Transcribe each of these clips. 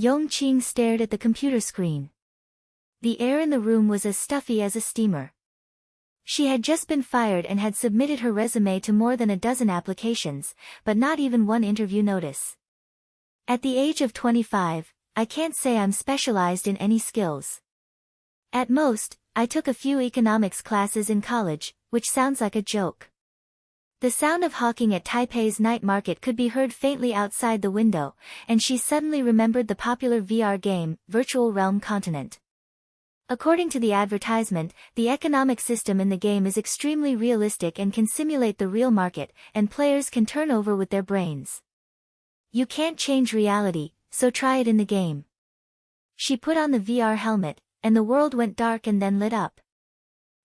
Yong Qing stared at the computer screen. The air in the room was as stuffy as a steamer. She had just been fired and had submitted her resume to more than a dozen applications, but not even one interview notice. At the age of 25, I can't say I'm specialized in any skills. At most, I took a few economics classes in college, which sounds like a joke. The sound of hawking at Taipei's night market could be heard faintly outside the window, and she suddenly remembered the popular VR game, Virtual Realm Continent. According to the advertisement, the economic system in the game is extremely realistic and can simulate the real market, and players can turn over with their brains. You can't change reality, so try it in the game. She put on the VR helmet, and the world went dark and then lit up.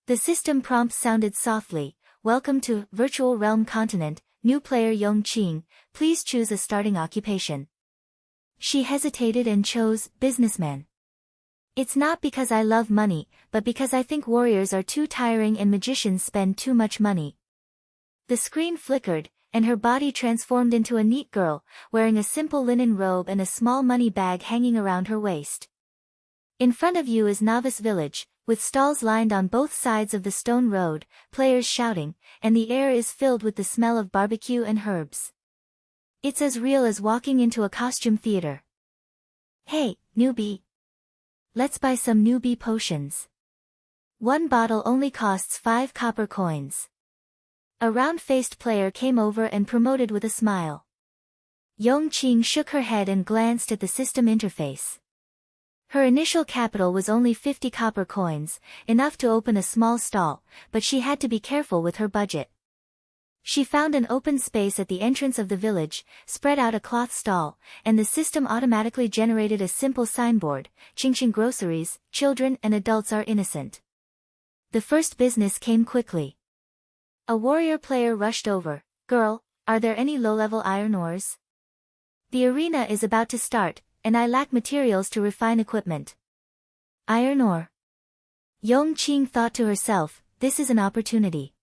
The system prompts sounded softly. Welcome to Virtual Realm Continent, new player Yong Qing, please choose a starting occupation. She hesitated and chose businessman. It's not because I love money, but because I think warriors are too tiring and magicians spend too much money. The screen flickered, and her body transformed into a neat girl, wearing a simple linen robe and a small money bag hanging around her waist. In front of you is Novice Village, with stalls lined on both sides of the stone road, players shouting, and the air is filled with the smell of barbecue and herbs. It's as real as walking into a costume theater. Hey, newbie. Let's buy some newbie potions. One bottle only costs 5 copper coins. A round-faced player came over and promoted with a smile. Yong Qing shook her head and glanced at the system interface. Her initial capital was only 50 copper coins, enough to open a small stall, but she had to be careful with her budget. She found an open space at the entrance of the village, spread out a cloth stall, and the system automatically generated a simple signboard, Qingxing groceries, children and adults are innocent. The first business came quickly. A warrior player rushed over. Girl, are there any low-level iron ores? The arena is about to start, and I lack materials to refine equipment. Iron ore. Yong Qing thought to herself, this is an opportunity.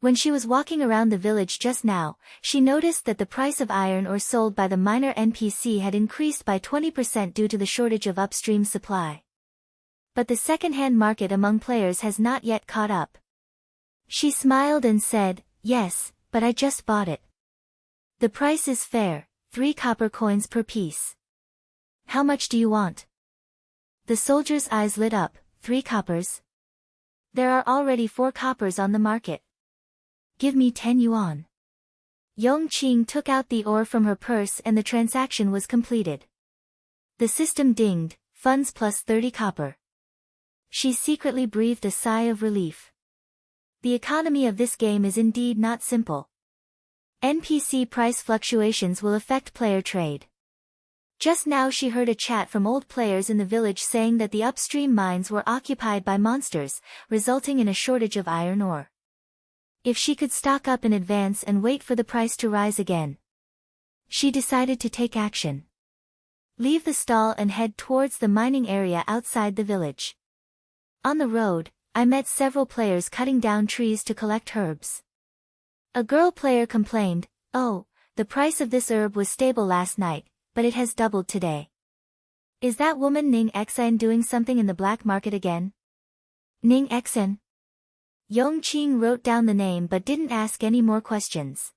When she was walking around the village just now, she noticed that the price of iron ore sold by the miner NPC had increased by 20% due to the shortage of upstream supply. But the second-hand market among players has not yet caught up. She smiled and said, yes, but I just bought it. The price is fair, 3 copper coins per piece. How much do you want? The soldier's eyes lit up. 3 coppers? There are already 4 coppers on the market. Give me 10 yuan. Yong Qing took out the ore from her purse and the transaction was completed. The system dinged, funds plus 30 copper. She secretly breathed a sigh of relief. The economy of this game is indeed not simple. NPC price fluctuations will affect player trade. Just now she heard a chat from old players in the village saying that the upstream mines were occupied by monsters, resulting in a shortage of iron ore. If she could stock up in advance and wait for the price to rise again. She decided to take action. Leave the stall and head towards the mining area outside the village. On the road, I met several players cutting down trees to collect herbs. A girl player complained, oh, the price of this herb was stable last night, but it has doubled today. Is that woman Ning Xen doing something in the black market again? Ning Xen? Yong Qing wrote down the name but didn't ask any more questions.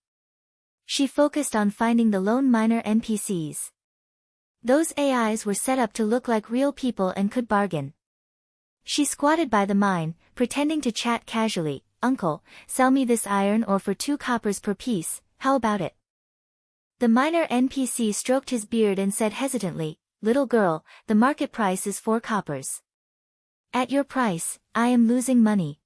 She focused on finding the lone miner NPCs. Those AIs were set up to look like real people and could bargain. She squatted by the mine, pretending to chat casually. Uncle, sell me this iron ore for 2 coppers per piece, how about it? The miner NPC stroked his beard and said hesitantly, little girl, the market price is 4 coppers. At your price, I am losing money.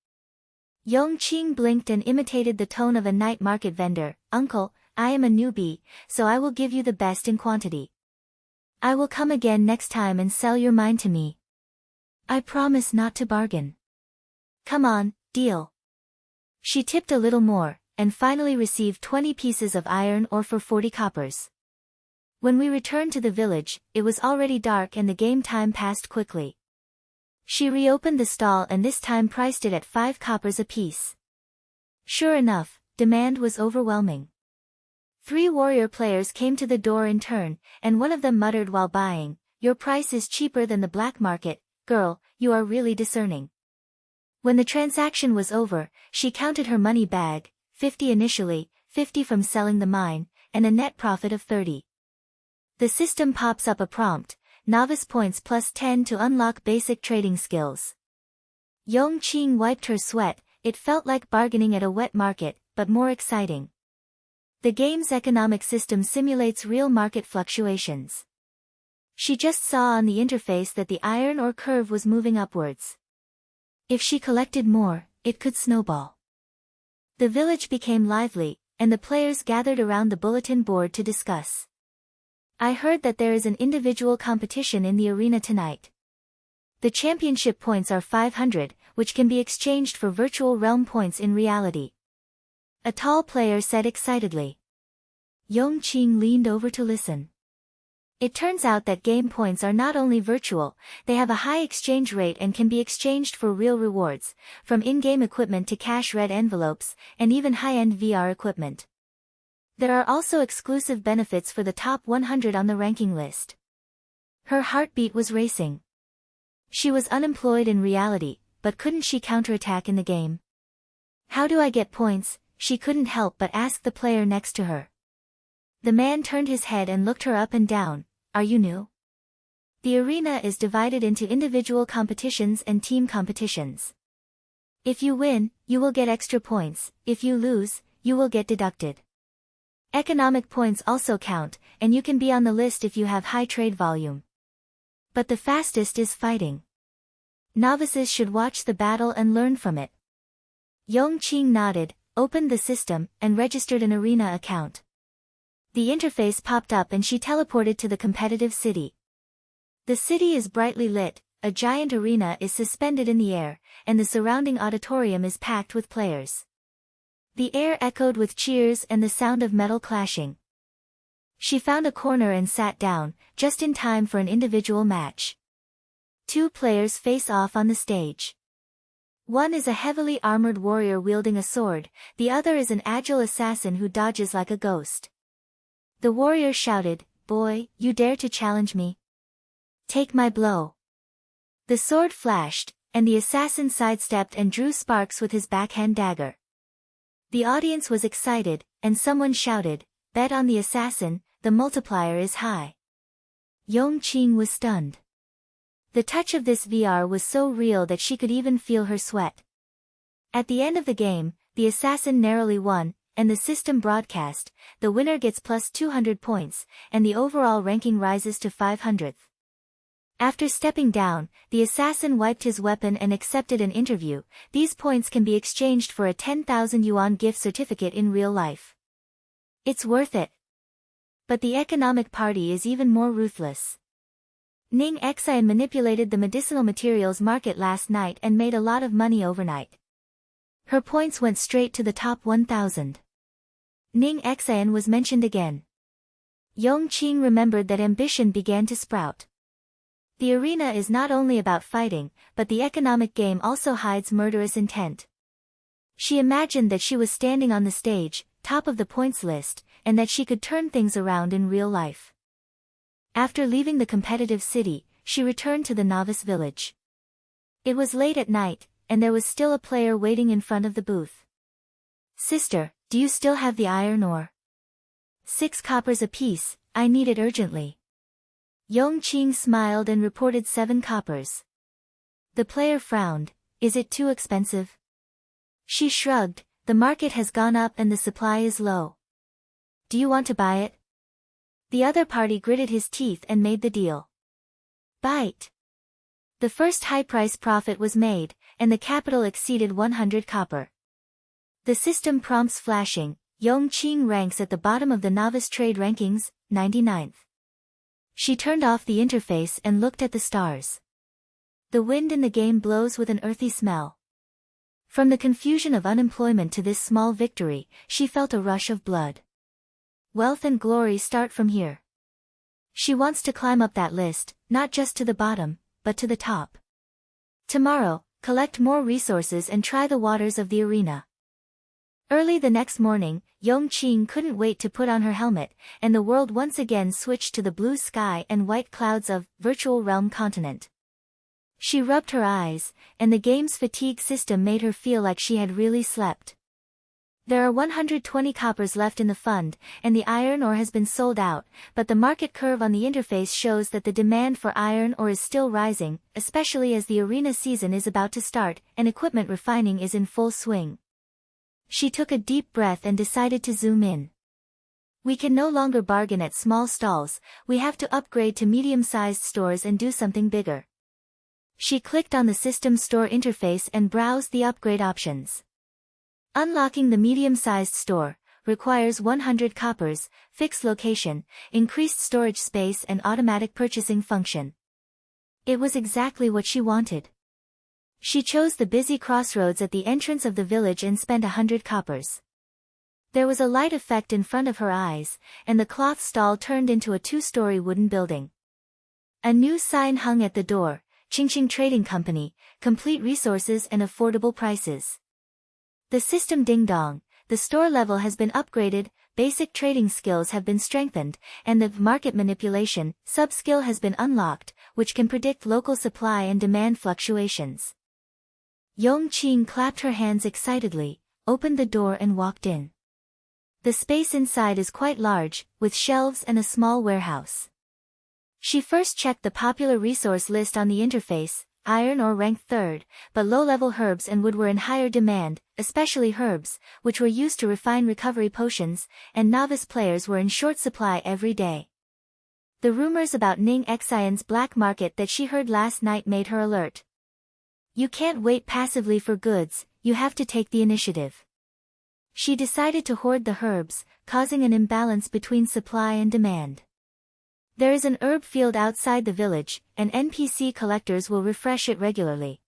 Yong Qing blinked and imitated the tone of a night market vendor. Uncle, I am a newbie, so I will give you the best in quantity. I will come again next time and sell your mine to me. I promise not to bargain. Come on, deal. She tipped a little more, and finally received 20 pieces of iron ore for 40 coppers. When we returned to the village, it was already dark and the game time passed quickly. She reopened the stall and this time priced it at 5 coppers apiece. Sure enough, demand was overwhelming. 3 warrior players came to the door in turn, and one of them muttered while buying, "Your price is cheaper than the black market, girl, you are really discerning." When the transaction was over, she counted her money bag, 50 initially, 50 from selling the mine, and a net profit of 30. The system pops up a prompt, novice points plus 10 to unlock basic trading skills. Yong Qing wiped her sweat. It felt like bargaining at a wet market, but more exciting. The game's economic system simulates real market fluctuations. She just saw on the interface that the iron ore curve was moving upwards. If she collected more, it could snowball. The village became lively, and the players gathered around the bulletin board to discuss. "I heard that there is an individual competition in the arena tonight. The championship points are 500, which can be exchanged for virtual realm points in reality," a tall player said excitedly. Yong Qing leaned over to listen. It turns out that game points are not only virtual, they have a high exchange rate and can be exchanged for real rewards, from in-game equipment to cash red envelopes, and even high-end VR equipment. There are also exclusive benefits for the top 100 on the ranking list. Her heartbeat was racing. She was unemployed in reality, but couldn't she counterattack in the game? "How do I get points?" she couldn't help but ask the player next to her. The man turned his head and looked her up and down. "Are you new?" The arena is divided into individual competitions and team competitions. If you win, you will get extra points. If you lose, you will get deducted. Economic points also count, and you can be on the list if you have high trade volume. But the fastest is fighting. Novices should watch the battle and learn from it. Yong Qing nodded, opened the system, and registered an arena account. The interface popped up and she teleported to the competitive city. The city is brightly lit, a giant arena is suspended in the air, and the surrounding auditorium is packed with players. The air echoed with cheers and the sound of metal clashing. She found a corner and sat down, just in time for an individual match. 2 players face off on the stage. One is a heavily armored warrior wielding a sword, the other is an agile assassin who dodges like a ghost. The warrior shouted, "Boy, you dare to challenge me? Take my blow." The sword flashed, and the assassin sidestepped and drew sparks with his backhand dagger. The audience was excited, and someone shouted, "Bet on the assassin, the multiplier is high." Yong Qing was stunned. The touch of this VR was so real that she could even feel her sweat. At the end of the game, the assassin narrowly won, and the system broadcast, "The winner gets plus 200 points, and the overall ranking rises to 500th. After stepping down, the assassin wiped his weapon and accepted an interview. These points can be exchanged for a 10,000 yuan gift certificate in real life. It's worth it. But the economic party is even more ruthless. Ning Xian manipulated the medicinal materials market last night and made a lot of money overnight. Her points went straight to the top 1,000. Ning Xian was mentioned again. Yong Qing remembered that ambition began to sprout. The arena is not only about fighting, but the economic game also hides murderous intent. She imagined that she was standing on the stage, top of the points list, and that she could turn things around in real life. After leaving the competitive city, she returned to the novice village. It was late at night, and there was still a player waiting in front of the booth. "Sister, do you still have the iron ore?" "6 coppers apiece, I need it urgently." Yong Qing smiled and reported 7 coppers. The player frowned. "Is it too expensive?" She shrugged. "The market has gone up and the supply is low. Do you want to buy it?" The other party gritted his teeth and made the deal. Bite. The first high price profit was made, and the capital exceeded 100 copper. The system prompts flashing. Yong Qing ranks at the bottom of the novice trade rankings, 99th. She turned off the interface and looked at the stars. The wind in the game blows with an earthy smell. From the confusion of unemployment to this small victory, she felt a rush of blood. Wealth and glory start from here. She wants to climb up that list, not just to the bottom, but to the top. Tomorrow, collect more resources and try the waters of the arena. Early the next morning, Yong Qing couldn't wait to put on her helmet, and the world once again switched to the blue sky and white clouds of virtual realm continent. She rubbed her eyes, and the game's fatigue system made her feel like she had really slept. There are 120 coppers left in the fund, and the iron ore has been sold out, but the market curve on the interface shows that the demand for iron ore is still rising, especially as the arena season is about to start, and equipment refining is in full swing. She took a deep breath and decided to zoom in. We can no longer bargain at small stalls, we have to upgrade to medium-sized stores and do something bigger. She clicked on the system store interface and browsed the upgrade options. Unlocking the medium-sized store requires 100 coppers, fixed location, increased storage space and automatic purchasing function. It was exactly what she wanted. She chose the busy crossroads at the entrance of the village and spent 100 coppers. There was a light effect in front of her eyes, and the cloth stall turned into a 2-story wooden building. A new sign hung at the door, Qing Trading Company, complete resources and affordable prices. The system ding-dong, the store level has been upgraded, basic trading skills have been strengthened, and the market manipulation sub-skill has been unlocked, which can predict local supply and demand fluctuations. Yong Qing clapped her hands excitedly, opened the door and walked in. The space inside is quite large, with shelves and a small warehouse. She first checked the popular resource list on the interface. Iron ore ranked 3rd, but low-level herbs and wood were in higher demand, especially herbs, which were used to refine recovery potions, and novice players were in short supply every day. The rumors about Yong Qing's black market that she heard last night made her alert. You can't wait passively for goods, you have to take the initiative. She decided to hoard the herbs, causing an imbalance between supply and demand. There is an herb field outside the village, and NPC collectors will refresh it regularly.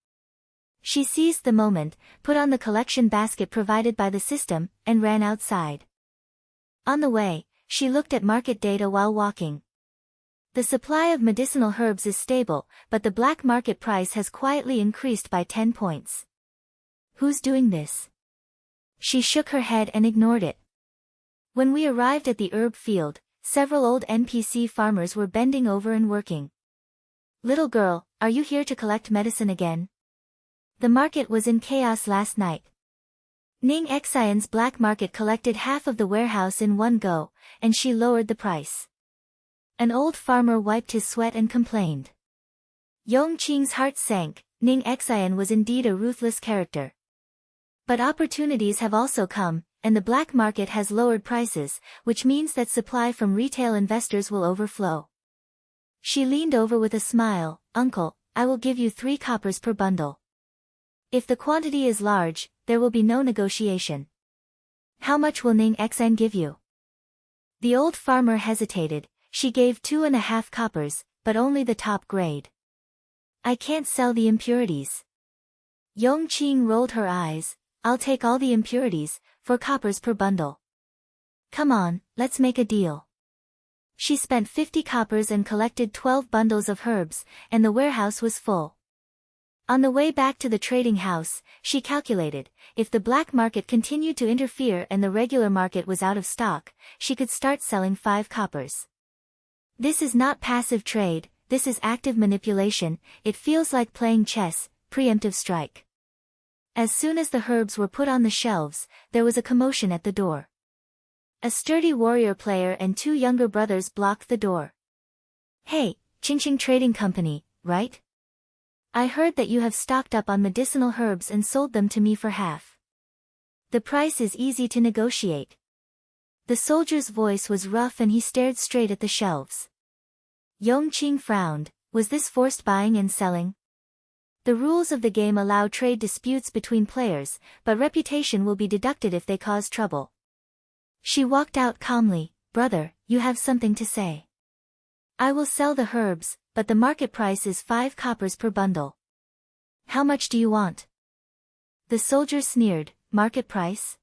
She seized the moment, put on the collection basket provided by the system, and ran outside. On the way, she looked at market data while walking. The supply of medicinal herbs is stable, but the black market price has quietly increased by 10 points. Who's doing this? She shook her head and ignored it. When we arrived at the herb field, several old NPC farmers were bending over and working. Little girl, are you here to collect medicine again? The market was in chaos last night. Yong Qing's black market collected half of the warehouse in one go, and she lowered the price. An old farmer wiped his sweat and complained. Yong Qing's heart sank. Yong Qing was indeed a ruthless character. But opportunities have also come, and the black market has lowered prices, which means that supply from retail investors will overflow. She leaned over with a smile. Uncle, I will give you 3 coppers per bundle. If the quantity is large, there will be no negotiation. How much will Yong Qing give you? The old farmer hesitated. She gave 2.5 coppers, but only the top grade. I can't sell the impurities. Yong Qing rolled her eyes. I'll take all the impurities, 4 coppers per bundle. Come on, let's make a deal. She spent 50 coppers and collected 12 bundles of herbs, and the warehouse was full. On the way back to the trading house, she calculated, if the black market continued to interfere and the regular market was out of stock, she could start selling 5 coppers. This is not passive trade, this is active manipulation, it feels like playing chess, preemptive strike. As soon as the herbs were put on the shelves, there was a commotion at the door. A sturdy warrior player and 2 younger brothers blocked the door. Hey, Qing Trading Company, right? I heard that you have stocked up on medicinal herbs and sold them to me for half. The price is easy to negotiate. The soldier's voice was rough and he stared straight at the shelves. Yong Qing frowned. Was this forced buying and selling? The rules of the game allow trade disputes between players, but reputation will be deducted if they cause trouble. She walked out calmly. Brother, you have something to say. I will sell the herbs, but the market price is 5 coppers per bundle. How much do you want? The soldier sneered. Market price?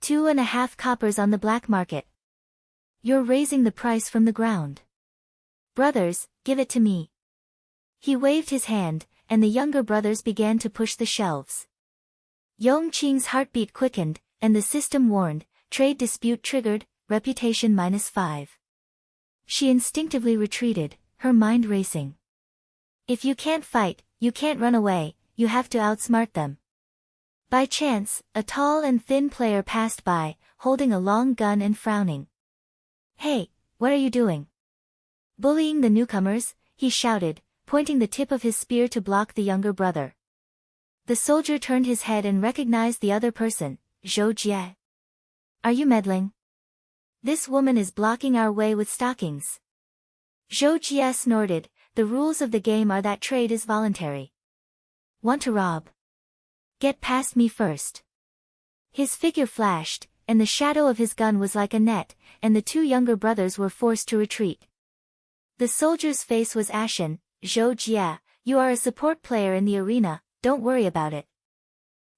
2.5 coppers on the black market. You're raising the price from the ground. Brothers, give it to me. He waved his hand, and the younger brothers began to push the shelves. Yong Qing's heartbeat quickened. and the system warned, trade dispute triggered, reputation -5. She instinctively retreated, her mind racing. If you can't fight, you can't run away, you have to outsmart them. By chance, a tall and thin player passed by, holding a long gun and frowning. Hey, what are you doing? Bullying the newcomers, he shouted, pointing the tip of his spear to block the younger brother. The soldier turned his head and recognized the other person, Zhou Jie. Are you meddling? This woman is blocking our way with stockings. Zhou Jie snorted, the rules of the game are that trade is voluntary. Want to rob? Get past me first. His figure flashed, and the shadow of his gun was like a net, and the two younger brothers were forced to retreat. The soldier's face was ashen. Zhou Jie, you are a support player in the arena, don't worry about it.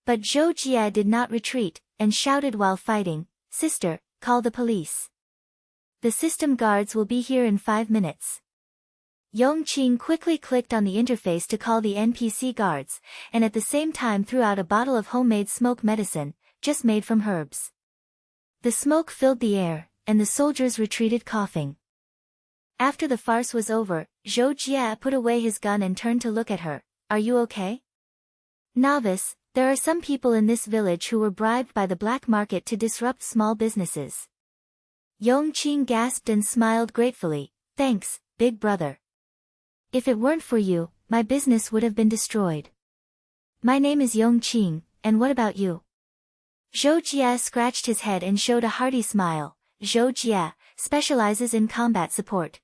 But Zhou Jie did not retreat, and shouted while fighting, Sister, call the police. The system guards will be here in 5 minutes. Yong Qing quickly clicked on the interface to call the NPC guards, and at the same time threw out a bottle of homemade smoke medicine, just made from herbs. The smoke filled the air, and the soldiers retreated coughing. After the farce was over, Zhou Jie put away his gun and turned to look at her. Are you okay? Novice, there are some people in this village who were bribed by the black market to disrupt small businesses. Yong Qing gasped and smiled gratefully. Thanks, big brother. If it weren't for you, my business would have been destroyed. My name is Yong Qing, and what about you? Zhou Jie scratched his head and showed a hearty smile. Zhou Jie specializes in combat support.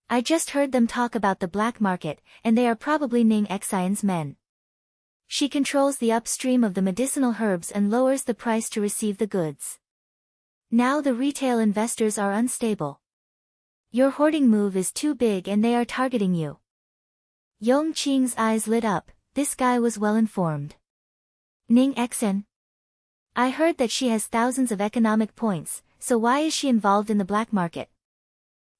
I just heard them talk about the black market, and they are probably Ning Xian's men. She controls the upstream of the medicinal herbs and lowers the price to receive the goods. Now the retail investors are unstable. Your hoarding move is too big and they are targeting you. Yong Qing's eyes lit up, this guy was well informed. Ning Xian? I heard that she has thousands of economic points, so why is she involved in the black market?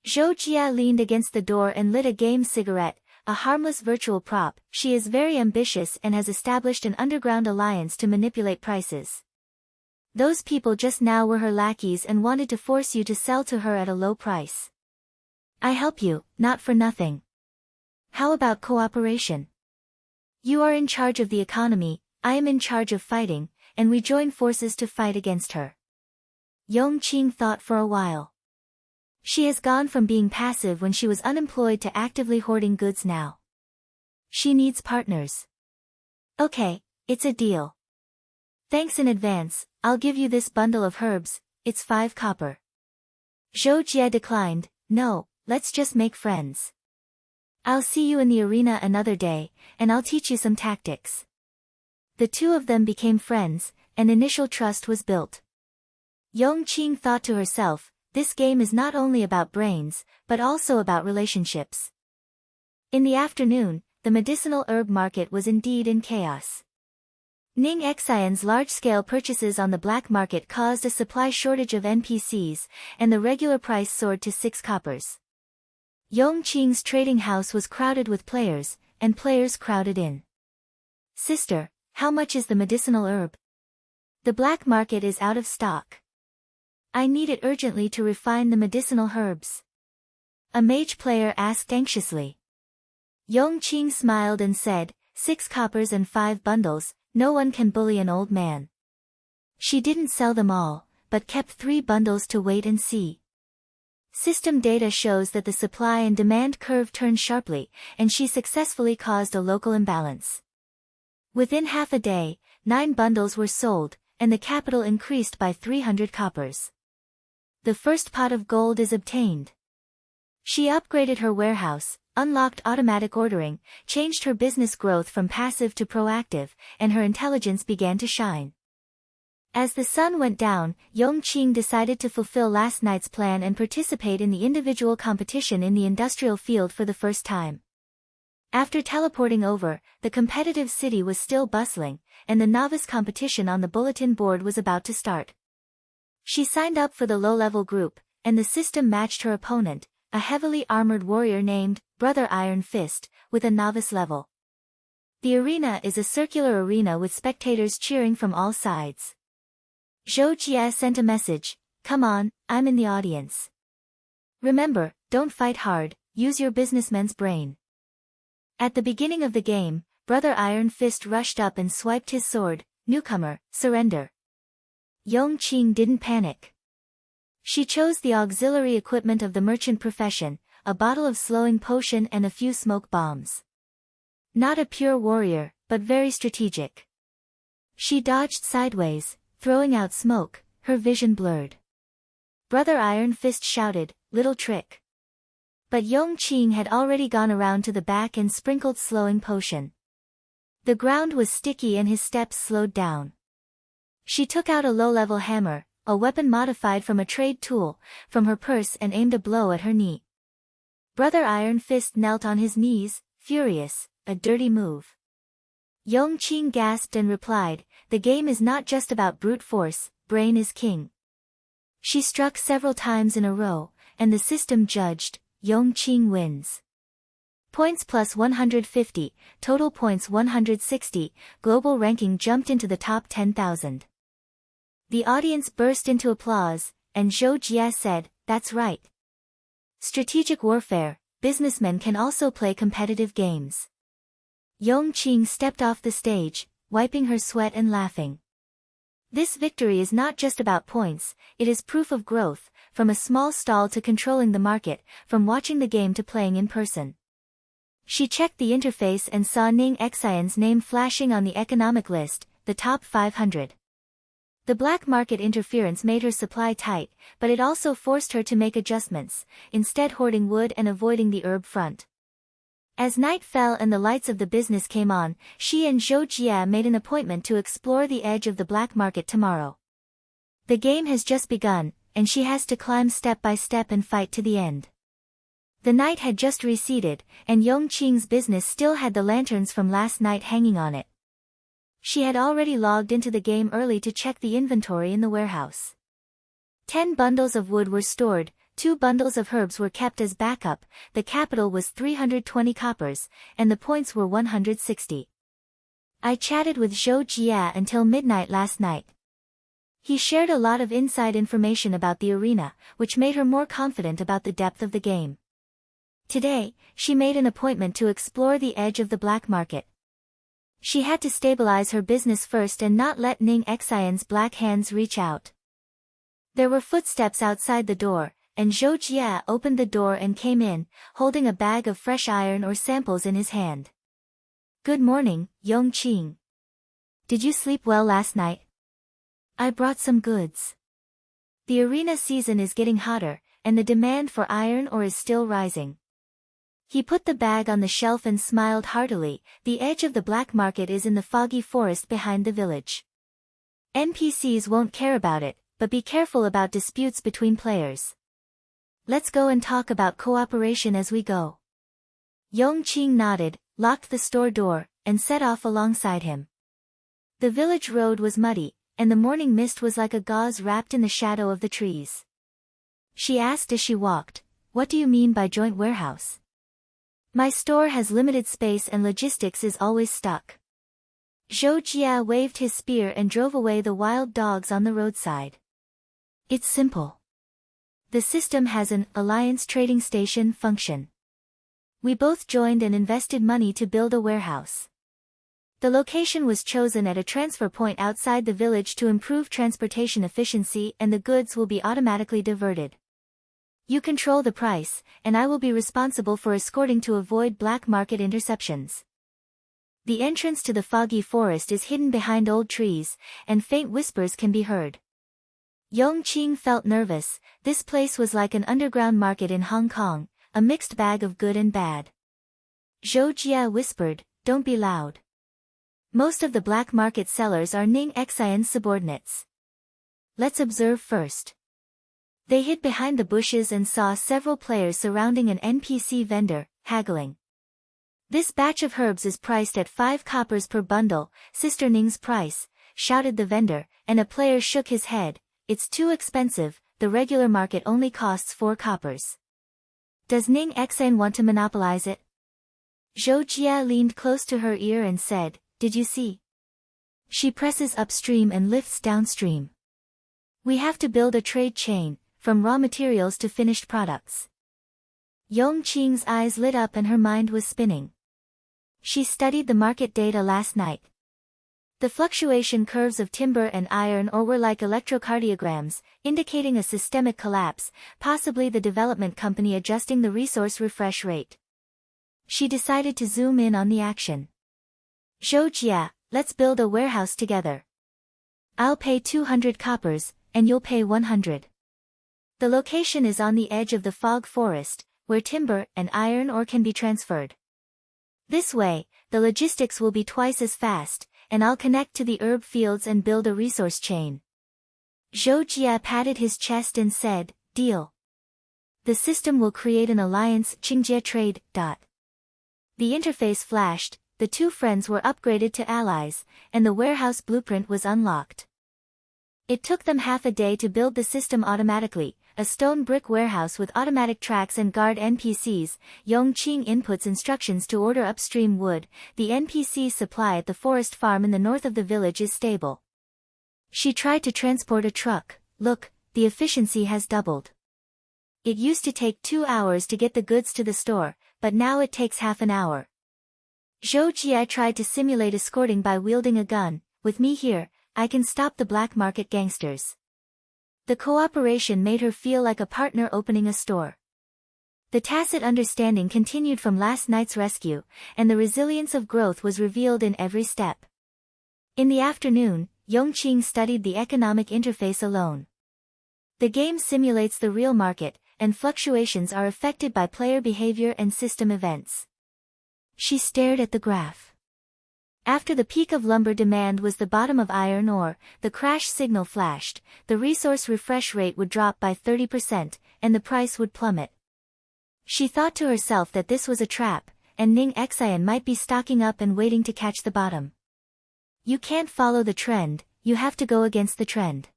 Zhou Jie leaned against the door and lit a game cigarette, a harmless virtual prop. She is very ambitious and has established an underground alliance to manipulate prices. Those people just now were her lackeys and wanted to force you to sell to her at a low price. I help you, not for nothing. How about cooperation? You are in charge of the economy, I am in charge of fighting, and we join forces to fight against her. Yong Qing thought for a while. She has gone from being passive when she was unemployed to actively hoarding goods now. She needs partners. Okay, it's a deal. Thanks in advance, I'll give you this bundle of herbs, it's 5 copper. Zhou Jie declined, no, let's just make friends. I'll see you in the arena another day, and I'll teach you some tactics. The two of them became friends, and initial trust was built. Yong Qing thought to herself, this game is not only about brains, but also about relationships. In the afternoon, the medicinal herb market was indeed in chaos. Ning Xian's large-scale purchases on the black market caused a supply shortage of NPCs, and the regular price soared to 6 coppers. Yong Qing's trading house was crowded with players, and players crowded in. Sister, how much is the medicinal herb? The black market is out of stock. I need it urgently to refine the medicinal herbs. A mage player asked anxiously. Yong Qing smiled and said, 6 coppers and 5 bundles, no one can bully an old man. She didn't sell them all, but kept 3 bundles to wait and see. System data shows that the supply and demand curve turned sharply, and she successfully caused a local imbalance. Within half a day, 9 bundles were sold, and the capital increased by 300 coppers. The first pot of gold is obtained. She upgraded her warehouse, unlocked automatic ordering, changed her business growth from passive to proactive, and her intelligence began to shine. As the sun went down, Yong Qing decided to fulfill last night's plan and participate in the individual competition in the industrial field for the first time. After teleporting over, the competitive city was still bustling, and the novice competition on the bulletin board was about to start. She signed up for the low-level group, and the system matched her opponent, a heavily armored warrior named Brother Iron Fist, with a novice level. The arena is a circular arena with spectators cheering from all sides. Zhou Jie sent a message, "Come on, I'm in the audience. Remember, don't fight hard, use your businessman's brain." At the beginning of the game, Brother Iron Fist rushed up and swiped his sword. "Newcomer, surrender." Yong Qing didn't panic. She chose the auxiliary equipment of the merchant profession, a bottle of slowing potion and a few smoke bombs. Not a pure warrior, but very strategic. She dodged sideways, throwing out smoke, her vision blurred. Brother Iron Fist shouted, "Little trick." But Yong Qing had already gone around to the back and sprinkled slowing potion. The ground was sticky and his steps slowed down. She took out a low-level hammer, a weapon modified from a trade tool, from her purse and aimed a blow at her knee. Brother Iron Fist knelt on his knees, furious, a dirty move. Yong Qing gasped and replied, "The game is not just about brute force, brain is king." She struck several times in a row, and the system judged, Yong Qing wins. Points plus 150, total points 160, global ranking jumped into the top 10,000. The audience burst into applause, and Zhou Jie said, "That's right. Strategic warfare, businessmen can also play competitive games." Yong Qing stepped off the stage, wiping her sweat and laughing. This victory is not just about points, it is proof of growth, from a small stall to controlling the market, from watching the game to playing in person. She checked the interface and saw Ning Xian's name flashing on the economic list, the top 500. The black market interference made her supply tight, but it also forced her to make adjustments, instead hoarding wood and avoiding the herb front. As night fell and the lights of the business came on, she and Zhou Jie made an appointment to explore the edge of the black market tomorrow. The game has just begun, and she has to climb step by step and fight to the end. The night had just receded, and Yong Qing's business still had the lanterns from last night hanging on it. She had already logged into the game early to check the inventory in the warehouse. 10 bundles of wood were stored, 2 bundles of herbs were kept as backup, the capital was 320 coppers, and the points were 160. I chatted with Zhou Jie until midnight last night. He shared a lot of inside information about the arena, which made her more confident about the depth of the game. Today, she made an appointment to explore the edge of the black market. She had to stabilize her business first and not let Ning Xian's black hands reach out. There were footsteps outside the door, and Zhou Jie opened the door and came in, holding a bag of fresh iron or samples in his hand. "Good morning, Yong Qing. Did you sleep well last night? I brought some goods. The arena season is getting hotter, and the demand for iron ore is still rising." He put the bag on the shelf and smiled heartily. "The edge of the black market is in the foggy forest behind the village. NPCs won't care about it, but be careful about disputes between players. Let's go and talk about cooperation as we go." Yong Qing nodded, locked the store door, and set off alongside him. The village road was muddy, and the morning mist was like a gauze wrapped in the shadow of the trees. She asked as she walked, "What do you mean by joint warehouse? My store has limited space and logistics is always stuck." Zhou Jie waved his spear and drove away the wild dogs on the roadside. "It's simple. The system has an alliance trading station function. We both joined and invested money to build a warehouse. The location was chosen at a transfer point outside the village to improve transportation efficiency, and the goods will be automatically diverted. You control the price, and I will be responsible for escorting to avoid black market interceptions. The entrance to the foggy forest is hidden behind old trees, and faint whispers can be heard." Yong Qing felt nervous. This place was like an underground market in Hong Kong, a mixed bag of good and bad. Zhou Jie whispered, "Don't be loud. Most of the black market sellers are Ning Xian's subordinates. Let's observe first." They hid behind the bushes and saw several players surrounding an NPC vendor, haggling. "This batch of herbs is priced at 5 coppers per bundle, Sister Ning's price," shouted the vendor, and a player shook his head. "It's too expensive, the regular market only costs 4 coppers. Does Ning Xian want to monopolize it?" Zhou Jie leaned close to her ear and said, "Did you see? She presses upstream and lifts downstream. We have to build a trade chain, from raw materials to finished products. Yong Qing's eyes lit up and her mind was spinning. She studied the market data last night. The fluctuation curves of timber and iron ore were like electrocardiograms, indicating a systemic collapse, possibly the development company adjusting the resource refresh rate. She decided to zoom in on the action. Zhou, let's build a warehouse together. I'll pay 200 coppers, and you'll pay 100. The location is on the edge of the fog forest, where timber and iron ore can be transferred. This way, the logistics will be twice as fast, and I'll connect to the herb fields and build a resource chain. Zhou patted his chest and said, deal. The system will create an alliance, Qingjie Trade. The interface flashed, the two friends were upgraded to allies, and the warehouse blueprint was unlocked. It took them half a day to build the system automatically, a stone brick warehouse with automatic tracks and guard NPCs. Yong Qing inputs instructions to order upstream wood. The NPC supply at the forest farm in the north of the village is stable. She tried to transport a truck. Look, the efficiency has doubled. It used to take 2 hours to get the goods to the store, but now it takes half an hour. Zhou tried to simulate escorting by wielding a gun. With me here, I can stop the black market gangsters. The cooperation made her feel like a partner opening a store. The tacit understanding continued from last night's rescue, and the resilience of growth was revealed in every step. In the afternoon, Yong Qing studied the economic interface alone. The game simulates the real market, and fluctuations are affected by player behavior and system events. She stared at the graph. After the peak of lumber demand was the bottom of iron ore, the crash signal flashed, the resource refresh rate would drop by 30%, and the price would plummet. She thought to herself that this was a trap, and Ning Xian might be stocking up and waiting to catch the bottom. You can't follow the trend, you have to go against the trend.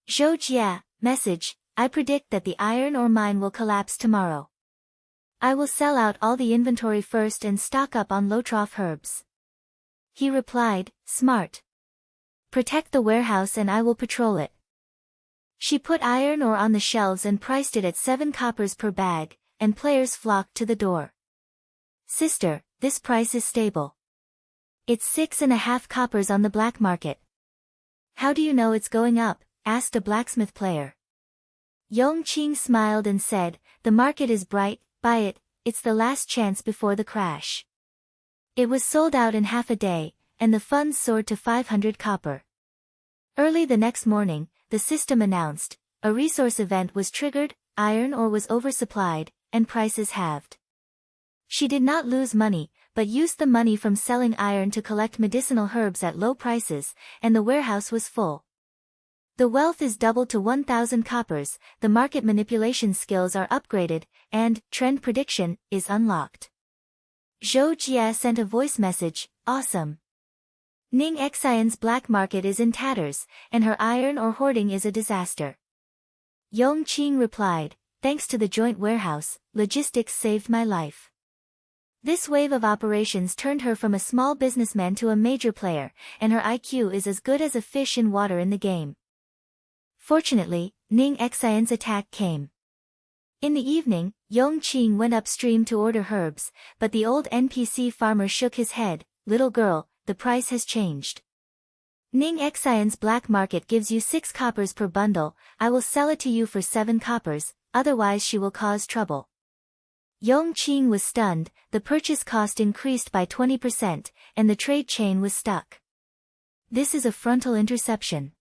Zhou, message, I predict that the iron ore mine will collapse tomorrow. I will sell out all the inventory first and stock up on low-trough herbs. He replied, smart. Protect the warehouse and I will patrol it. She put iron ore on the shelves and priced it at 7 coppers per bag, and players flocked to the door. Sister, this price is stable. It's 6.5 coppers on the black market. How do you know it's going up? Asked a blacksmith player. Yong Qing smiled and said, the market is bright, buy it, it's the last chance before the crash. It was sold out in half a day, and the funds soared to 500 copper. Early the next morning, the system announced, a resource event was triggered, iron ore was oversupplied, and prices halved. She did not lose money, but used the money from selling iron to collect medicinal herbs at low prices, and the warehouse was full. The wealth is doubled to 1,000 coppers, the market manipulation skills are upgraded, and trend prediction is unlocked. Zhou sent a voice message, awesome. Ning Xian's black market is in tatters, and her iron ore hoarding is a disaster. Yong Qing replied, thanks to the joint warehouse, logistics saved my life. This wave of operations turned her from a small businessman to a major player, and her IQ is as good as a fish in water in the game. Fortunately, Ning Xian's attack came. In the evening, Yong Qing went upstream to order herbs, but the old NPC farmer shook his head, little girl, the price has changed. Ning Xian's black market gives you 6 coppers per bundle, I will sell it to you for 7 coppers, otherwise she will cause trouble. Yong Qing was stunned, the purchase cost increased by 20%, and the trade chain was stuck. This is a frontal interception.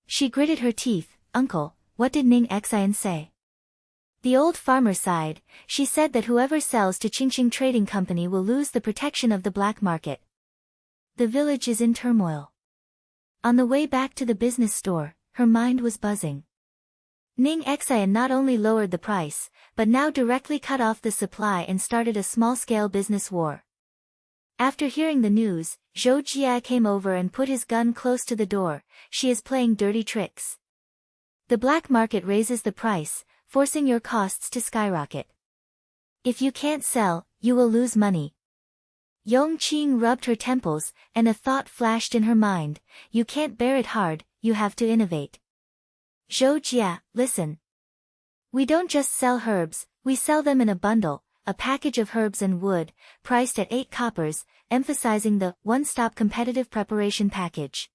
She gritted her teeth, uncle, what did Ning Xian say? The old farmer sighed, she said that whoever sells to Qingqing Trading Company will lose the protection of the black market. The village is in turmoil. On the way back to the business store, her mind was buzzing. Ning Xian not only lowered the price, but now directly cut off the supply and started a small-scale business war. After hearing the news, Zhou came over and put his gun close to the door, she is playing dirty tricks. The black market raises the price, forcing your costs to skyrocket. If you can't sell, you will lose money. Yong Qing rubbed her temples, and a thought flashed in her mind, you can't bear it hard, you have to innovate. Zhou Jia, listen. We don't just sell herbs, we sell them in a bundle, a package of herbs and wood, priced at 8 coppers, emphasizing the one-stop competitive preparation package.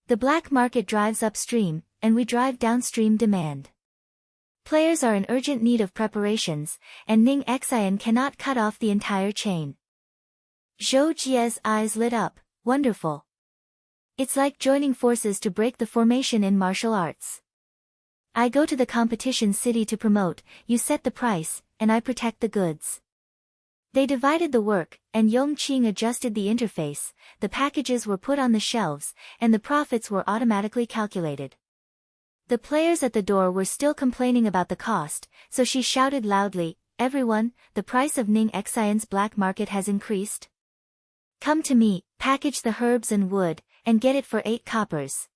The black market drives upstream, and we drive downstream demand. Players are in urgent need of preparations, and Ning Xian cannot cut off the entire chain. Zhou Jia's eyes lit up, wonderful. It's like joining forces to break the formation in martial arts. I go to the competition city to promote, you set the price, and I protect the goods. They divided the work, and Yong Qing adjusted the interface, the packages were put on the shelves, and the profits were automatically calculated. The players at the door were still complaining about the cost, so she shouted loudly, everyone, the price of Ning Xian's black market has increased. Come to me, package the herbs and wood, and get it for 8 coppers.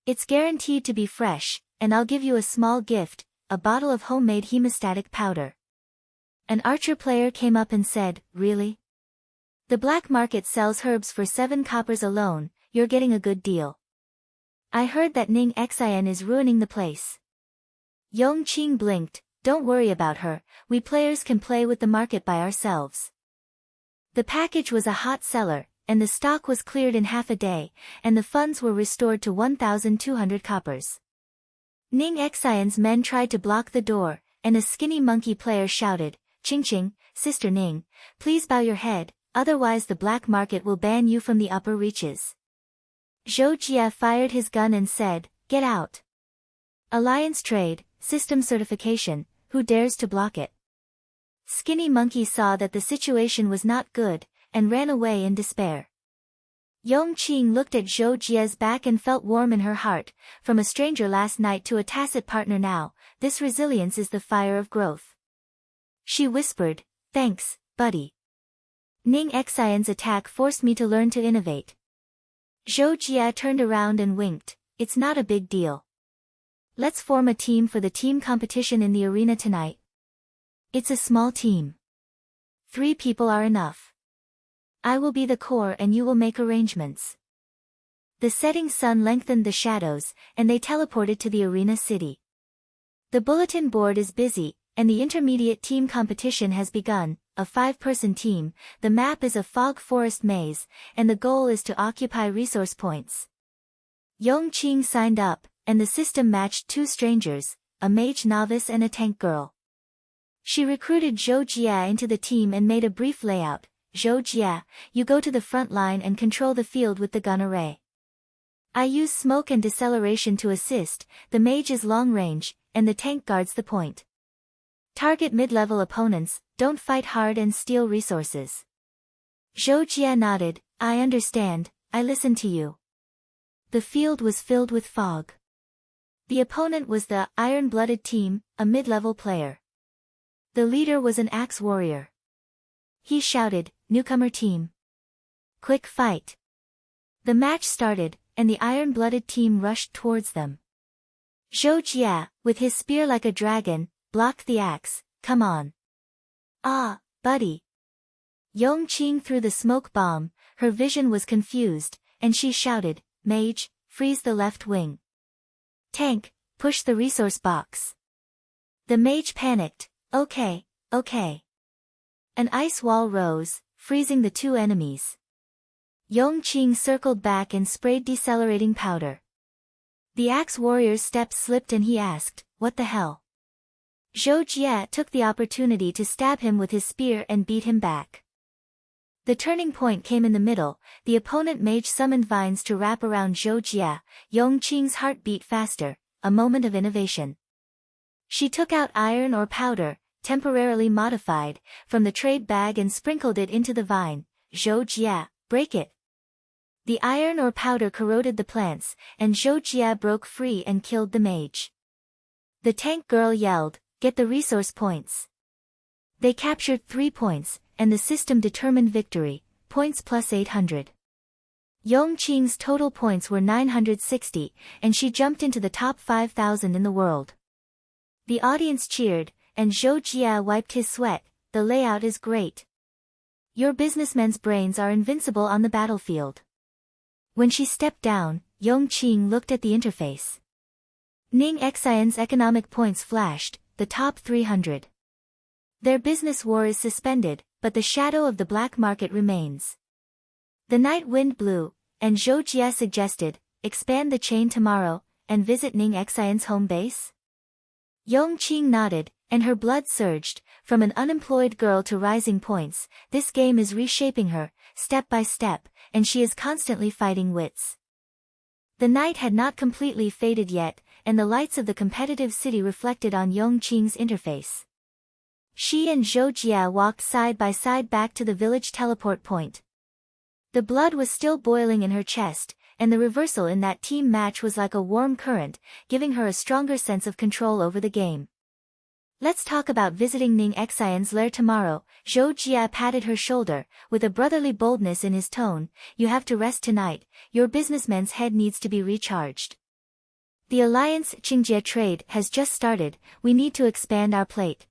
It's guaranteed to be fresh, and I'll give you a small gift, a bottle of homemade hemostatic powder. An archer player came up and said, really? The black market sells herbs for 7 coppers alone, you're getting a good deal. I heard that Ning Xian is ruining the place. Yong Qing blinked, don't worry about her, we players can play with the market by ourselves. The package was a hot seller, and the stock was cleared in half a day, and the funds were restored to 1,200 coppers. Ning Xian's men tried to block the door, and a skinny monkey player shouted, Qing, Sister Ning, please bow your head, otherwise the black market will ban you from the upper reaches. Zhou Jia fired his gun and said, get out. Alliance trade, system certification, who dares to block it? Skinny monkey saw that the situation was not good, and ran away in despair. Yong Qing looked at Zhou Jia's back and felt warm in her heart, from a stranger last night to a tacit partner now, this resilience is the fire of growth. She whispered, thanks, buddy. Ning Xian's attack forced me to learn to innovate. Zhou Jia turned around and winked, it's not a big deal. Let's form a team for the team competition in the arena tonight. It's a small team. 3 people are enough. I will be the core and you will make arrangements. The setting sun lengthened the shadows, and they teleported to the arena city. The bulletin board is busy, and the intermediate team competition has begun, a 5-person team, the map is a fog forest maze, and the goal is to occupy resource points. Yong Qing signed up, and the system matched 2 strangers, a mage novice and a tank girl. She recruited Zhou Jia into the team and made a brief layout. Zhou Jia, you go to the front line and control the field with the gun array. I use smoke and deceleration to assist, the mage is long range, and the tank guards the point. Target mid-level opponents, don't fight hard and steal resources. Zhou Jia nodded, I understand, I listen to you. The field was filled with fog. The opponent was the iron-blooded team, a mid-level player. The leader was an axe warrior. He shouted, newcomer team. Quick fight. The match started, and the iron-blooded team rushed towards them. Zhou Jia, with his spear like a dragon, blocked the axe, come on. Ah, buddy. Yong Qing threw the smoke bomb, her vision was confused, and she shouted, mage, freeze the left wing. Tank, push the resource box. The mage panicked, okay. An ice wall rose, freezing the 2 enemies. Yong Qing circled back and sprayed decelerating powder. The axe warrior's steps slipped and he asked, what the hell? Zhou Jia took the opportunity to stab him with his spear and beat him back. The turning point came in the middle, the opponent mage summoned vines to wrap around Zhou Jia, Yong Qing's heart beat faster, a moment of innovation. She took out iron or powder, temporarily modified, from the trade bag and sprinkled it into the vine. Zhou Jia, break it. The iron or powder corroded the plants, and Zhou Jia broke free and killed the mage. The tank girl yelled, get the resource points. They captured 3 points, and the system determined victory, points plus 800. Yong Qing's total points were 960, and she jumped into the top 5,000 in the world. The audience cheered, and Zhou Jia wiped his sweat, the layout is great. Your businessmen's brains are invincible on the battlefield. When she stepped down, Yong Qing looked at the interface. Ning Xian's economic points flashed, the top 300. Their business war is suspended, but the shadow of the black market remains. The night wind blew, and Zhou Jia suggested, expand the chain tomorrow, and visit Ning Xian's home base? Yong Qing nodded, and her blood surged. From an unemployed girl to rising points, this game is reshaping her, step by step, and she is constantly fighting wits. The night had not completely faded yet, and the lights of the competitive city reflected on Yong Qing's interface. She and Zhou Jia walked side by side back to the village teleport point. The blood was still boiling in her chest, and the reversal in that team match was like a warm current, giving her a stronger sense of control over the game. Let's talk about visiting Ning Xian's lair tomorrow. Zhou Jia patted her shoulder, with a brotherly boldness in his tone. You have to rest tonight, your businessman's head needs to be recharged. The alliance Qingjie trade has just started, we need to expand our plate.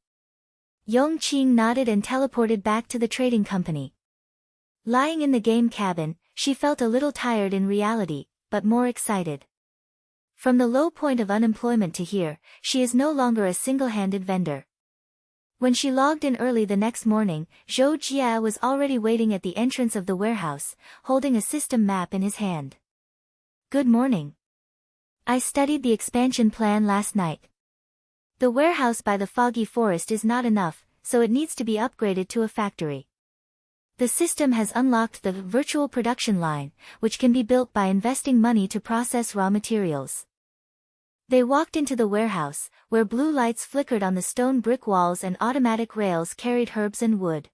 Yong Qing nodded and teleported back to the trading company. Lying in the game cabin, she felt a little tired in reality, but more excited. From the low point of unemployment to here, she is no longer a single-handed vendor. When she logged in early the next morning, Zhou Jia was already waiting at the entrance of the warehouse, holding a system map in his hand. Good morning. I studied the expansion plan last night. The warehouse by the foggy forest is not enough, so it needs to be upgraded to a factory. The system has unlocked the virtual production line, which can be built by investing money to process raw materials. They walked into the warehouse, where blue lights flickered on the stone brick walls and automatic rails carried herbs and wood.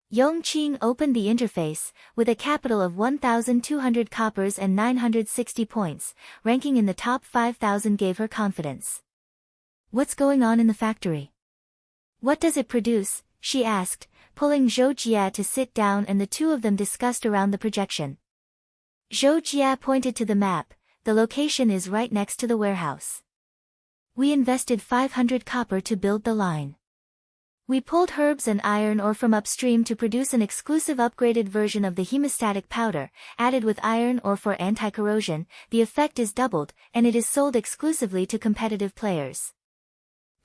Yong Qing opened the interface, with a capital of 1,200 coppers and 960 points, ranking in the top 5,000 gave her confidence. What's going on in the factory? What does it produce? She asked, pulling Zhou Jia to sit down, and the two of them discussed around the projection. Zhou Jia pointed to the map. The location is right next to the warehouse. We invested 500 copper to build the line. We pulled herbs and iron ore from upstream to produce an exclusive upgraded version of the hemostatic powder, added with iron ore for anti-corrosion. The effect is doubled, and it is sold exclusively to competitive players.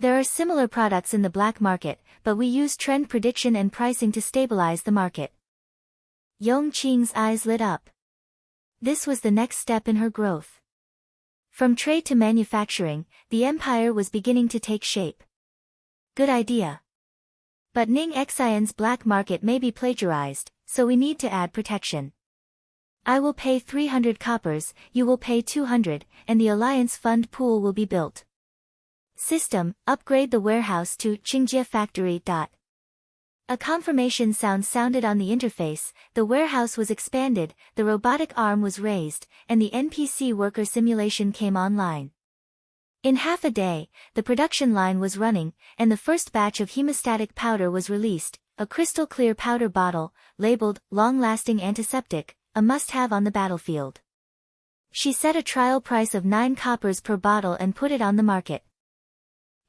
There are similar products in the black market, but we use trend prediction and pricing to stabilize the market. Yong Qing's eyes lit up. This was the next step in her growth. From trade to manufacturing, the empire was beginning to take shape. Good idea. But Ning Xian's black market may be plagiarized, so we need to add protection. I will pay 300 coppers, you will pay 200, and the alliance fund pool will be built. System, upgrade the warehouse to Qingjie Factory. A confirmation sound sounded on the interface. The warehouse was expanded, the robotic arm was raised, and the NPC worker simulation came online. In half a day, the production line was running, and the first batch of hemostatic powder was released, a crystal-clear powder bottle, labeled, long-lasting antiseptic, a must-have on the battlefield. She set a trial price of 9 coppers per bottle and put it on the market.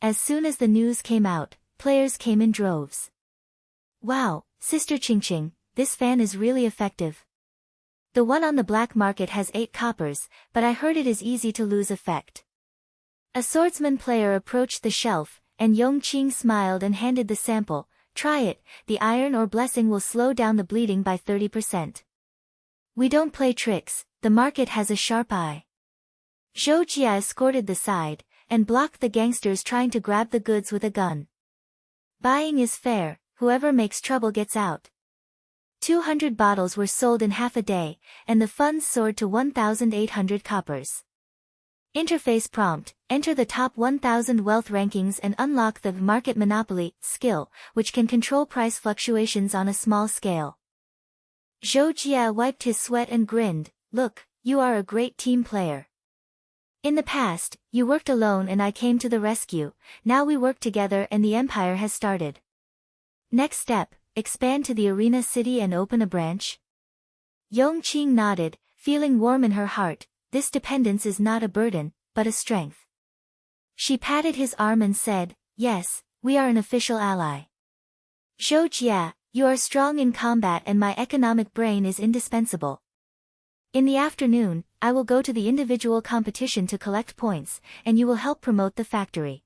As soon as the news came out, players came in droves. Wow, Sister Qingqing, this fan is really effective. The one on the black market has 8 coppers, but I heard it is easy to lose effect. A swordsman player approached the shelf, and Yong Qing smiled and handed the sample. Try it, the iron ore blessing will slow down the bleeding by 30%. We don't play tricks, the market has a sharp eye. Zhou Jia escorted the side, and blocked the gangsters trying to grab the goods with a gun. Buying is fair. Whoever makes trouble gets out. 200 bottles were sold in half a day, and the funds soared to 1,800 coppers. Interface prompt, enter the top 1,000 wealth rankings and unlock the market monopoly skill, which can control price fluctuations on a small scale. Zhou Jia wiped his sweat and grinned, look, you are a great team player. In the past, you worked alone and I came to the rescue, now we work together and the empire has started. Next step, expand to the arena city and open a branch? Yong Qing nodded, feeling warm in her heart. This dependence is not a burden, but a strength. She patted his arm and said, yes, we are an official ally. Zhou Jia, you are strong in combat and my economic brain is indispensable. In the afternoon, I will go to the individual competition to collect points, and you will help promote the factory.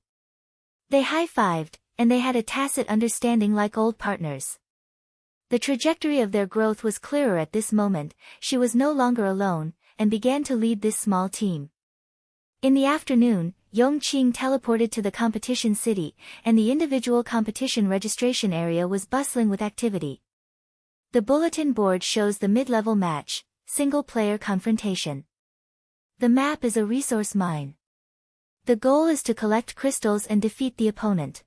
They high-fived, and they had a tacit understanding like old partners. The trajectory of their growth was clearer at this moment. She was no longer alone, and began to lead this small team. In the afternoon, Yong Qing teleported to the competition city, and the individual competition registration area was bustling with activity. The bulletin board shows the mid-level match, single-player confrontation. The map is a resource mine. The goal is to collect crystals and defeat the opponent.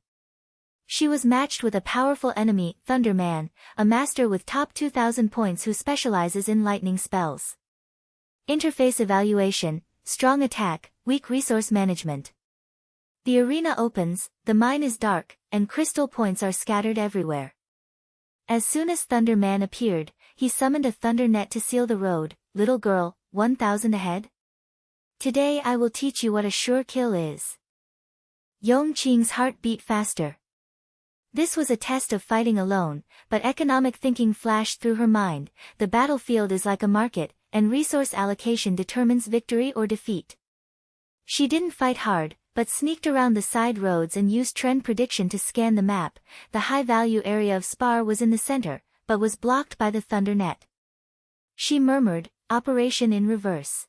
She was matched with a powerful enemy, Thunder Man, a master with top 2,000 points who specializes in lightning spells. Interface evaluation, strong attack, weak resource management. The arena opens, the mine is dark, and crystal points are scattered everywhere. As soon as Thunder Man appeared, he summoned a thunder net to seal the road. Little girl, 1,000 ahead? Today I will teach you what a sure kill is. Yong Qing's heart beat faster. This was a test of fighting alone, but economic thinking flashed through her mind. The battlefield is like a market, and resource allocation determines victory or defeat. She didn't fight hard, but sneaked around the side roads and used trend prediction to scan the map. The high-value area of Spar was in the center, but was blocked by the thunder net. She murmured, "Operation in reverse."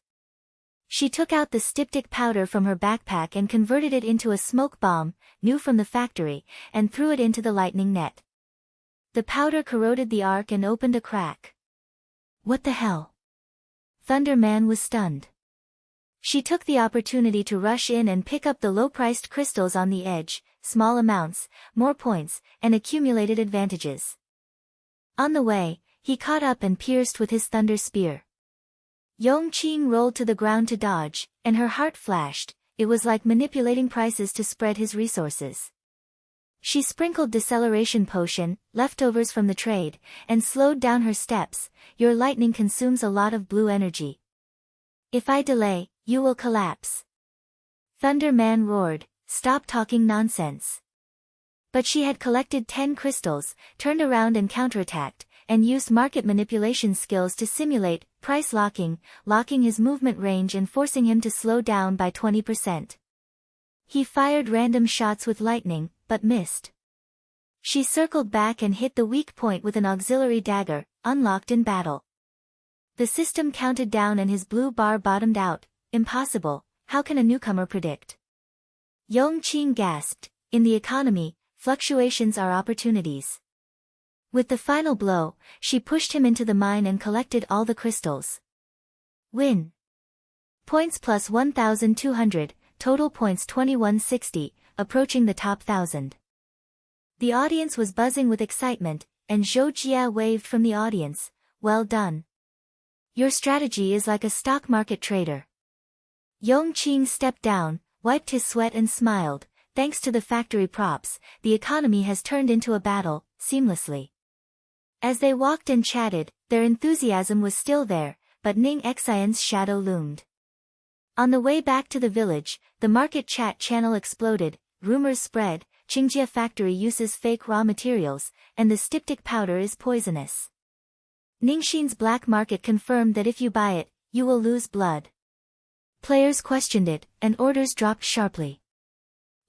She took out the styptic powder from her backpack and converted it into a smoke bomb, new from the factory, and threw it into the lightning net. The powder corroded the arc and opened a crack. What the hell? Thunder Man was stunned. She took the opportunity to rush in and pick up the low-priced crystals on the edge, small amounts, more points, and accumulated advantages. On the way, he caught up and pierced with his thunder spear. Yong Qing rolled to the ground to dodge, and her heart flashed. It was like manipulating prices to spread his resources. She sprinkled deceleration potion, leftovers from the trade, and slowed down her steps. Your lightning consumes a lot of blue energy. If I delay, you will collapse. Thunder Man roared, "Stop talking nonsense." But she had collected 10 crystals, turned around and counterattacked, and used market manipulation skills to simulate price locking, locking his movement range and forcing him to slow down by 20%. He fired random shots with lightning, but missed. She circled back and hit the weak point with an auxiliary dagger, unlocked in battle. The system counted down and his blue bar bottomed out. Impossible, how can a newcomer predict? Yong Qing gasped, in the economy, fluctuations are opportunities. With the final blow, she pushed him into the mine and collected all the crystals. Win. Points plus 1,200, total points 2160, approaching the top 1,000. The audience was buzzing with excitement, and Zhou Jia waved from the audience, "Well done. Your strategy is like a stock market trader." Yong Qing stepped down, wiped his sweat and smiled. Thanks to the factory props, the economy has turned into a battle, seamlessly. As they walked and chatted, their enthusiasm was still there, but Ning Xian's shadow loomed. On the way back to the village, the market chat channel exploded, rumors spread, Qingjia factory uses fake raw materials, and the styptic powder is poisonous. Ningxin's black market confirmed that if you buy it, you will lose blood. Players questioned it, and orders dropped sharply.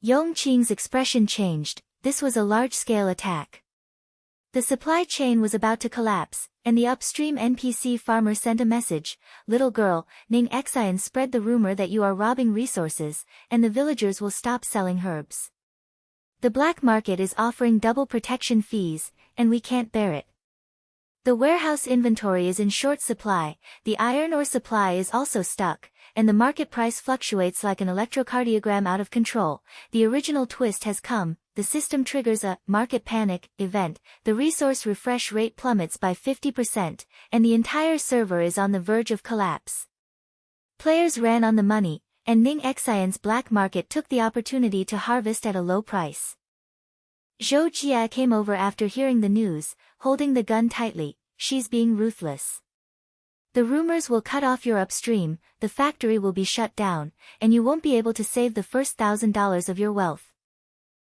Yong Qing's expression changed. This was a large-scale attack. The supply chain was about to collapse, and the upstream NPC farmer sent a message, "Little girl, Ning Xian spread the rumor that you are robbing resources, and the villagers will stop selling herbs. The black market is offering double protection fees, and we can't bear it. The warehouse inventory is in short supply, the iron ore supply is also stuck, and the market price fluctuates like an electrocardiogram out of control. The original twist has come. The system triggers a market panic event, the resource refresh rate plummets by 50%, and the entire server is on the verge of collapse." Players ran on the money, and Ning Xian's black market took the opportunity to harvest at a low price. Zhou Jia came over after hearing the news, holding the gun tightly. "She's being ruthless. The rumors will cut off your upstream, the factory will be shut down, and you won't be able to save the first $1,000 of your wealth."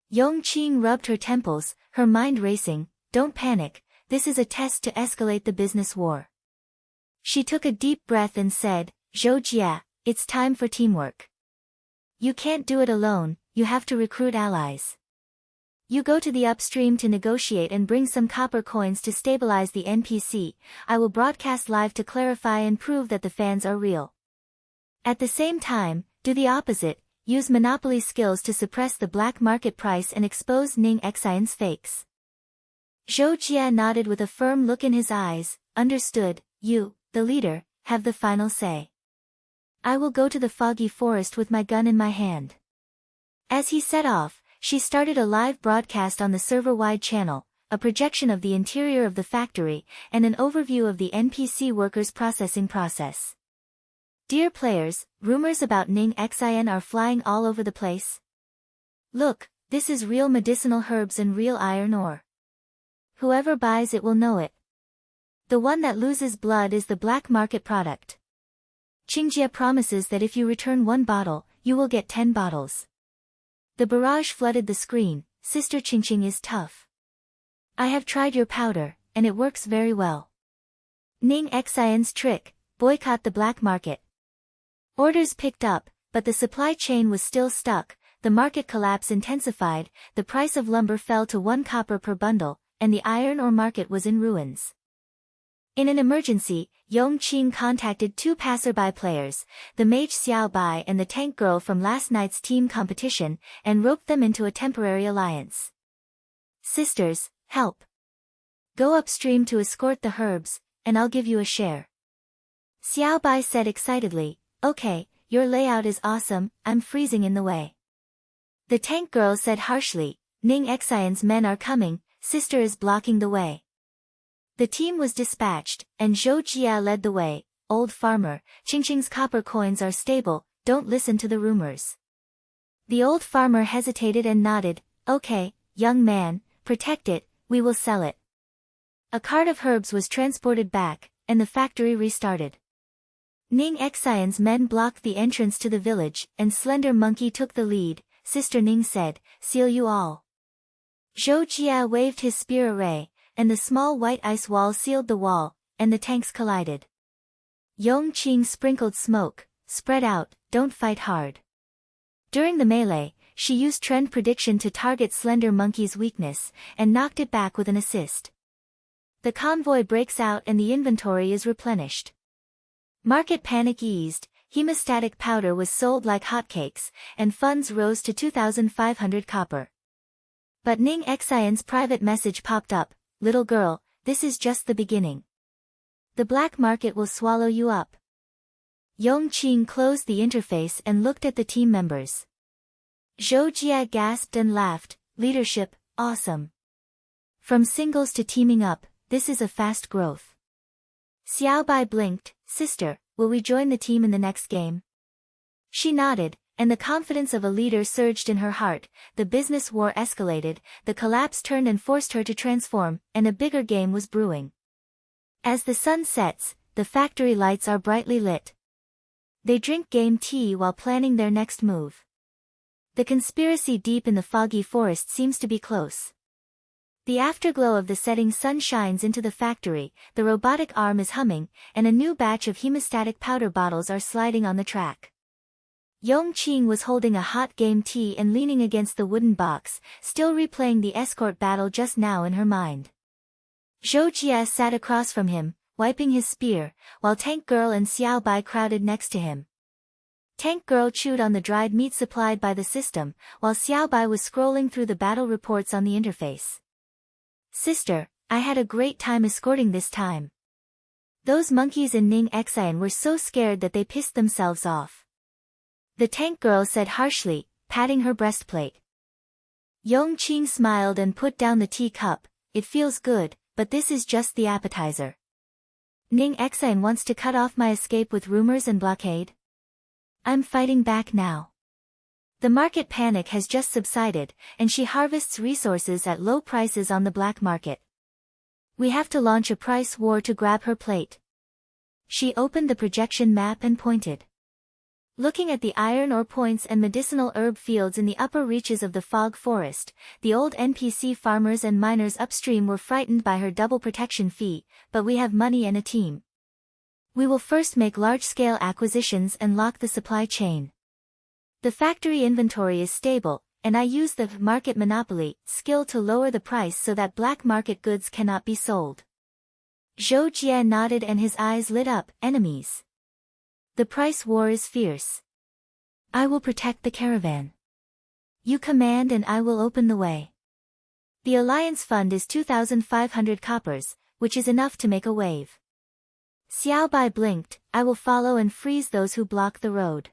Yong Qing rubbed her temples, her mind racing. "Don't panic, this is a test to escalate the business war." She took a deep breath and said, "Zhou Jia, it's time for teamwork. You can't do it alone, you have to recruit allies. You go to the upstream to negotiate and bring some copper coins to stabilize the NPC. I will broadcast live to clarify and prove that the fans are real. At the same time, do the opposite, use monopoly skills to suppress the black market price and expose Ning Xian's fakes." Zhou Jia nodded with a firm look in his eyes. "Understood, you, the leader, have the final say. I will go to the foggy forest with my gun in my hand." As he set off, she started a live broadcast on the server-wide channel, a projection of the interior of the factory, and an overview of the NPC workers' processing process. "Dear players, rumors about Ning Xian are flying all over the place. Look, this is real medicinal herbs and real iron ore. Whoever buys it will know it. The one that loses blood is the black market product. Qingjie promises that if you return 1 bottle, you will get 10 bottles. The barrage flooded the screen. Sister Qingqing is tough. I have tried your powder, and it works very well. Ning Xian's trick, boycott the black market." Orders picked up, but the supply chain was still stuck, the market collapse intensified, the price of lumber fell to 1 copper per bundle, and the iron ore market was in ruins. In an emergency, Yong Qing contacted 2 passerby players, the mage Xiao Bai and the tank girl from last night's team competition, and roped them into a temporary alliance. "Sisters, help. Go upstream to escort the herbs, and I'll give you a share." Xiao Bai said excitedly, "Okay, your layout is awesome, I'm freezing in the way." The tank girl said harshly, "Ning Xian's men are coming, sister is blocking the way." The team was dispatched, and Zhou Jia led the way. "Old farmer, Qingqing's copper coins are stable, don't listen to the rumors." The old farmer hesitated and nodded, "Okay, young man, protect it, we will sell it." A cart of herbs was transported back, and the factory restarted. Ning Xian's men blocked the entrance to the village, and Slender Monkey took the lead. Sister Ning said, "Seal you all." Zhou Jia waved his spear array, and the small white ice wall sealed the wall, and the tanks collided. Yong Qing sprinkled smoke, "Spread out, don't fight hard." During the melee, she used trend prediction to target Slender Monkey's weakness, and knocked it back with an assist. The convoy breaks out and the inventory is replenished. Market panic eased, hemostatic powder was sold like hotcakes, and funds rose to 2,500 copper. But Ning Xian's private message popped up, "Little girl, this is just the beginning. The black market will swallow you up." Yong Qing closed the interface and looked at the team members. Zhou Jia gasped and laughed, "Leadership, awesome. From singles to teaming up, this is a fast growth." Xiao Bai blinked, "Sister, will we join the team in the next game?" She nodded, and the confidence of a leader surged in her heart. The business war escalated, the collapse turned and forced her to transform, and a bigger game was brewing. As the sun sets, the factory lights are brightly lit. They drink game tea while planning their next move. The conspiracy deep in the foggy forest seems to be close. The afterglow of the setting sun shines into the factory, the robotic arm is humming, and a new batch of hemostatic powder bottles are sliding on the track. Yong Qing was holding a hot game tea and leaning against the wooden box, still replaying the escort battle just now in her mind. Zhou Jia sat across from him, wiping his spear, while Tank Girl and Xiao Bai crowded next to him. Tank Girl chewed on the dried meat supplied by the system, while Xiao Bai was scrolling through the battle reports on the interface. "Sister, I had a great time escorting this time. Those monkeys in Ning Xian were so scared that they pissed themselves off." The tank girl said harshly, patting her breastplate. Yong Qing smiled and put down the tea cup. "It feels good, but this is just the appetizer. Ning Xian wants to cut off my escape with rumors and blockade. I'm fighting back now. The market panic has just subsided, and she harvests resources at low prices on the black market. We have to launch a price war to grab her plate." She opened the projection map and pointed. Looking at the iron ore points and medicinal herb fields in the upper reaches of the fog forest, the old NPC farmers and miners upstream were frightened by her double protection fee, but we have money and a team. We will first make large-scale acquisitions and lock the supply chain. The factory inventory is stable, and I use the market monopoly skill to lower the price so that black market goods cannot be sold. Zhou Jie nodded and his eyes lit up. Enemies. The price war is fierce. I will protect the caravan. You command and I will open the way. The alliance fund is 2,500 coppers, which is enough to make a wave. Xiao Bai blinked. I will follow and freeze those who block the road.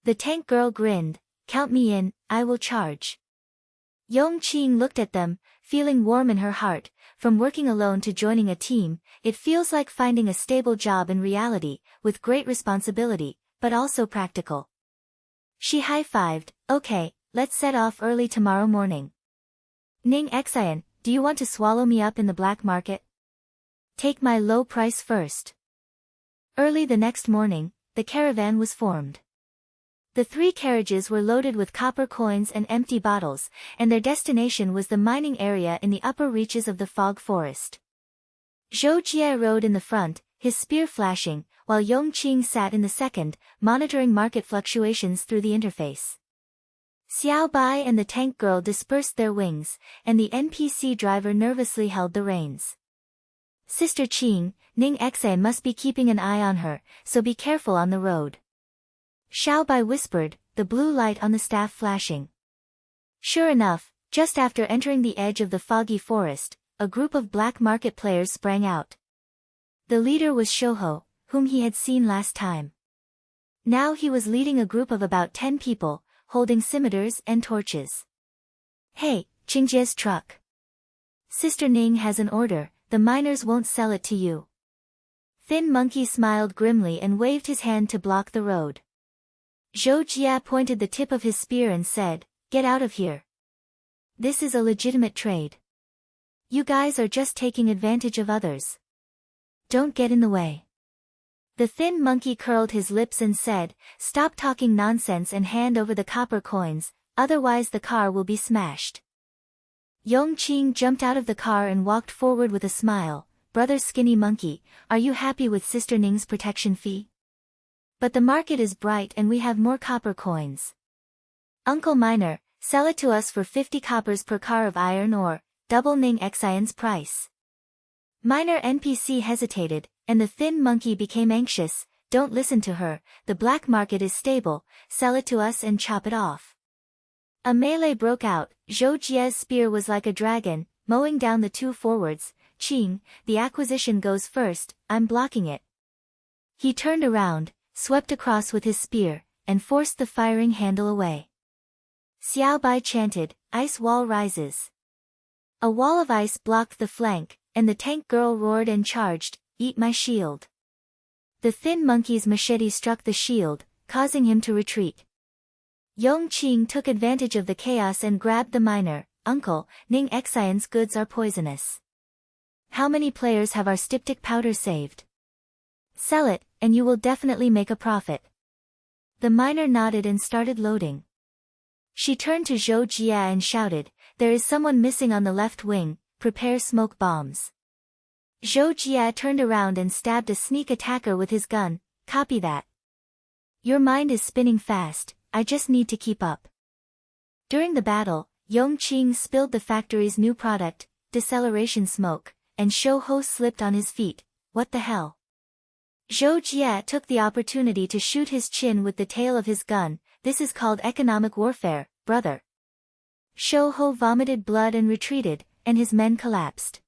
The tank girl grinned. Count me in, I will charge. Yong Qing looked at them, feeling warm in her heart. From working alone to joining a team, it feels like finding a stable job in reality, with great responsibility, but also practical. She high-fived. Okay, let's set off early tomorrow morning. Ning Xian, do you want to swallow me up in the black market? Take my low price first. Early the next morning, the caravan was formed. The 3 carriages were loaded with copper coins and empty bottles, and their destination was the mining area in the upper reaches of the fog forest. Zhou Jie rode in the front, his spear flashing, while Yong Qing sat in the second, monitoring market fluctuations through the interface. Xiao Bai and the tank girl dispersed their wings, and the NPC driver nervously held the reins. Sister Qing, Ning Xian must be keeping an eye on her, so be careful on the road. Xiao Bai whispered, the blue light on the staff flashing. Sure enough, just after entering the edge of the foggy forest, a group of black market players sprang out. The leader was Shouho, whom he had seen last time. Now he was leading a group of about 10 people, holding scimitars and torches. Hey, Qingjie's truck. Sister Ning has an order, the miners won't sell it to you. Thin Monkey smiled grimly and waved his hand to block the road. Zhou Jie pointed the tip of his spear and said, get out of here. This is a legitimate trade. You guys are just taking advantage of others. Don't get in the way. The Thin Monkey curled his lips and said, stop talking nonsense and hand over the copper coins, otherwise the car will be smashed. Yong Qing jumped out of the car and walked forward with a smile. Brother Skinny Monkey, are you happy with Sister Ning's protection fee? But the market is bright and we have more copper coins. Uncle Miner, sell it to us for 50 coppers per car of iron ore, double Ning Xian's price. Miner NPC hesitated, and the Thin Monkey became anxious. Don't listen to her, the black market is stable, sell it to us and chop it off. A melee broke out. Zhou Jie's spear was like a dragon, mowing down the 2 forwards. Qing, the acquisition goes first, I'm blocking it. He turned around, swept across with his spear, and forced the firing handle away. Xiao Bai chanted, ice wall rises. A wall of ice blocked the flank, and the tank girl roared and charged, eat my shield. The Thin Monkey's machete struck the shield, causing him to retreat. Yong Qing took advantage of the chaos and grabbed the miner. Uncle, Ning Xian's goods are poisonous. How many players have our styptic powder saved? Sell it, and you will definitely make a profit. The miner nodded and started loading. She turned to Zhou Jie and shouted, there is someone missing on the left wing, prepare smoke bombs. Zhou Jie turned around and stabbed a sneak attacker with his gun, copy that. Your mind is spinning fast, I just need to keep up. During the battle, Yong Qing spilled the factory's new product, deceleration smoke, and Shouho slipped on his feet. What the hell? Zhou Jie took the opportunity to shoot his chin with the tail of his gun. This is called economic warfare, brother. Shouho vomited blood and retreated, and his men collapsed.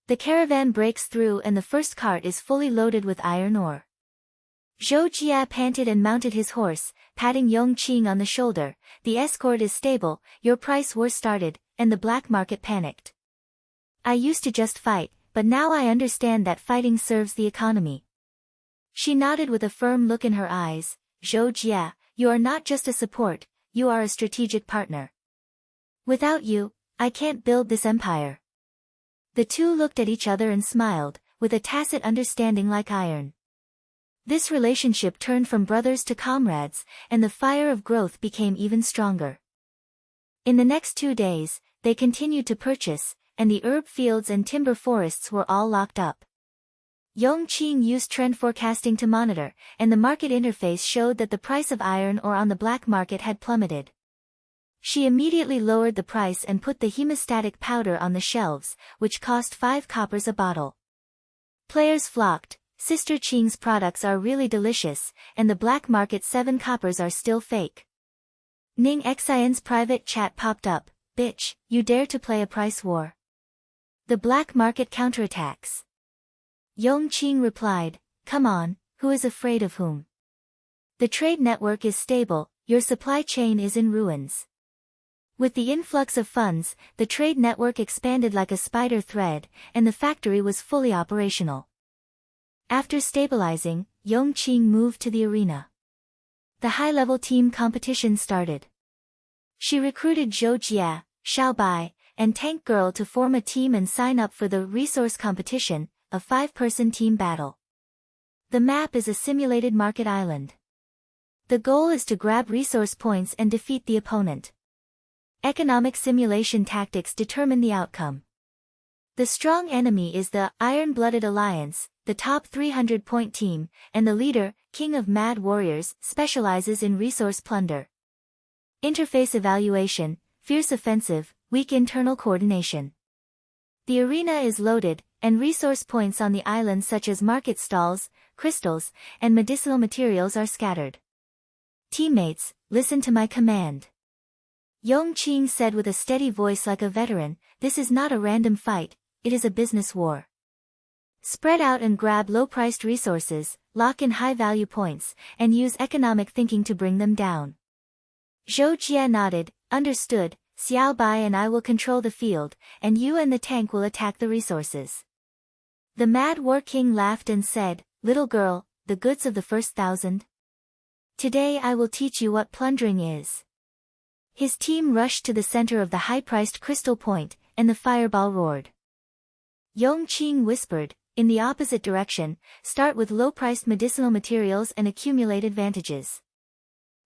The caravan breaks through and the first cart is fully loaded with iron ore. Zhou Jie panted and mounted his horse, patting Yong Qing on the shoulder. The escort is stable, your price war started, and the black market panicked. I used to just fight, but now I understand that fighting serves the economy. She nodded with a firm look in her eyes. Zhou Jie, you are not just a support, you are a strategic partner. Without you, I can't build this empire. The two looked at each other and smiled, with a tacit understanding like iron. This relationship turned from brothers to comrades, and the fire of growth became even stronger. In the next 2 days, they continued to purchase, and the herb fields and timber forests were all locked up. Yong Qing used trend forecasting to monitor, and the market interface showed that the price of iron ore on the black market had plummeted. She immediately lowered the price and put the hemostatic powder on the shelves, which cost 5 coppers a bottle. Players flocked. Sister Qing's products are really delicious, and the black market 7 coppers are still fake. Ning Xian's private chat popped up. Bitch, you dare to play a price war? The black market counterattacks. Yong Qing replied, come on, who is afraid of whom? The trade network is stable, your supply chain is in ruins. With the influx of funds, the trade network expanded like a spider thread, and the factory was fully operational. After stabilizing, Yong Qing moved to the arena. The high-level team competition started. She recruited Zhou Jia, Xiao Bai, and Tank Girl to form a team and sign up for the resource competition, a 5-person team battle. The map is a simulated market island. The goal is to grab resource points and defeat the opponent. Economic simulation tactics determine the outcome. The strong enemy is the Iron-Blooded Alliance, the top 300-point team, and the leader, King of Mad Warriors, specializes in resource plunder. Interface evaluation, fierce offensive, weak internal coordination. The arena is loaded, and resource points on the island such as market stalls, crystals, and medicinal materials are scattered. Teammates, listen to my command. Yong Qing said with a steady voice like a veteran, this is not a random fight, it is a business war. Spread out and grab low-priced resources, lock in high-value points, and use economic thinking to bring them down. Zhou Jia nodded, understood, Xiao Bai and I will control the field, and you and the tank will attack the resources. The Mad War King laughed and said, little girl, the goods of the first 1,000? Today I will teach you what plundering is. His team rushed to the center of the high-priced crystal point, and the fireball roared. Yong Qing whispered, in the opposite direction, start with low-priced medicinal materials and accumulate advantages.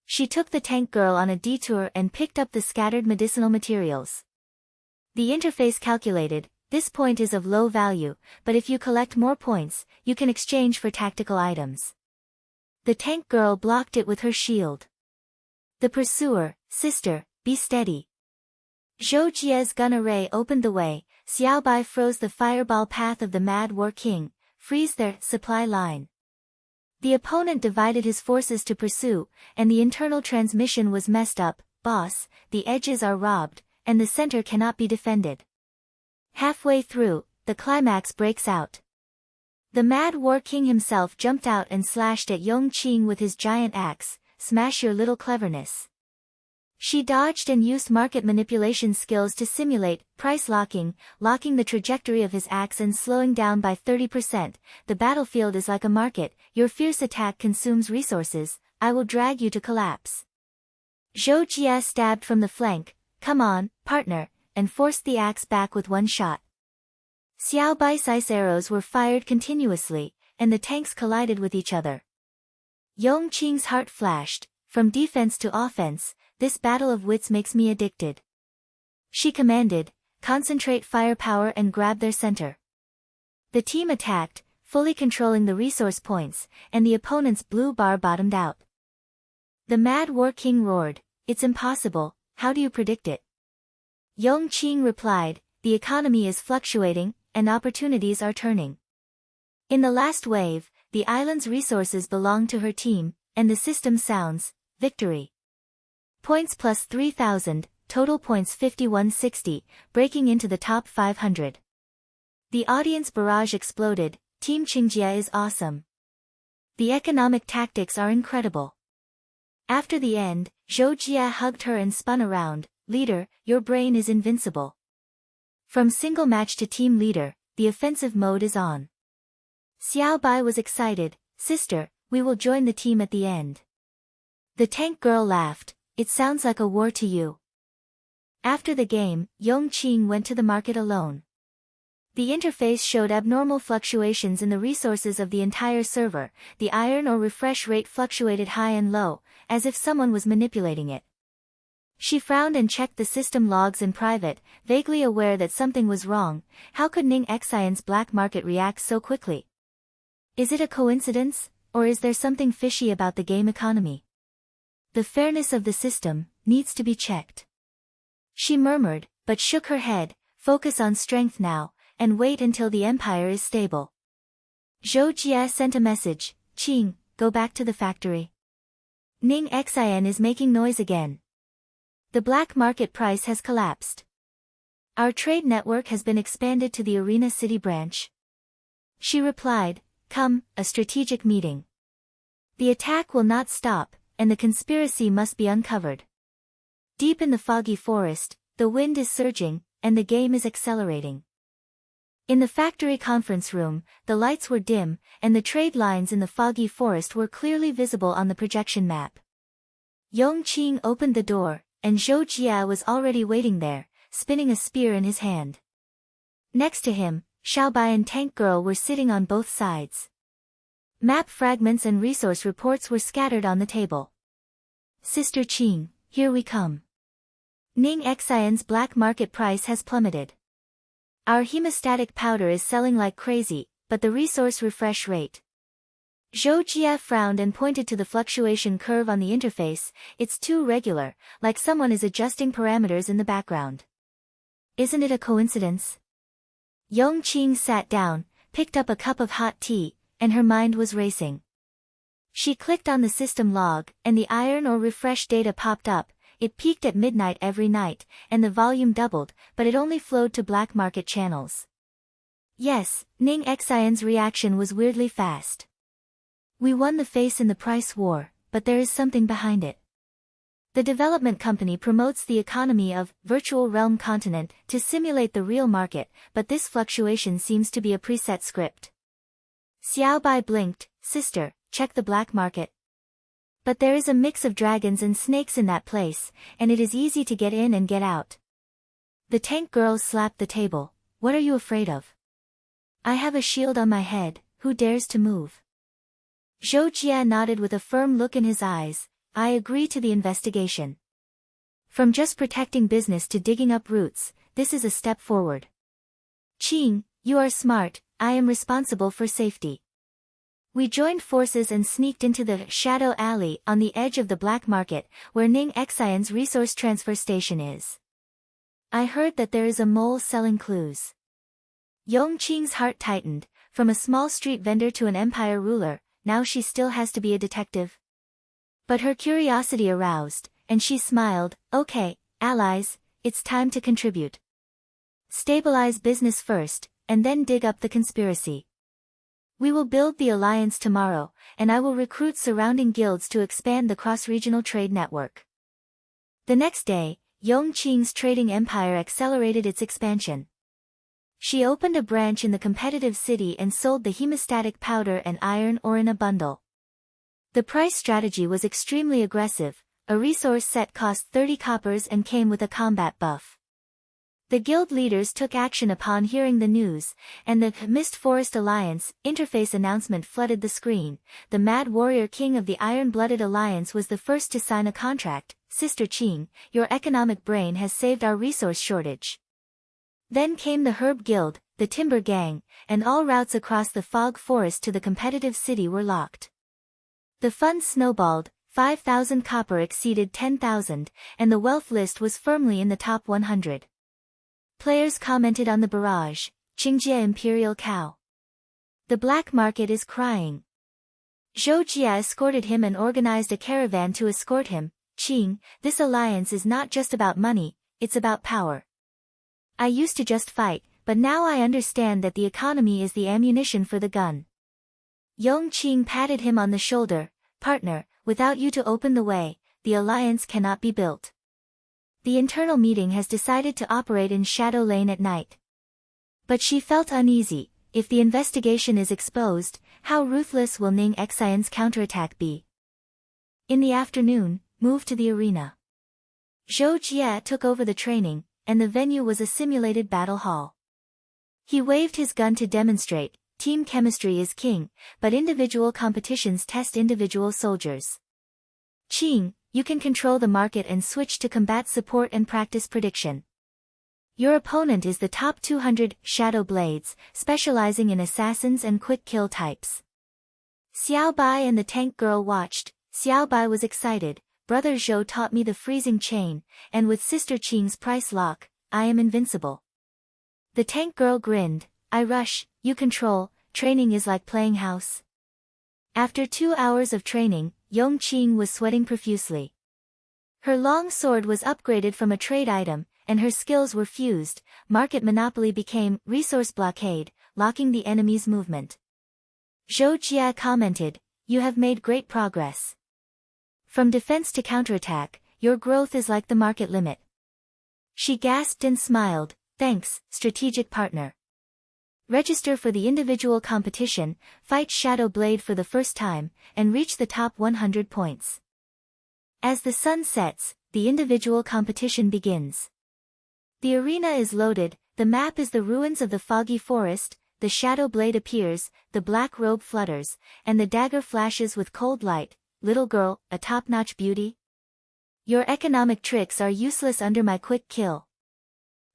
She took the tank girl on a detour and picked up the scattered medicinal materials. The interface calculated, this point is of low value, but if you collect more points, you can exchange for tactical items. The tank girl blocked it with her shield. The pursuer, sister, be steady. Zhou Jia's gun array opened the way, Xiao Bai froze the fireball path of the Mad War King, freeze their supply line. The opponent divided his forces to pursue, and the internal transmission was messed up, boss, the edges are robbed, and the center cannot be defended. Halfway through, the climax breaks out. The Mad War King himself jumped out and slashed at Yong Qing with his giant axe, smash your little cleverness. She dodged and used market manipulation skills to simulate price locking, locking the trajectory of his axe and slowing down by 30%. The battlefield is like a market, your fierce attack consumes resources, I will drag you to collapse. Zhou Jia stabbed from the flank, come on, partner, and forced the axe back with one shot. Xiao Bai's ice arrows were fired continuously, and the tanks collided with each other. Yong Qing's heart flashed, from defense to offense, this battle of wits makes me addicted. She commanded, concentrate firepower and grab their center. The team attacked, fully controlling the resource points, and the opponent's blue bar bottomed out. The Mad War King roared, it's impossible, how do you predict it? Yong Qing replied, the economy is fluctuating, and opportunities are turning. In the last wave, the island's resources belong to her team, and the system sounds, victory. Points plus 3,000, total points 5160, breaking into the top 500. The audience barrage exploded, Team Qingjia is awesome. The economic tactics are incredible. After the end, Zhou Jia hugged her and spun around, leader, your brain is invincible. From single match to team leader, the offensive mode is on. Xiao Bai was excited, sister, we will join the team at the end. The tank girl laughed, it sounds like a war to you. After the game, Yong Qing went to the market alone. The interface showed abnormal fluctuations in the resources of the entire server, the iron or refresh rate fluctuated high and low, as if someone was manipulating it. She frowned and checked the system logs in private, vaguely aware that something was wrong. How could Ning Xian's black market react so quickly? Is it a coincidence, or is there something fishy about the game economy? The fairness of the system needs to be checked. She murmured, but shook her head. Focus on strength now, and wait until the empire is stable. Zhou Jie sent a message. Qing, go back to the factory. Ning Xin is making noise again. The black market price has collapsed. Our trade network has been expanded to the Arena City branch. She replied, come, a strategic meeting. The attack will not stop, and the conspiracy must be uncovered. Deep in the foggy forest, the wind is surging, and the game is accelerating. In the factory conference room, the lights were dim, and the trade lines in the foggy forest were clearly visible on the projection map. Yong Qing opened the door, and Zhou Jie was already waiting there, spinning a spear in his hand. Next to him, Xiaobai and Tank Girl were sitting on both sides. Map fragments and resource reports were scattered on the table. Sister Qing, here we come. Ning Xin's black market price has plummeted. Our hemostatic powder is selling like crazy, but the resource refresh rate. Zhou Jie frowned and pointed to the fluctuation curve on the interface. It's too regular, like someone is adjusting parameters in the background. Isn't it a coincidence? Yong Qing sat down, picked up a cup of hot tea, and her mind was racing. She clicked on the system log, and the iron or refresh data popped up. It peaked at midnight every night, and the volume doubled, but it only flowed to black market channels. Yes, Ning Xin's reaction was weirdly fast. We won the face in the price war, but there is something behind it. The development company promotes the economy of virtual realm continent to simulate the real market, but this fluctuation seems to be a preset script. Xiaobai blinked. Sister, check the black market. But there is a mix of dragons and snakes in that place, and it is easy to get in and get out. The Tank Girl slapped the table. What are you afraid of? I have a shield on my head, who dares to move? Zhou Jie nodded with a firm look in his eyes. I agree to the investigation. From just protecting business to digging up roots, this is a step forward. Qing, you are smart, I am responsible for safety. We joined forces and sneaked into the shadow alley on the edge of the black market, where Ning Xin's resource transfer station is. I heard that there is a mole selling clues. Yong Qing's heart tightened. From a small street vendor to an empire ruler, now she still has to be a detective. But her curiosity aroused, and she smiled. Okay, allies, it's time to contribute. Stabilize business first, and then dig up the conspiracy. We will build the alliance tomorrow, and I will recruit surrounding guilds to expand the cross-regional trade network. The next day, Yong Qing's trading empire accelerated its expansion. She opened a branch in the competitive city and sold the hemostatic powder and iron ore in a bundle. The price strategy was extremely aggressive. A resource set cost 30 coppers and came with a combat buff. The guild leaders took action upon hearing the news, and the Mist Forest Alliance interface announcement flooded the screen. The Mad Warrior King of the Iron-Blooded Alliance was the first to sign a contract. Sister Qing, your economic brain has saved our resource shortage. Then came the Herb Guild, the Timber Gang, and all routes across the fog forest to the competitive city were locked. The funds snowballed. 5,000 copper exceeded 10,000, and the wealth list was firmly in the top 100. Players commented on the barrage. Qingjie Imperial Cow. The black market is crying. Zhou Jie escorted him and organized a caravan to escort him. Qing, this alliance is not just about money, it's about power. I used to just fight, but now I understand that the economy is the ammunition for the gun. Yong Qing patted him on the shoulder. Partner, without you to open the way, the alliance cannot be built. The internal meeting has decided to operate in Shadow Lane at night. But she felt uneasy. If the investigation is exposed, how ruthless will Ning Xin's counterattack be? In the afternoon, moved to the arena. Zhou Jie took over the training, and the venue was a simulated battle hall. He waved his gun to demonstrate. Team chemistry is king, but individual competitions test individual soldiers. Qing, you can control the market and switch to combat support and practice prediction. Your opponent is the top 200 Shadow Blades, specializing in assassins and quick kill types. Xiao Bai and the tank girl watched. Xiao Bai was excited. Brother Zhou taught me the freezing chain, and with Sister Qing's price lock, I am invincible. The tank girl grinned. I rush, you control, training is like playing house. After 2 hours of training, Yong Qing was sweating profusely. Her long sword was upgraded from a trade item, and her skills were fused. Market monopoly became resource blockade, locking the enemy's movement. Zhou Jia commented, you have made great progress. From defense to counterattack, your growth is like the market limit. She gasped and smiled, thanks, strategic partner. Register for the individual competition, fight Shadow Blade for the first time, and reach the top 100 points. As the sun sets, the individual competition begins. The arena is loaded, the map is the ruins of the foggy forest, the Shadow Blade appears, the black robe flutters, and the dagger flashes with cold light. Little girl, a top-notch beauty? Your economic tricks are useless under my quick kill.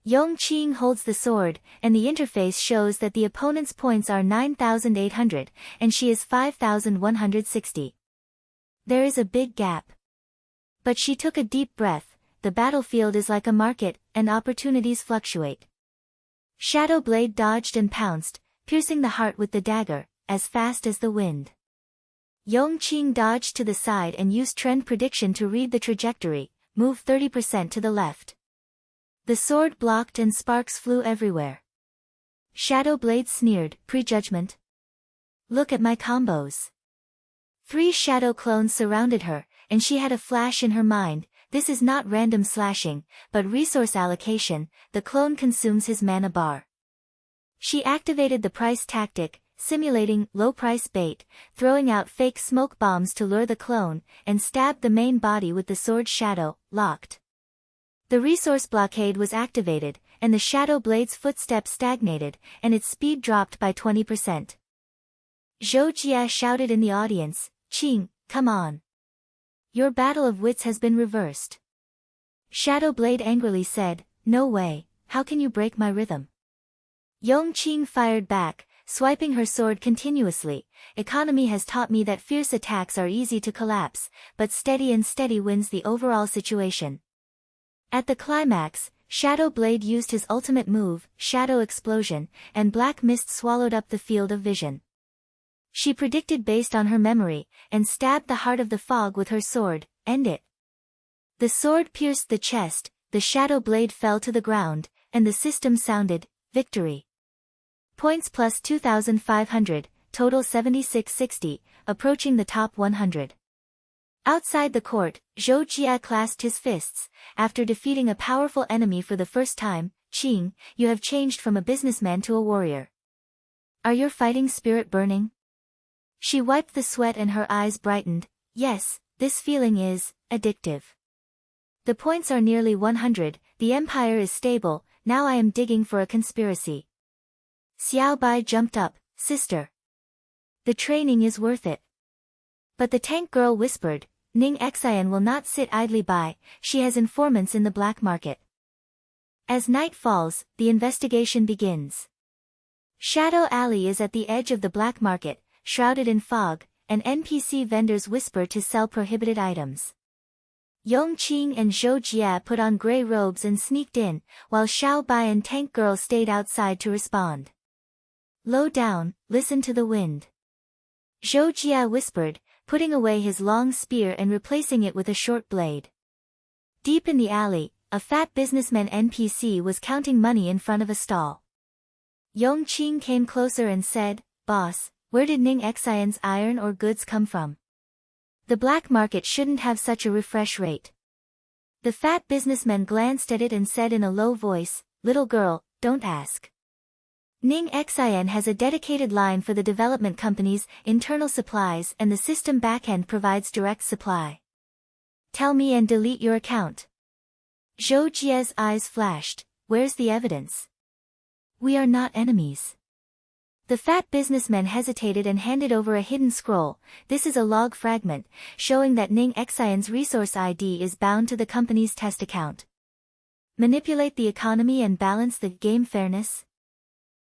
Yong Qing holds the sword, and the interface shows that the opponent's points are 9,800, and she is 5,160. There is a big gap. But she took a deep breath. The battlefield is like a market, and opportunities fluctuate. Shadow Blade dodged and pounced, piercing the heart with the dagger, as fast as the wind. Yong Qing dodged to the side and used trend prediction to read the trajectory, move 30% to the left. The sword blocked and sparks flew everywhere. Shadow Blade sneered, prejudgment? Look at my combos. 3 shadow clones surrounded her, and she had a flash in her mind, this is not random slashing, but resource allocation, the clone consumes his mana bar. She activated the price tactic, simulating low-price bait, throwing out fake smoke bombs to lure the clone, and stabbed the main body with the sword Shadow, locked. The resource blockade was activated, and the Shadow Blade's footsteps stagnated, and its speed dropped by 20%. Zhou Jia shouted in the audience, Qing, come on. Your battle of wits has been reversed. Shadow Blade angrily said, no way, how can you break my rhythm? Yong Qing fired back, swiping her sword continuously. Economy has taught me that fierce attacks are easy to collapse, but steady wins the overall situation. At the climax, Shadow Blade used his ultimate move, Shadow Explosion, and black mist swallowed up the field of vision. She predicted based on her memory, and stabbed the heart of the fog with her sword, end it. The sword pierced the chest, the Shadow Blade fell to the ground, and the system sounded, victory. Points plus 2,500, total 7660, approaching the top 100. Outside the court, Zhou Jia clasped his fists. After defeating a powerful enemy for the first time, Qing, you have changed from a businessman to a warrior. Are your fighting spirit burning? She wiped the sweat and her eyes brightened. Yes, this feeling is addictive. The points are nearly 100, the empire is stable, now I am digging for a conspiracy. Xiao Bai jumped up, sister. The training is worth it. But the tank girl whispered, Ning Xian will not sit idly by, she has informants in the black market. As night falls, the investigation begins. Shadow Alley is at the edge of the black market, shrouded in fog, and NPC vendors whisper to sell prohibited items. Yong Qing and Zhou Jia put on gray robes and sneaked in, while Xiao Bai and Tank Girl stayed outside to respond. Low down, listen to the wind. Zhou Jia whispered, putting away his long spear and replacing it with a short blade. Deep in the alley, a fat businessman NPC was counting money in front of a stall. Yong Qing came closer and said, Boss, where did Ning Xian's iron or goods come from? The black market shouldn't have such a refresh rate. The fat businessman glanced at it and said in a low voice, Little girl, don't ask. Ning Xian has a dedicated line for the development company's internal supplies and the system backend provides direct supply. Tell me and delete your account. Zhou Jia's eyes flashed, where's the evidence? We are not enemies. The fat businessman hesitated and handed over a hidden scroll. This is a log fragment, showing that Ning Xian's resource ID is bound to the company's test account. Manipulate the economy and balance the game fairness?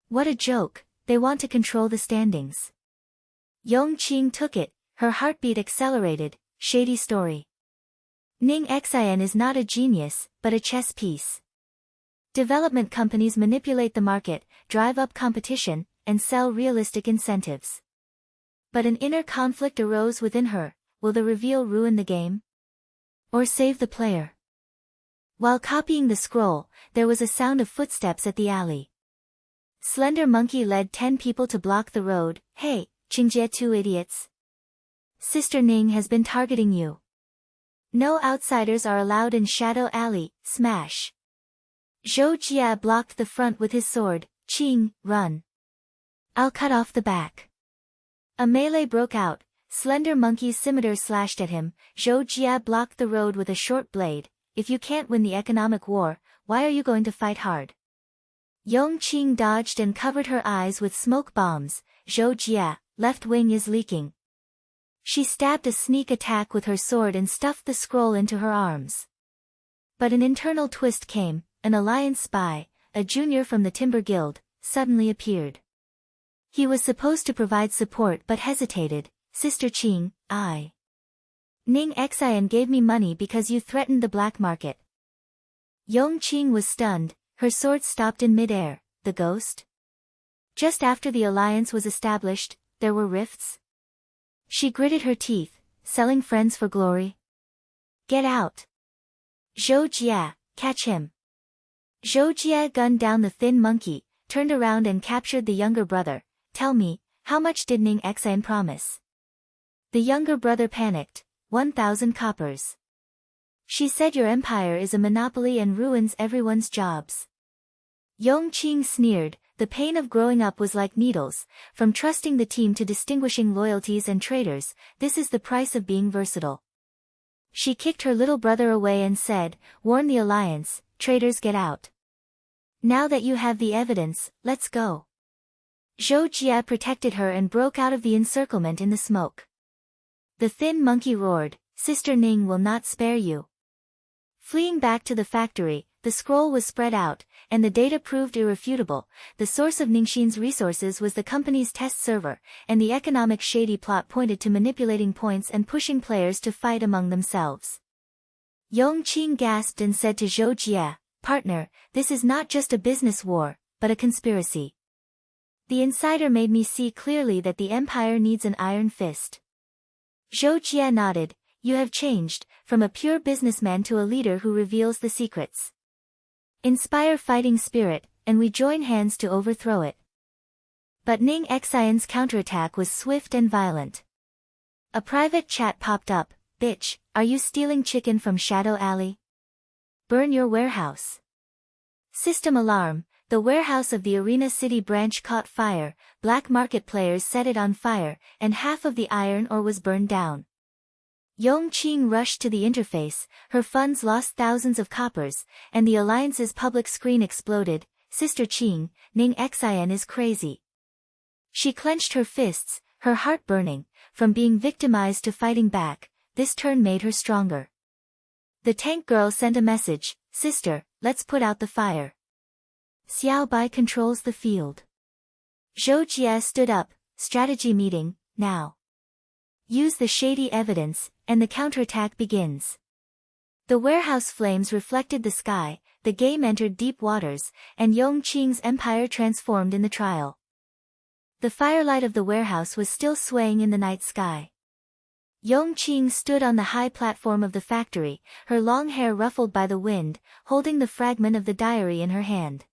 What a joke, they want to control the standings. Yong Qing took it, her heartbeat accelerated. Shady story. Ning Xian is not a genius, but a chess piece. Development companies manipulate the market, drive up competition, and sell realistic incentives. But an inner conflict arose within her. Will the reveal ruin the game? Or save the player? While copying the scroll, there was a sound of footsteps at the alley. Slender Monkey led 10 people to block the road. Hey, Qingjie, 2 idiots. Sister Ning has been targeting you. No outsiders are allowed in Shadow Alley. Smash. Zhou Jia blocked the front with his sword. Qing, run. I'll cut off the back. A melee broke out. Slender Monkey's scimitar slashed at him. Zhou Jia blocked the road with a short blade. If you can't win the economic war, why are you going to fight hard? Yong Qing dodged and covered her eyes with smoke bombs. Zhou Jia, left wing is leaking. She stabbed a sneak attack with her sword and stuffed the scroll into her arms. But an internal twist came. An alliance spy, a junior from the Timber Guild, suddenly appeared. He was supposed to provide support but hesitated. Sister Qing, Ning Xian gave me money because you threatened the black market. Yong Qing was stunned, her sword stopped in midair. The ghost? Just after the alliance was established, there were rifts. She gritted her teeth, selling friends for glory. Get out. Zhou Jia, catch him. Zhou Jia gunned down the thin monkey, turned around and captured the younger brother. Tell me, how much did Ning Xian promise? The younger brother panicked. 1,000 coppers. She said your empire is a monopoly and ruins everyone's jobs. Yong Qing sneered. The pain of growing up was like needles. From trusting the team to distinguishing loyalties and traitors, this is the price of being versatile. She kicked her little brother away and said, warn the alliance, traitors get out. Now that you have the evidence, let's go. Zhou Jia protected her and broke out of the encirclement in the smoke. The thin monkey roared, Sister Ning will not spare you. Fleeing back to the factory, the scroll was spread out, and the data proved irrefutable. The source of Ningxin's resources was the company's test server, and the economic shady plot pointed to manipulating points and pushing players to fight among themselves. Yong Qing gasped and said to Zhou Jia, partner, this is not just a business war, but a conspiracy. The insider made me see clearly that the empire needs an iron fist. Zhou Jia nodded. You have changed, from a pure businessman to a leader who reveals the secrets. Inspire fighting spirit, and we join hands to overthrow it. But Ning Xian's counterattack was swift and violent. A private chat popped up. Bitch, are you stealing chicken from Shadow Alley? Burn your warehouse. System alarm. The warehouse of the Arena City branch caught fire. Black market players set it on fire, and half of the iron ore was burned down. Yong Qing rushed to the interface, her funds lost thousands of coppers, and the alliance's public screen exploded. Sister Qing, Ning Xian is crazy. She clenched her fists, her heart burning. From being victimized to fighting back, this turn made her stronger. The tank girl sent a message, Sister, let's put out the fire. Xiao Bai controls the field. Zhou Jia stood up, strategy meeting, now. Use the shady evidence, and the counterattack begins. The warehouse flames reflected the sky, the game entered deep waters, and Yong Qing's empire transformed in the trial. The firelight of the warehouse was still swaying in the night sky. Yong Qing stood on the high platform of the factory, her long hair ruffled by the wind, holding the fragment of the diary in her hand.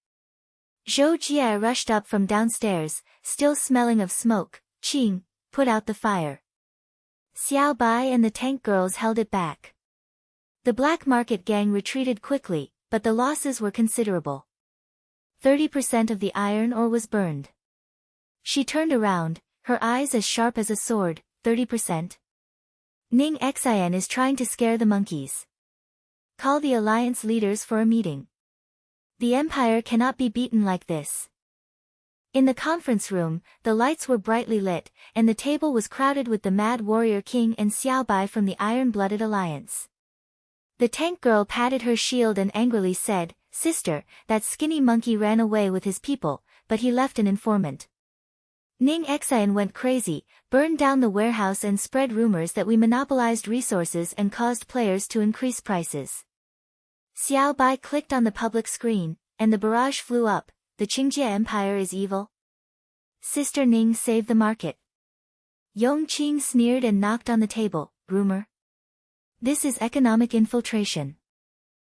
Zhou Jia rushed up from downstairs, still smelling of smoke. Qing, put out the fire. Xiao Bai and the tank girls held it back. The black market gang retreated quickly, but the losses were considerable. 30% of the iron ore was burned. She turned around, her eyes as sharp as a sword. 30%. Ning Xian is trying to scare the monkeys. Call the alliance leaders for a meeting. The empire cannot be beaten like this. In the conference room, the lights were brightly lit, and the table was crowded with the Mad Warrior King and Xiao Bai from the Iron-Blooded Alliance. The tank girl patted her shield and angrily said, Sister, that skinny monkey ran away with his people, but he left an informant. Ning Xian went crazy, burned down the warehouse and spread rumors that we monopolized resources and caused players to increase prices. Xiao Bai clicked on the public screen, and the barrage flew up. The Qingjie Empire is evil. Sister Ning saved the market. Yong Qing sneered and knocked on the table. Rumor? This is economic infiltration.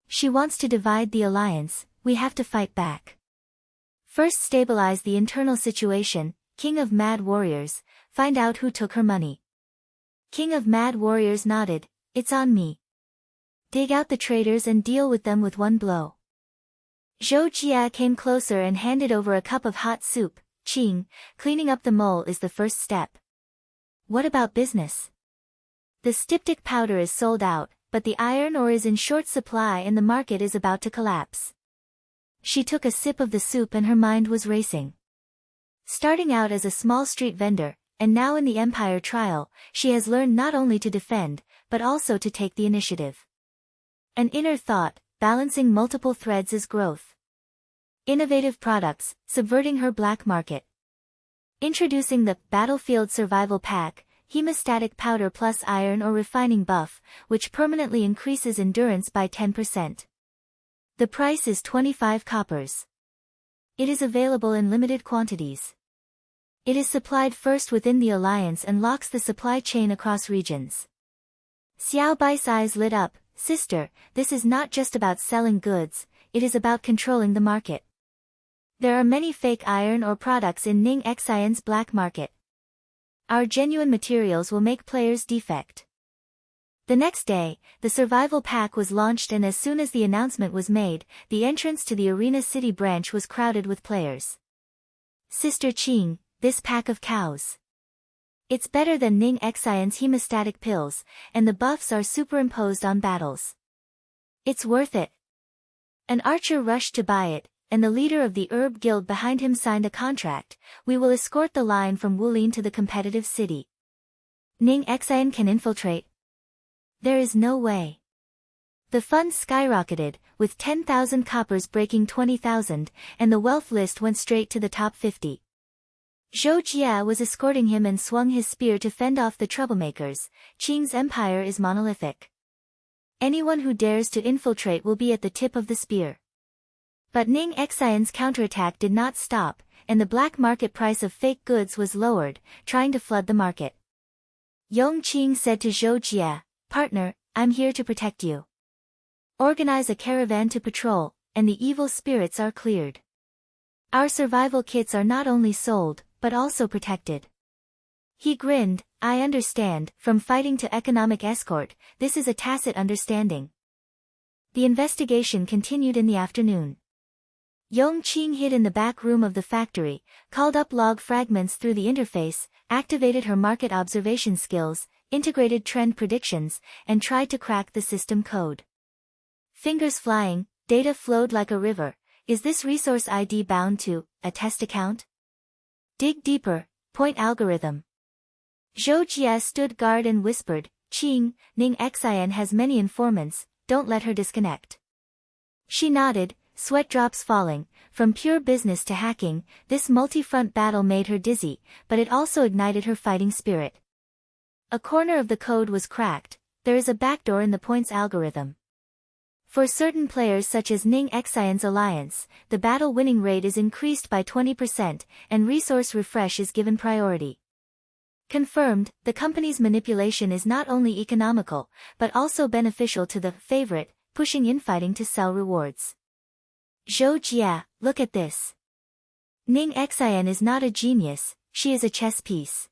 She wants to divide the alliance, we have to fight back. First stabilize the internal situation, King of Mad Warriors, find out who took her money. King of Mad Warriors nodded, it's on me. Dig out the traitors and deal with them with one blow. Zhou Jia came closer and handed over a cup of hot soup. Qing, cleaning up the mole is the first step. What about business? The styptic powder is sold out, but the iron ore is in short supply and the market is about to collapse. She took a sip of the soup and her mind was racing. Starting out as a small street vendor, and now in the Empire trial, she has learned not only to defend, but also to take the initiative. An inner thought, balancing multiple threads is growth. Innovative products, subverting her black market. Introducing the Battlefield Survival Pack, hemostatic powder plus iron or refining buff, which permanently increases endurance by 10%. The price is 25 coppers. It is available in limited quantities. It is supplied first within the alliance and locks the supply chain across regions. Xiao Bai's eyes lit up. Sister, this is not just about selling goods, it is about controlling the market. There are many fake iron ore products in Ning Xian's black market. Our genuine materials will make players defect. The next day, the survival pack was launched and as soon as the announcement was made, the entrance to the Arena City branch was crowded with players. Sister Qing, this pack of cows. It's better than Ning Xian's hemostatic pills, and the buffs are superimposed on battles. It's worth it. An archer rushed to buy it, and the leader of the herb guild behind him signed a contract. We will escort the line from Wulin to the competitive city. Ning Xian can infiltrate. There is no way. The funds skyrocketed, with 10,000 coppers breaking 20,000, and the wealth list went straight to the top 50. Zhou Jia was escorting him and swung his spear to fend off the troublemakers. Qing's empire is monolithic. Anyone who dares to infiltrate will be at the tip of the spear. But Ning Xian's counterattack did not stop, and the black market price of fake goods was lowered, trying to flood the market. Yong Qing said to Zhou Jia, "Partner, I'm here to protect you. Organize a caravan to patrol, and the evil spirits are cleared. Our survival kits are not only sold, but also protected." He grinned, "I understand, from fighting to economic escort, this is a tacit understanding." The investigation continued in the afternoon. Yong Qing hid in the back room of the factory, called up log fragments through the interface, activated her market observation skills, integrated trend predictions, and tried to crack the system code. Fingers flying, data flowed like a river. Is this resource ID bound to a test account? Dig deeper, point algorithm. Zhou Jia stood guard and whispered, "Qing, Ning Xian has many informants, don't let her disconnect." She nodded, sweat drops falling. From pure business to hacking, this multi-front battle made her dizzy, but it also ignited her fighting spirit. A corner of the code was cracked. There is a backdoor in the points algorithm. For certain players such as Ning Xian's alliance, the battle winning rate is increased by 20%, and resource refresh is given priority. Confirmed, the company's manipulation is not only economical, but also beneficial to the favorite, pushing infighting to sell rewards. Zhou Jia, look at this. Ning Xian is not a genius, she is a chess piece.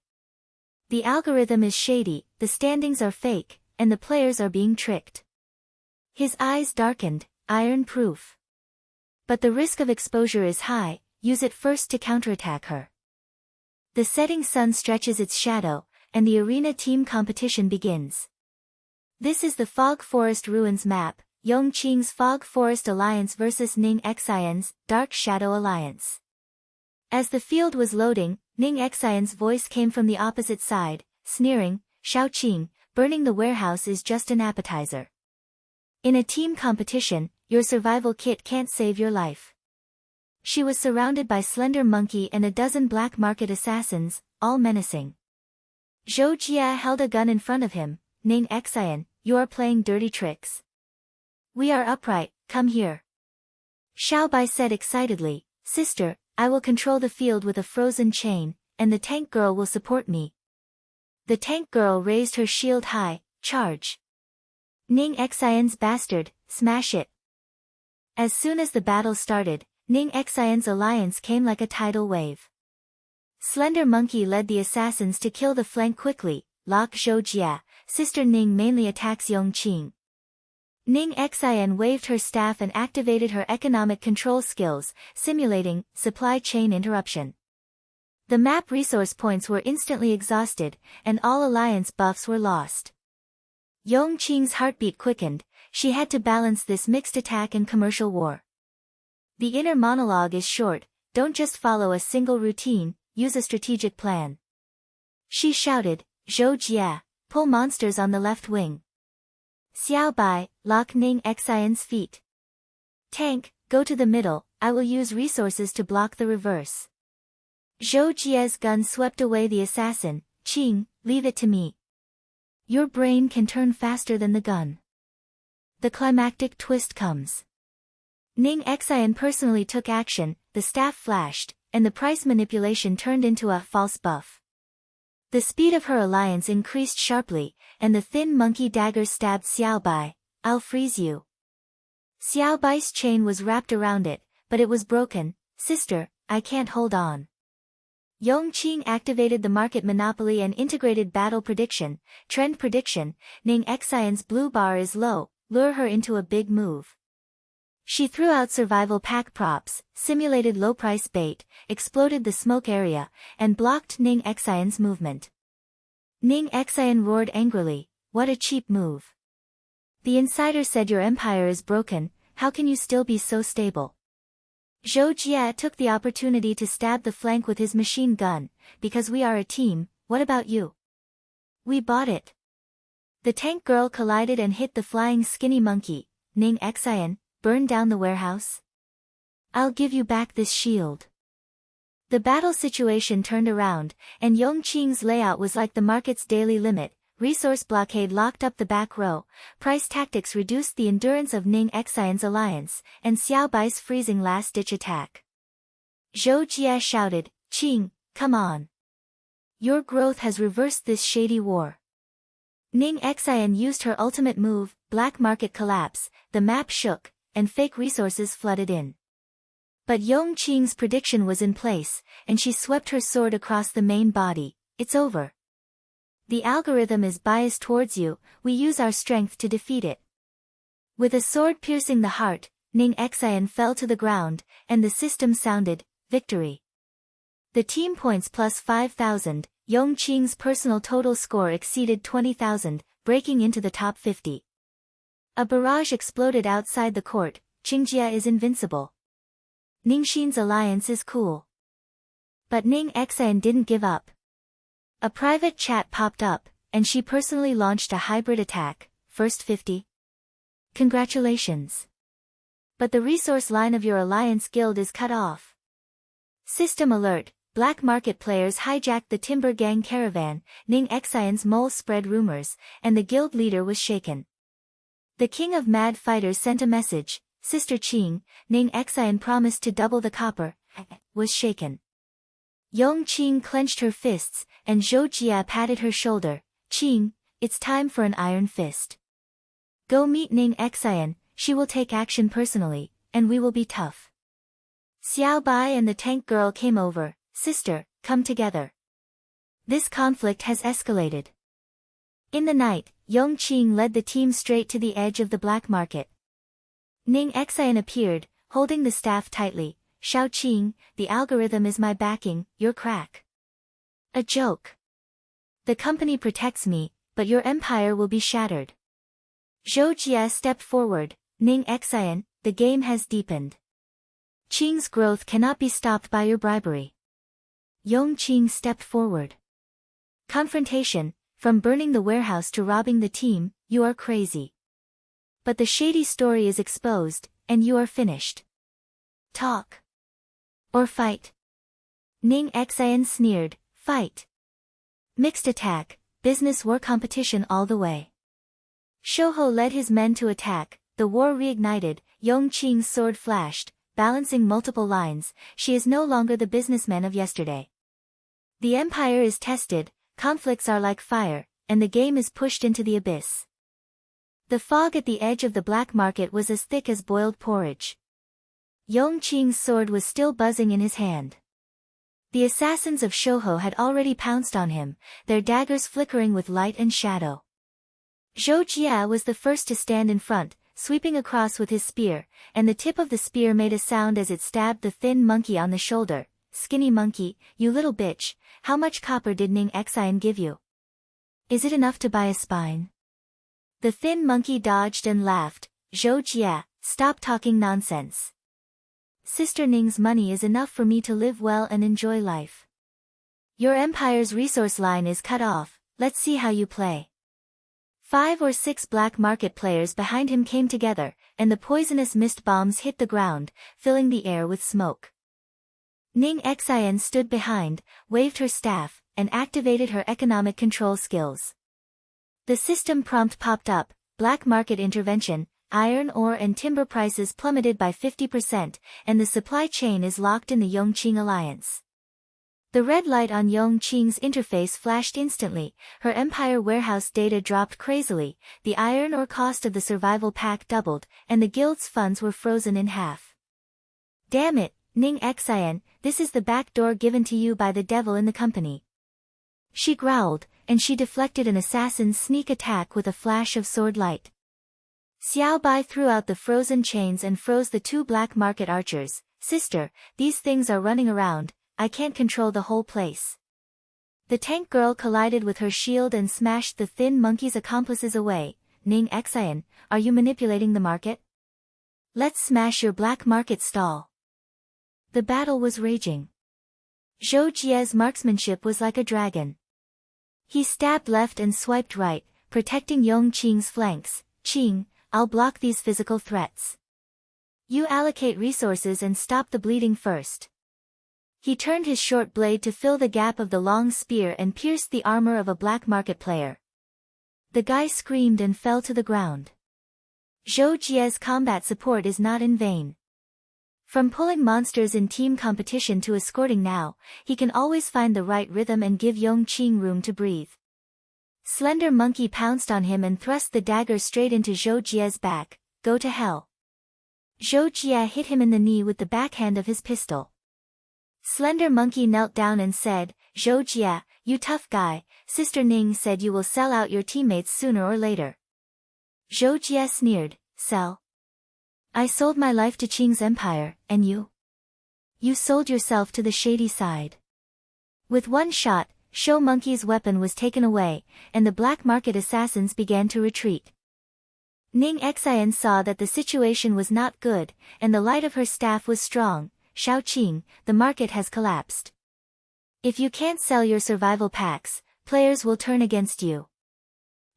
The algorithm is shady, the standings are fake, and the players are being tricked. His eyes darkened, iron-proof. But the risk of exposure is high, use it first to counterattack her. The setting sun stretches its shadow, and the arena team competition begins. This is the Fog Forest Ruins map, Yong Qing's Fog Forest Alliance vs Ning Xian's Dark Shadow Alliance. As the field was loading, Ning Xian's voice came from the opposite side, sneering, "Shao Qing, burning the warehouse is just an appetizer. In a team competition, your survival kit can't save your life." She was surrounded by slender monkey and a dozen black market assassins, all menacing. Zhou Jia held a gun in front of him. Ning Xian, you are playing dirty tricks. We are upright, come here. Xiao Bai said excitedly, sister, I will control the field with a frozen chain, and the tank girl will support me. The tank girl raised her shield high, charge. Ning Xian's bastard, smash it. As soon as the battle started, Ning Xian's alliance came like a tidal wave. Slender Monkey led the assassins to kill the flank quickly. Lock Zhou Jia, sister Ning mainly attacks Yong Qing. Ning Xian waved her staff and activated her economic control skills, simulating supply chain interruption. The map resource points were instantly exhausted, and all alliance buffs were lost. Yong Qing's heartbeat quickened. She had to balance this mixed attack and commercial war. The inner monologue is short, don't just follow a single routine, use a strategic plan. She shouted, Zhou Jia, pull monsters on the left wing. Xiao Bai, lock Ning Xian's feet. Tank, go to the middle, I will use resources to block the reverse. Zhou Jia's gun swept away the assassin. Qing, leave it to me. Your brain can turn faster than the gun. The climactic twist comes. Ning Xian personally took action, the staff flashed, and the price manipulation turned into a false buff. The speed of her alliance increased sharply, and the thin monkey dagger stabbed Xiao Bai. I'll freeze you. Xiao Bai's chain was wrapped around it, but it was broken. Sister, I can't hold on. Yong Qing activated the market monopoly and integrated battle prediction, trend prediction. Ning Xian's blue bar is low, lure her into a big move. She threw out survival pack props, simulated low-price bait, exploded the smoke area, and blocked Ning Xian's movement. Ning Xian roared angrily, what a cheap move. The insider said your empire is broken, how can you still be so stable? Zhou Jia took the opportunity to stab the flank with his machine gun, because we are a team, what about you? We bought it. The tank girl collided and hit the flying skinny monkey. Ning Xian, burn down the warehouse? I'll give you back this shield. The battle situation turned around, and Yong Qing's layout was like the market's daily limit. Resource blockade locked up the back row, price tactics reduced the endurance of Ning Xian's alliance, and Xiao Bai's freezing last-ditch attack. Zhou Jia shouted, Qing, come on. Your growth has reversed this shady war. Ning Xian used her ultimate move, black market collapse, the map shook, and fake resources flooded in. But Yong Qing's prediction was in place, and she swept her sword across the main body. It's over. The algorithm is biased towards you, we use our strength to defeat it. With a sword piercing the heart, Ning Xian fell to the ground, and the system sounded, victory. The team points plus 5,000, Yong Qing's personal total score exceeded 20,000, breaking into the top 50. A barrage exploded outside the court. Qingjia is invincible. Ningxin's alliance is cool. But Ning Xian didn't give up. A private chat popped up, and she personally launched a hybrid attack, first 50. Congratulations. But the resource line of your alliance guild is cut off. System alert, black market players hijacked the timber gang caravan. Ning Xian's mole spread rumors, and the guild leader was shaken. The king of mad fighters sent a message, Sister Qing, Ning Xian promised to double the copper, was shaken. Yong Qing clenched her fists, and Zhou Jia patted her shoulder. Qing, it's time for an iron fist. Go meet Ning Xian, she will take action personally, and we will be tough. Xiao Bai and the tank girl came over. Sister, come together. This conflict has escalated. In the night, Yong Qing led the team straight to the edge of the black market. Ning Xian appeared, holding the staff tightly. Shao Qing, the algorithm is my backing, you're crack. A joke. The company protects me, but your empire will be shattered. Zhou Jia stepped forward. Ning Xian, the game has deepened. Qing's growth cannot be stopped by your bribery. Yong Qing stepped forward. Confrontation, from burning the warehouse to robbing the team, you are crazy. But the shady story is exposed, and you are finished. Talk. Or fight? Ning Xian sneered, fight. Mixed attack, business war competition all the way. Shouho led his men to attack, the war reignited, Yong Qing's sword flashed, balancing multiple lines, she is no longer the businessman of yesterday. The empire is tested, conflicts are like fire, and the game is pushed into the abyss. The fog at the edge of the black market was as thick as boiled porridge. Yong Qing's sword was still buzzing in his hand. The assassins of Shouho had already pounced on him, their daggers flickering with light and shadow. Zhou Jia was the first to stand in front, sweeping across with his spear, and the tip of the spear made a sound as it stabbed the thin monkey on the shoulder. Skinny monkey, you little bitch, how much copper did Ning Xian give you? Is it enough to buy a spine? The thin monkey dodged and laughed. Zhou Jia, stop talking nonsense. Sister Ning's money is enough for me to live well and enjoy life. Your empire's resource line is cut off, let's see how you play. 5 or 6 black market players behind him came together, and the poisonous mist bombs hit the ground, filling the air with smoke. Ning Xian stood behind, waved her staff, and activated her economic control skills. The system prompt popped up, black market intervention, iron ore and timber prices plummeted by 50%, and the supply chain is locked in the Yong Qing alliance. The red light on Yong Qing's interface flashed instantly, her empire warehouse data dropped crazily, the iron ore cost of the survival pack doubled, and the guild's funds were frozen in half. Damn it, Ning Xian, this is the back door given to you by the devil in the company. She growled, and she deflected an assassin's sneak attack with a flash of sword light. Xiao Bai threw out the frozen chains and froze the 2 black market archers. Sister, these things are running around, I can't control the whole place. The tank girl collided with her shield and smashed the thin monkey's accomplices away. Ning Xian, are you manipulating the market? Let's smash your black market stall. The battle was raging. Zhou Jia's marksmanship was like a dragon. He stabbed left and swiped right, protecting Yong Qing's flanks. Qing, I'll block these physical threats. You allocate resources and stop the bleeding first. He turned his short blade to fill the gap of the long spear and pierced the armor of a black market player. The guy screamed and fell to the ground. Zhou Jia's combat support is not in vain. From pulling monsters in team competition to escorting now, he can always find the right rhythm and give Yong Qing room to breathe. Slender Monkey pounced on him and thrust the dagger straight into Zhou Jia's back. Go to hell. Zhou Jia hit him in the knee with the backhand of his pistol. Slender Monkey knelt down and said, Zhou Jia, you tough guy, Sister Ning said you will sell out your teammates sooner or later. Zhou Jia sneered, sell? I sold my life to Qing's empire, and you? You sold yourself to the shady side. With one shot, Shou Monkey's weapon was taken away, and the black market assassins began to retreat. Ning Xian saw that the situation was not good, and the light of her staff was strong. Shao Qing, the market has collapsed. If you can't sell your survival packs, players will turn against you.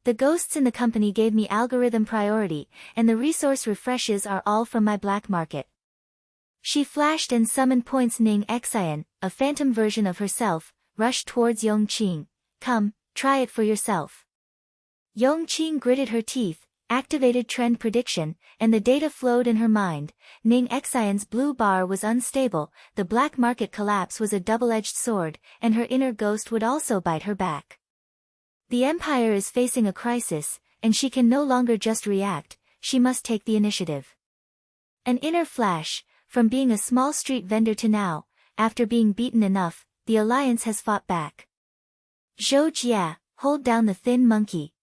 The ghosts in the company gave me algorithm priority, and the resource refreshes are all from my black market. She flashed and summoned points. Ning Xian, a phantom version of herself, rushed towards Yong Qing. Come, try it for yourself. Yong Qing gritted her teeth, activated trend prediction, and the data flowed in her mind. Ning Xian's blue bar was unstable, the black market collapse was a double-edged sword, and her inner ghost would also bite her back. The empire is facing a crisis, and she can no longer just react, she must take the initiative. An inner flash, from being a small street vendor to now, after being beaten enough, the alliance has fought back. Zhou Jia, hold down the thin monkey.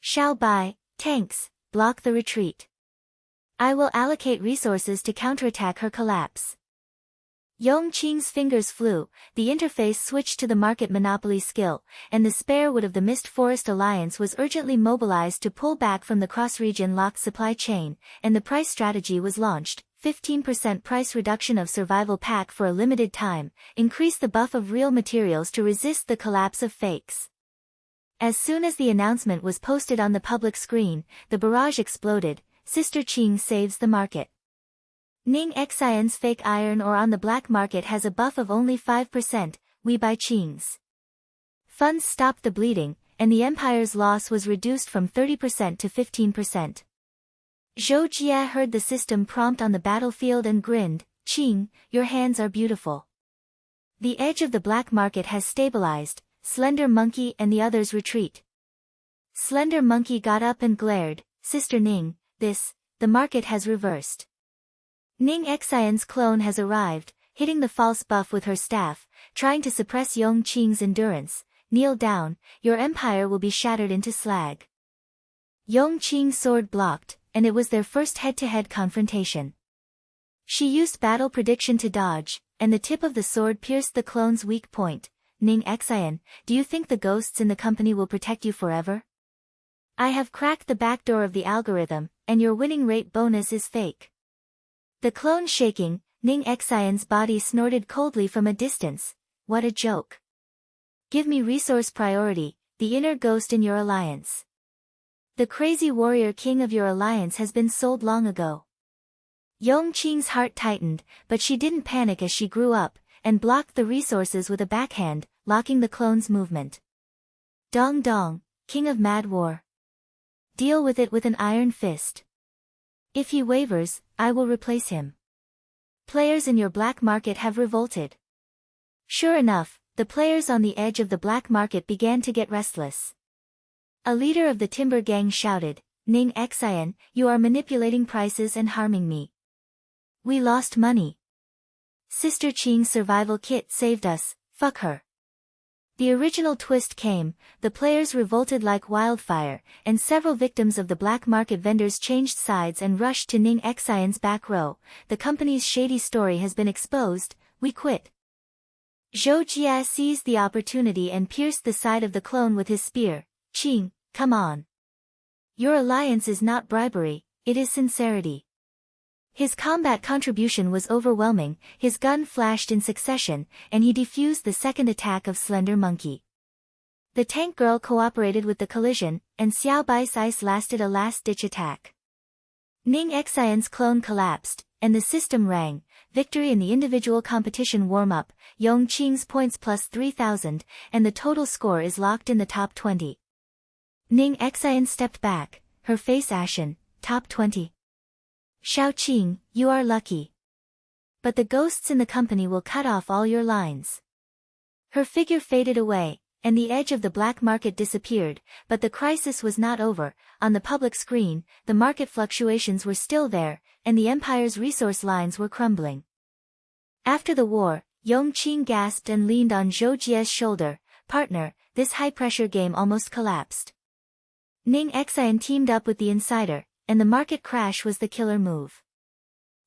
Xiao Bai, tanks, block the retreat. I will allocate resources to counterattack her collapse. Yong Qing's fingers flew, the interface switched to the market monopoly skill, and the spare wood of the Mist Forest Alliance was urgently mobilized to pull back from the cross-region locked supply chain, and the price strategy was launched. 15% price reduction of survival pack for a limited time, increase the buff of real materials to resist the collapse of fakes. As soon as the announcement was posted on the public screen, the barrage exploded. Sister Qing saves the market. Ning Xian's fake iron ore on the black market has a buff of only 5%, we buy Qing's. Funds stopped the bleeding, and the empire's loss was reduced from 30% to 15%. Zhou Jie heard the system prompt on the battlefield and grinned, Qing, your hands are beautiful. The edge of the black market has stabilized, Slender Monkey and the others retreat. Slender Monkey got up and glared, Sister Ning, the market has reversed. Ning Xian's clone has arrived, hitting the false buff with her staff, trying to suppress Yong Qing's endurance. Kneel down, your empire will be shattered into slag. Yong Qing's sword blocked, and it was their first head-to-head confrontation. She used battle prediction to dodge, and the tip of the sword pierced the clone's weak point. Ning Xian, do you think the ghosts in the company will protect you forever? I have cracked the back door of the algorithm, and your winning rate bonus is fake. The clone shaking, Ning Xian's body snorted coldly from a distance. What a joke. Give me resource priority, the inner ghost in your alliance. The crazy warrior king of your alliance has been sold long ago. Yong Qing's heart tightened, but she didn't panic as she grew up, and blocked the resources with a backhand, locking the clone's movement. Dong Dong, king of mad war. Deal with it with an iron fist. If he wavers, I will replace him. Players in your black market have revolted. Sure enough, the players on the edge of the black market began to get restless. A leader of the timber gang shouted, Ning Xian, you are manipulating prices and harming me. We lost money. Sister Qing's survival kit saved us, fuck her. The original twist came, the players revolted like wildfire, and several victims of the black market vendors changed sides and rushed to Ning Xian's back row. The company's shady story has been exposed, we quit. Zhou Jie seized the opportunity and pierced the side of the clone with his spear. Qing, come on. Your alliance is not bribery, it is sincerity. His combat contribution was overwhelming, his gun flashed in succession, and he defused the second attack of Slender Monkey. The tank girl cooperated with the collision, and Xiao Bai's ice lasted a last-ditch attack. Ning Xian's clone collapsed, and the system rang, victory in the individual competition warm-up, Yong Qing's points plus 3,000, and the total score is locked in the top 20. Ning Xian stepped back, her face ashen, top 20. Shao Qing, you are lucky. But the ghosts in the company will cut off all your lines. Her figure faded away, and the edge of the black market disappeared, but the crisis was not over. On the public screen, the market fluctuations were still there, and the empire's resource lines were crumbling. After the war, Yong Qing gasped and leaned on Zhou Jie's shoulder, partner, this high-pressure game almost collapsed. Ning Xian teamed up with the insider, and the market crash was the killer move.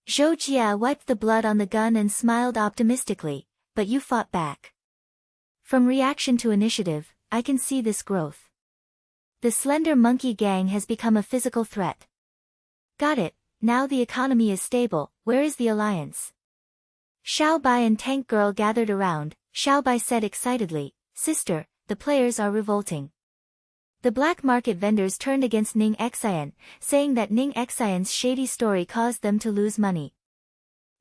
Zhou Jie wiped the blood on the gun and smiled optimistically, but you fought back. From reaction to initiative, I can see this growth. The Slender Monkey gang has become a physical threat. Got it, now the economy is stable, where is the alliance? Xiao Bai and Tank Girl gathered around. Xiao Bai said excitedly, Sister, the players are revolting. The black market vendors turned against Ning Xian, saying that Ning Xian's shady story caused them to lose money.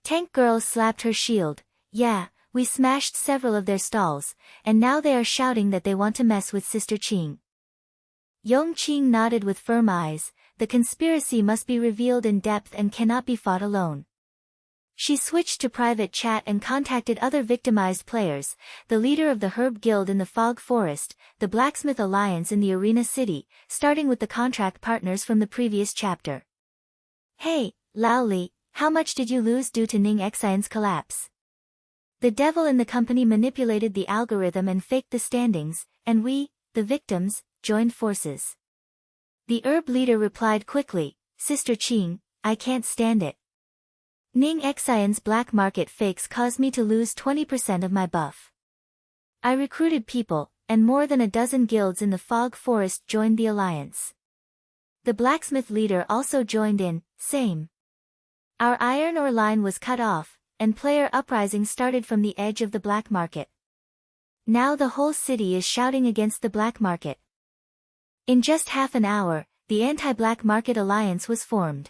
Tank Girl slapped her shield, yeah, we smashed several of their stalls, and now they are shouting that they want to mess with Sister Qing. Yong Qing nodded with firm eyes, the conspiracy must be revealed in depth and cannot be fought alone. She switched to private chat and contacted other victimized players, the leader of the Herb Guild in the Fog Forest, the Blacksmith Alliance in the Arena City, starting with the contract partners from the previous chapter. Hey, Lao Li, how much did you lose due to Ning Xian's collapse? The devil in the company manipulated the algorithm and faked the standings, and we, the victims, joined forces. The herb leader replied quickly, Sister Qing, I can't stand it. Ning Xian's black market fakes caused me to lose 20% of my buff. I recruited people, and more than a dozen guilds in the Fog Forest joined the alliance. The blacksmith leader also joined in, same. Our iron ore line was cut off, and player uprising started from the edge of the black market. Now the whole city is shouting against the black market. In just half an hour, the anti-black market alliance was formed.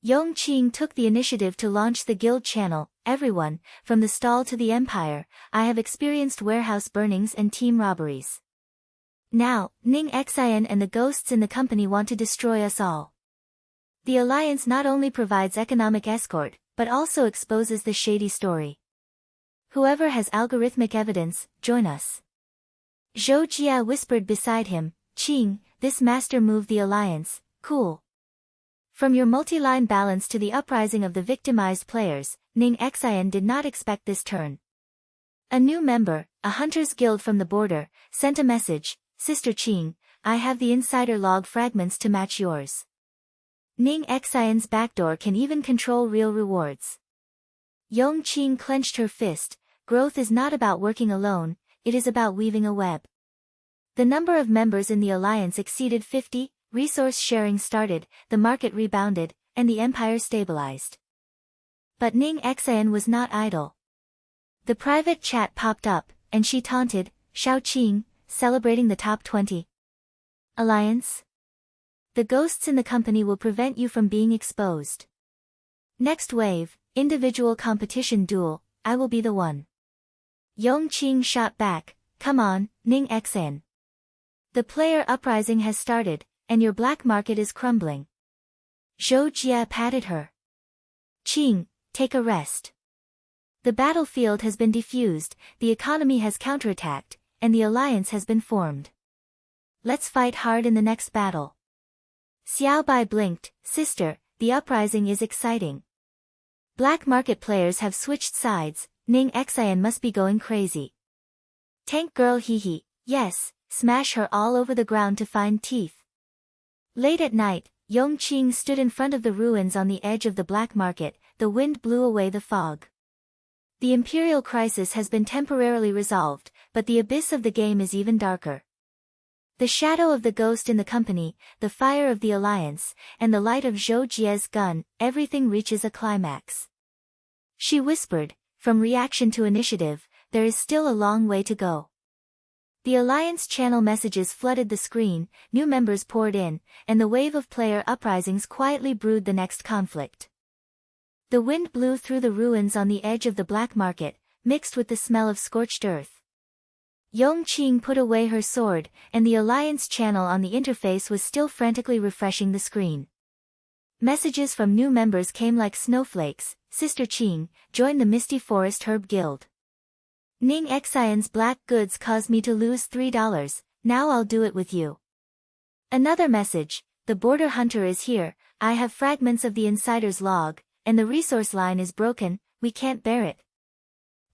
Yong Qing took the initiative to launch the guild channel. Everyone, from the stall to the empire, I have experienced warehouse burnings and team robberies. Now, Ning Xin and the ghosts in the company want to destroy us all. The alliance not only provides economic escort, but also exposes the shady story. Whoever has algorithmic evidence, join us. Zhou Jia whispered beside him, Qing, this master move the alliance, cool. From your multi-line balance to the uprising of the victimized players, Ning Xin did not expect this turn. A new member, a hunter's guild from the border, sent a message, Sister Qing, I have the insider log fragments to match yours. Ning Xin's backdoor can even control real rewards. Yong Qing clenched her fist, growth is not about working alone, it is about weaving a web. The number of members in the alliance exceeded 50, resource sharing started, the market rebounded, and the empire stabilized. But Ning Xin was not idle. The private chat popped up, and she taunted, Shao Qing, celebrating the top 20. Alliance? The ghosts in the company will prevent you from being exposed. Next wave, individual competition duel, I will be the one. Yong Qing shot back, come on, Ning Xin. The player uprising has started, and your black market is crumbling. Zhou Jia patted her. Qing, take a rest. The battlefield has been defused, the economy has counterattacked, and the alliance has been formed. Let's fight hard in the next battle. Xiaobai blinked, sister, the uprising is exciting. Black market players have switched sides, Ning Xin must be going crazy. Tank girl hee, yes, smash her all over the ground to find teeth. Late at night, Yong Qing stood in front of the ruins on the edge of the black market, the wind blew away the fog. The imperial crisis has been temporarily resolved, but the abyss of the game is even darker. The shadow of the ghost in the company, the fire of the alliance, and the light of Zhou Jia's gun, everything reaches a climax. She whispered, from reaction to initiative, there is still a long way to go. The alliance channel messages flooded the screen, new members poured in, and the wave of player uprisings quietly brewed the next conflict. The wind blew through the ruins on the edge of the black market, mixed with the smell of scorched earth. Yong Qing put away her sword, and the alliance channel on the interface was still frantically refreshing the screen. Messages from new members came like snowflakes, Sister Qing, join the Misty Forest Herb Guild. Ning Xin's black goods caused me to lose $3, now I'll do it with you. Another message, the border hunter is here, I have fragments of the insider's log, and the resource line is broken, we can't bear it.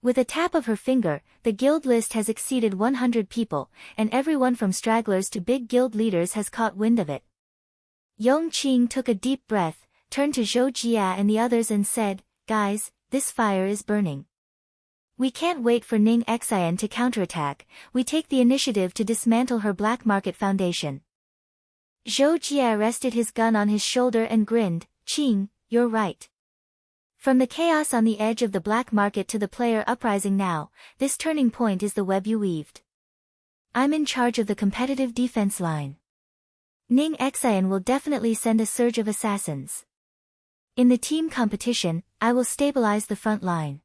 With a tap of her finger, the guild list has exceeded 100 people, and everyone from stragglers to big guild leaders has caught wind of it. Yong Qing took a deep breath, turned to Zhou Jia and the others and said, guys, this fire is burning. We can't wait for Ning Xin to counterattack, we take the initiative to dismantle her black market foundation. Zhou Jia rested his gun on his shoulder and grinned, Qing, you're right. From the chaos on the edge of the black market to the player uprising now, this turning point is the web you weaved. I'm in charge of the competitive defense line. Ning Xin will definitely send a surge of assassins. In the team competition, I will stabilize the front line.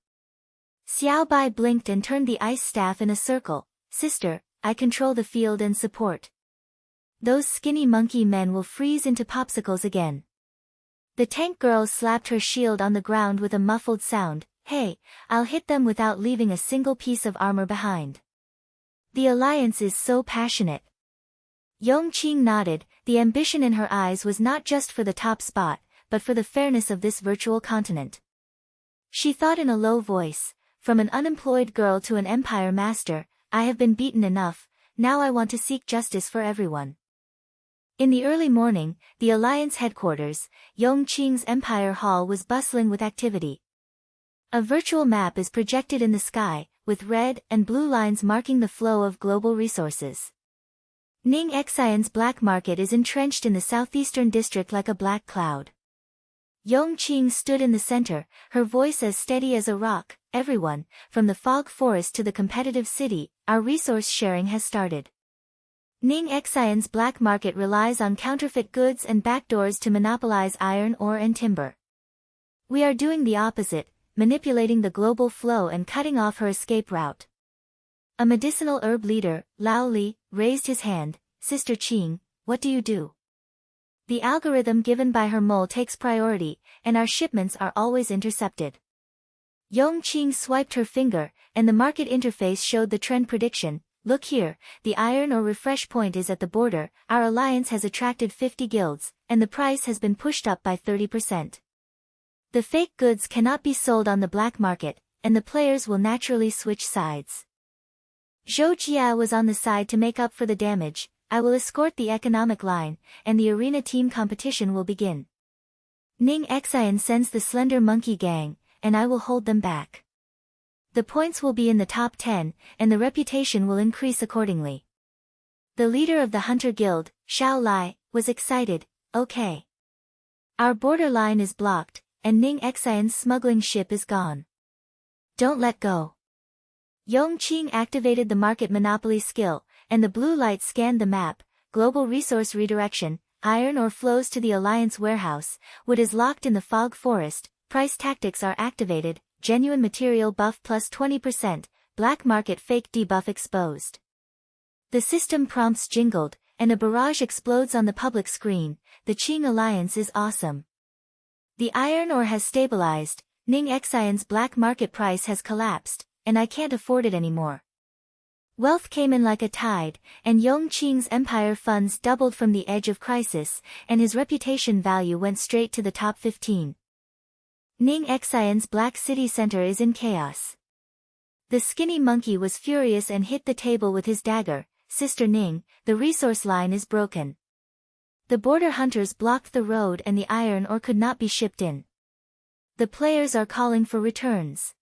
Xiaobai blinked and turned the ice staff in a circle, sister, I control the field and support. Those skinny monkey men will freeze into popsicles again. The tank girl slapped her shield on the ground with a muffled sound, hey, I'll hit them without leaving a single piece of armor behind. The alliance is so passionate. Yong Qing nodded, the ambition in her eyes was not just for the top spot, but for the fairness of this virtual continent. She thought in a low voice, from an unemployed girl to an empire master, I have been beaten enough, now I want to seek justice for everyone. In the early morning, the Alliance headquarters, Yong Qing's Empire Hall was bustling with activity. A virtual map is projected in the sky, with red and blue lines marking the flow of global resources. Ning Xin's black market is entrenched in the southeastern district like a black cloud. Yong Qing stood in the center, her voice as steady as a rock, everyone, from the fog forest to the competitive city, our resource sharing has started. Ning Xian's black market relies on counterfeit goods and backdoors to monopolize iron ore and timber. We are doing the opposite, manipulating the global flow and cutting off her escape route. A medicinal herb leader, Lao Li, raised his hand. Sister Qing, what do you do? The algorithm given by her mole takes priority, and our shipments are always intercepted. Yong Qing swiped her finger, and the market interface showed the trend prediction. Look here, the iron ore refresh point is at the border, our alliance has attracted 50 guilds, and the price has been pushed up by 30%. The fake goods cannot be sold on the black market, and the players will naturally switch sides. Zhou Jia was on the side to make up for the damage. I will escort the economic line, and the arena team competition will begin. Ning Xian sends the Slender Monkey Gang, and I will hold them back. The points will be in the top 10, and the reputation will increase accordingly. The leader of the Hunter Guild, Xiao Lai, was excited. Okay. Our border line is blocked, and Ning Xian's smuggling ship is gone. Don't let go. Yong Qing activated the market monopoly skill, and the blue light scanned the map. Global resource redirection, iron ore flows to the Alliance warehouse, wood is locked in the fog forest, price tactics are activated, genuine material buff plus 20%, black market fake debuff exposed. The system prompts jingled, and a barrage explodes on the public screen. The Qing Alliance is awesome. The iron ore has stabilized, Ning Xian's black market price has collapsed, and I can't afford it anymore. Wealth came in like a tide, and Yong Qing's empire funds doubled from the edge of crisis, and his reputation value went straight to the top 15. Ning Xian's black city center is in chaos. The skinny monkey was furious and hit the table with his dagger. Sister Ning, the resource line is broken. The border hunters blocked the road and the iron ore could not be shipped in. The players are calling for returns.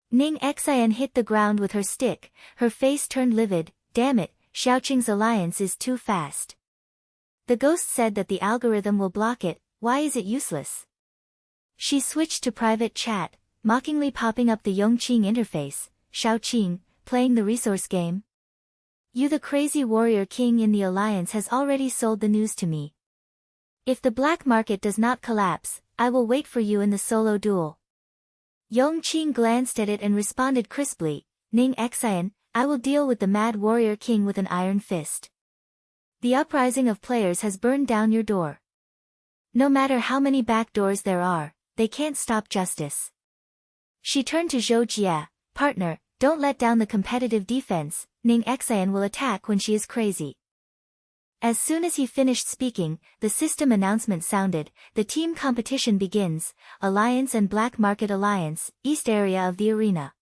Ning Xian hit the ground with her stick, her face turned livid. Damn it, Xiaoqing's alliance is too fast. The ghost said that the algorithm will block it. Why is it useless? She switched to private chat, mockingly popping up the Yong Qing interface. Xiaoqing, playing the resource game? You, the crazy warrior king in the alliance, has already sold the news to me. If the black market does not collapse, I will wait for you in the solo duel. Yong Qing glanced at it and responded crisply, Ning Xian, I will deal with the mad warrior king with an iron fist. The uprising of players has burned down your door. No matter how many back doors there are, they can't stop justice. She turned to Zhou Jia, partner, don't let down the competitive defense, Ning Xian will attack when she is crazy. As soon as he finished speaking, the system announcement sounded, the team competition begins, Alliance and Black Market Alliance, East area of the arena.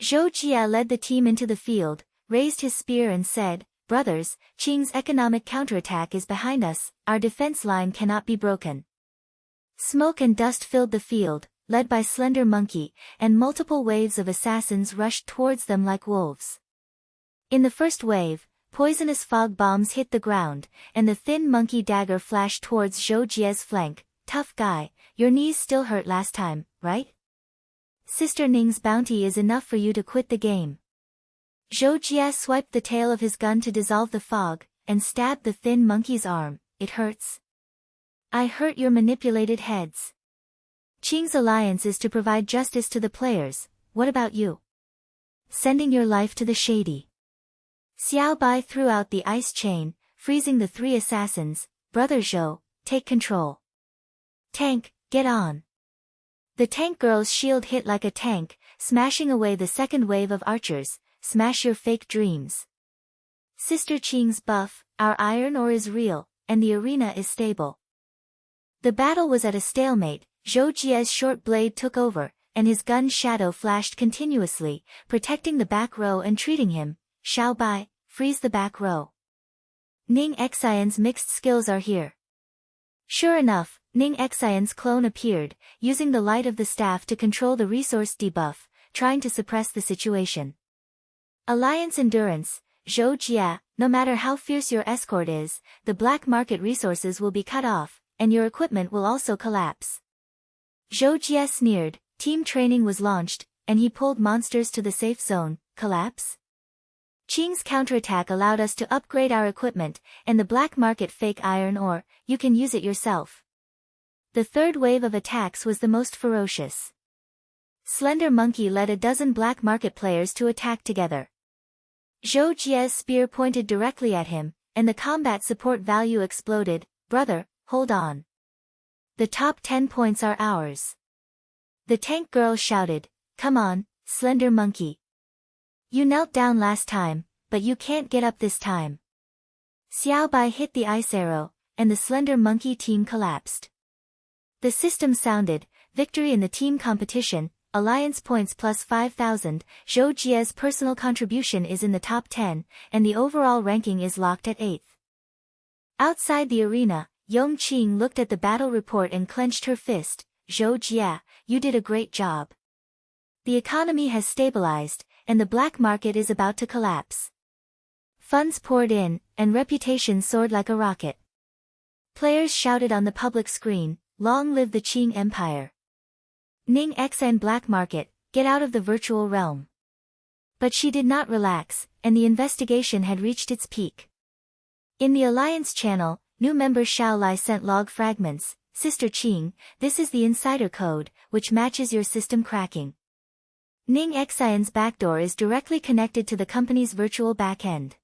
Zhou Jia led the team into the field, raised his spear and said, Brothers, Qing's economic counterattack is behind us, our defense line cannot be broken. Smoke and dust filled the field, led by Slender Monkey, and multiple waves of assassins rushed towards them like wolves. In the first wave, poisonous fog bombs hit the ground, and the thin monkey dagger flashed towards Zhou Jia's flank. Tough guy, your knees still hurt last time, right? Sister Ning's bounty is enough for you to quit the game. Zhou Jia swiped the tail of his gun to dissolve the fog, and stabbed the thin monkey's arm. It hurts. I hurt your manipulated heads. Qing's alliance is to provide justice to the players, what about you? Sending your life to the shady. Xiao Bai threw out the ice chain, freezing the three assassins. Brother Zhou, take control. Tank, get on. The tank girl's shield hit like a tank, smashing away the second wave of archers. Smash your fake dreams. Sister Qing's buff, our iron ore is real, and the arena is stable. The battle was at a stalemate. Zhou Jia's short blade took over, and his gun's shadow flashed continuously, protecting the back row and treating him. Xiao Bai, freeze the back row. Ning Xian's mixed skills are here. Sure enough, Ning Xian's clone appeared, using the light of the staff to control the resource debuff, trying to suppress the situation. Alliance endurance, Zhou Jia, no matter how fierce your escort is, the black market resources will be cut off, and your equipment will also collapse. Zhou Jia sneered, team training was launched, and he pulled monsters to the safe zone. Collapse? Qing's counterattack allowed us to upgrade our equipment, and the black market fake iron ore, you can use it yourself. The third wave of attacks was the most ferocious. Slender Monkey led a dozen black market players to attack together. Zhou Jie's spear pointed directly at him, and the combat support value exploded. Brother, hold on. The top 10 points are ours. The tank girl shouted, come on, Slender Monkey. You knelt down last time, but you can't get up this time. Xiao Bai hit the ice arrow, and the Slender Monkey team collapsed. The system sounded, victory in the team competition, alliance points plus 5,000, Zhou Jie's personal contribution is in the top 10, and the overall ranking is locked at 8th. Outside the arena, Yong Qing looked at the battle report and clenched her fist. Zhou Jie, you did a great job. The economy has stabilized, and the black market is about to collapse. Funds poured in, and reputation soared like a rocket. Players shouted on the public screen, long live the Qing Empire. Ning Xn black market, get out of the virtual realm. But she did not relax, and the investigation had reached its peak. In the Alliance channel, new member Xiao Lai sent log fragments. Sister Qing, this is the insider code, which matches your system cracking. Ning Xin's backdoor is directly connected to the company's virtual backend.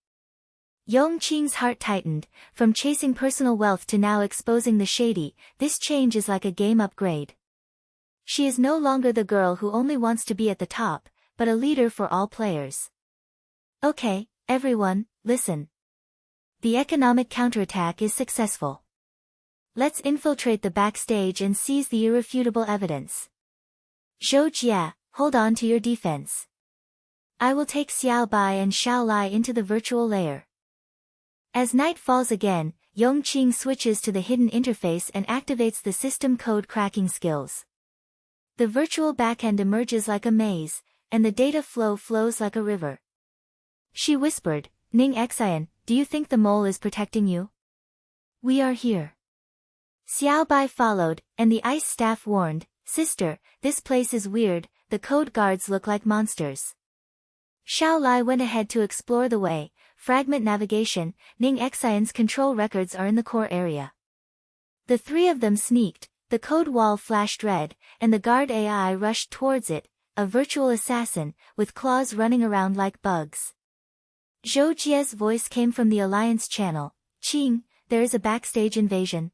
Yong Qing's heart tightened, from chasing personal wealth to now exposing the shady, this change is like a game upgrade. She is no longer the girl who only wants to be at the top, but a leader for all players. Okay, everyone, listen. The economic counterattack is successful. Let's infiltrate the backstage and seize the irrefutable evidence. Zhou Jie, hold on to your defense. I will take Xiao Bai and Xiao Lai into the virtual layer. As night falls again, Yong Qing switches to the hidden interface and activates the system code cracking skills. The virtual backend emerges like a maze, and the data flow flows like a river. She whispered, Ning Xian, do you think the mole is protecting you? We are here. Xiao Bai followed, and the ice staff warned, Sister, this place is weird, the code guards look like monsters. Xiao Lai went ahead to explore the way. Fragment navigation, Ning Xian's control records are in the core area. The three of them sneaked, the code wall flashed red, and the guard AI rushed towards it, a virtual assassin, with claws running around like bugs. Zhou Jie's voice came from the Alliance channel, Qing, there is a backstage invasion.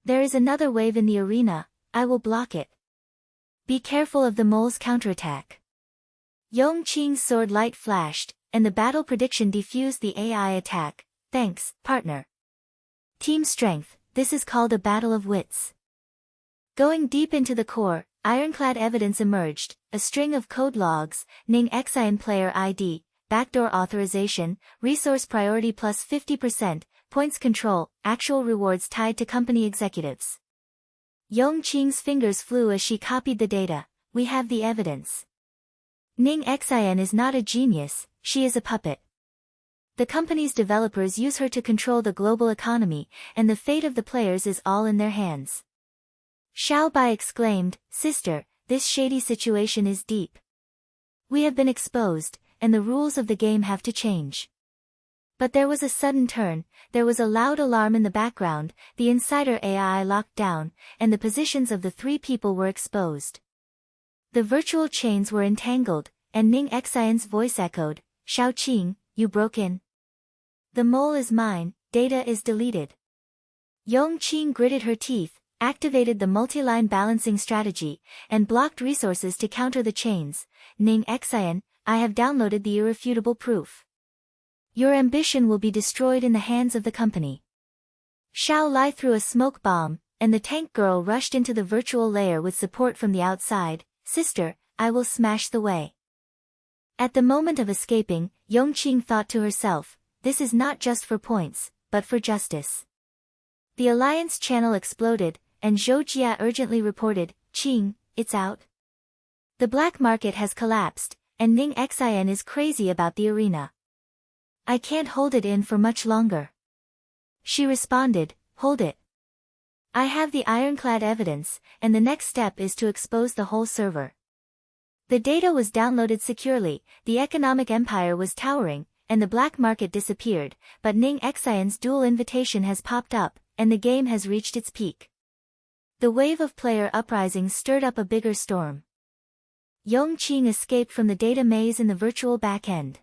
There is another wave in the arena, I will block it. Be careful of the mole's counterattack. Yong Qing's sword light flashed, and the battle prediction defused the AI attack. Thanks, partner. Team strength, this is called a battle of wits. Going deep into the core, ironclad evidence emerged, a string of code logs, Ning Xian player ID, backdoor authorization, resource priority plus 50%, points control, actual rewards tied to company executives. Yong Qing's fingers flew as she copied the data. We have the evidence. Ning Xian is not a genius, she is a puppet. The company's developers use her to control the global economy, and the fate of the players is all in their hands. Xiao Bai exclaimed, Sister, this shady situation is deep. We have been exposed, and the rules of the game have to change. But there was a sudden turn, there was a loud alarm in the background, the insider AI locked down, and the positions of the three people were exposed. The virtual chains were entangled, and Ning Xian's voice echoed, Xiao Qing, you broke in. The mole is mine, data is deleted. Yong Qing gritted her teeth, activated the multi-line balancing strategy, and blocked resources to counter the chains. Ning Xian, I have downloaded the irrefutable proof. Your ambition will be destroyed in the hands of the company. Xiao Lai threw a smoke bomb, and the tank girl rushed into the virtual layer with support from the outside. Sister, I will smash the way. At the moment of escaping, Yong Qing thought to herself, this is not just for points, but for justice. The Alliance channel exploded, and Zhou Jie urgently reported, Qing, it's out. The black market has collapsed, and Ning Xian is crazy about the arena. I can't hold it in for much longer. She responded, hold it. I have the ironclad evidence, and the next step is to expose the whole server. The data was downloaded securely, the economic empire was towering, and the black market disappeared, but Ning Xian's dual invitation has popped up, and the game has reached its peak. The wave of player uprisings stirred up a bigger storm. Yong Qing escaped from the data maze in the virtual backend.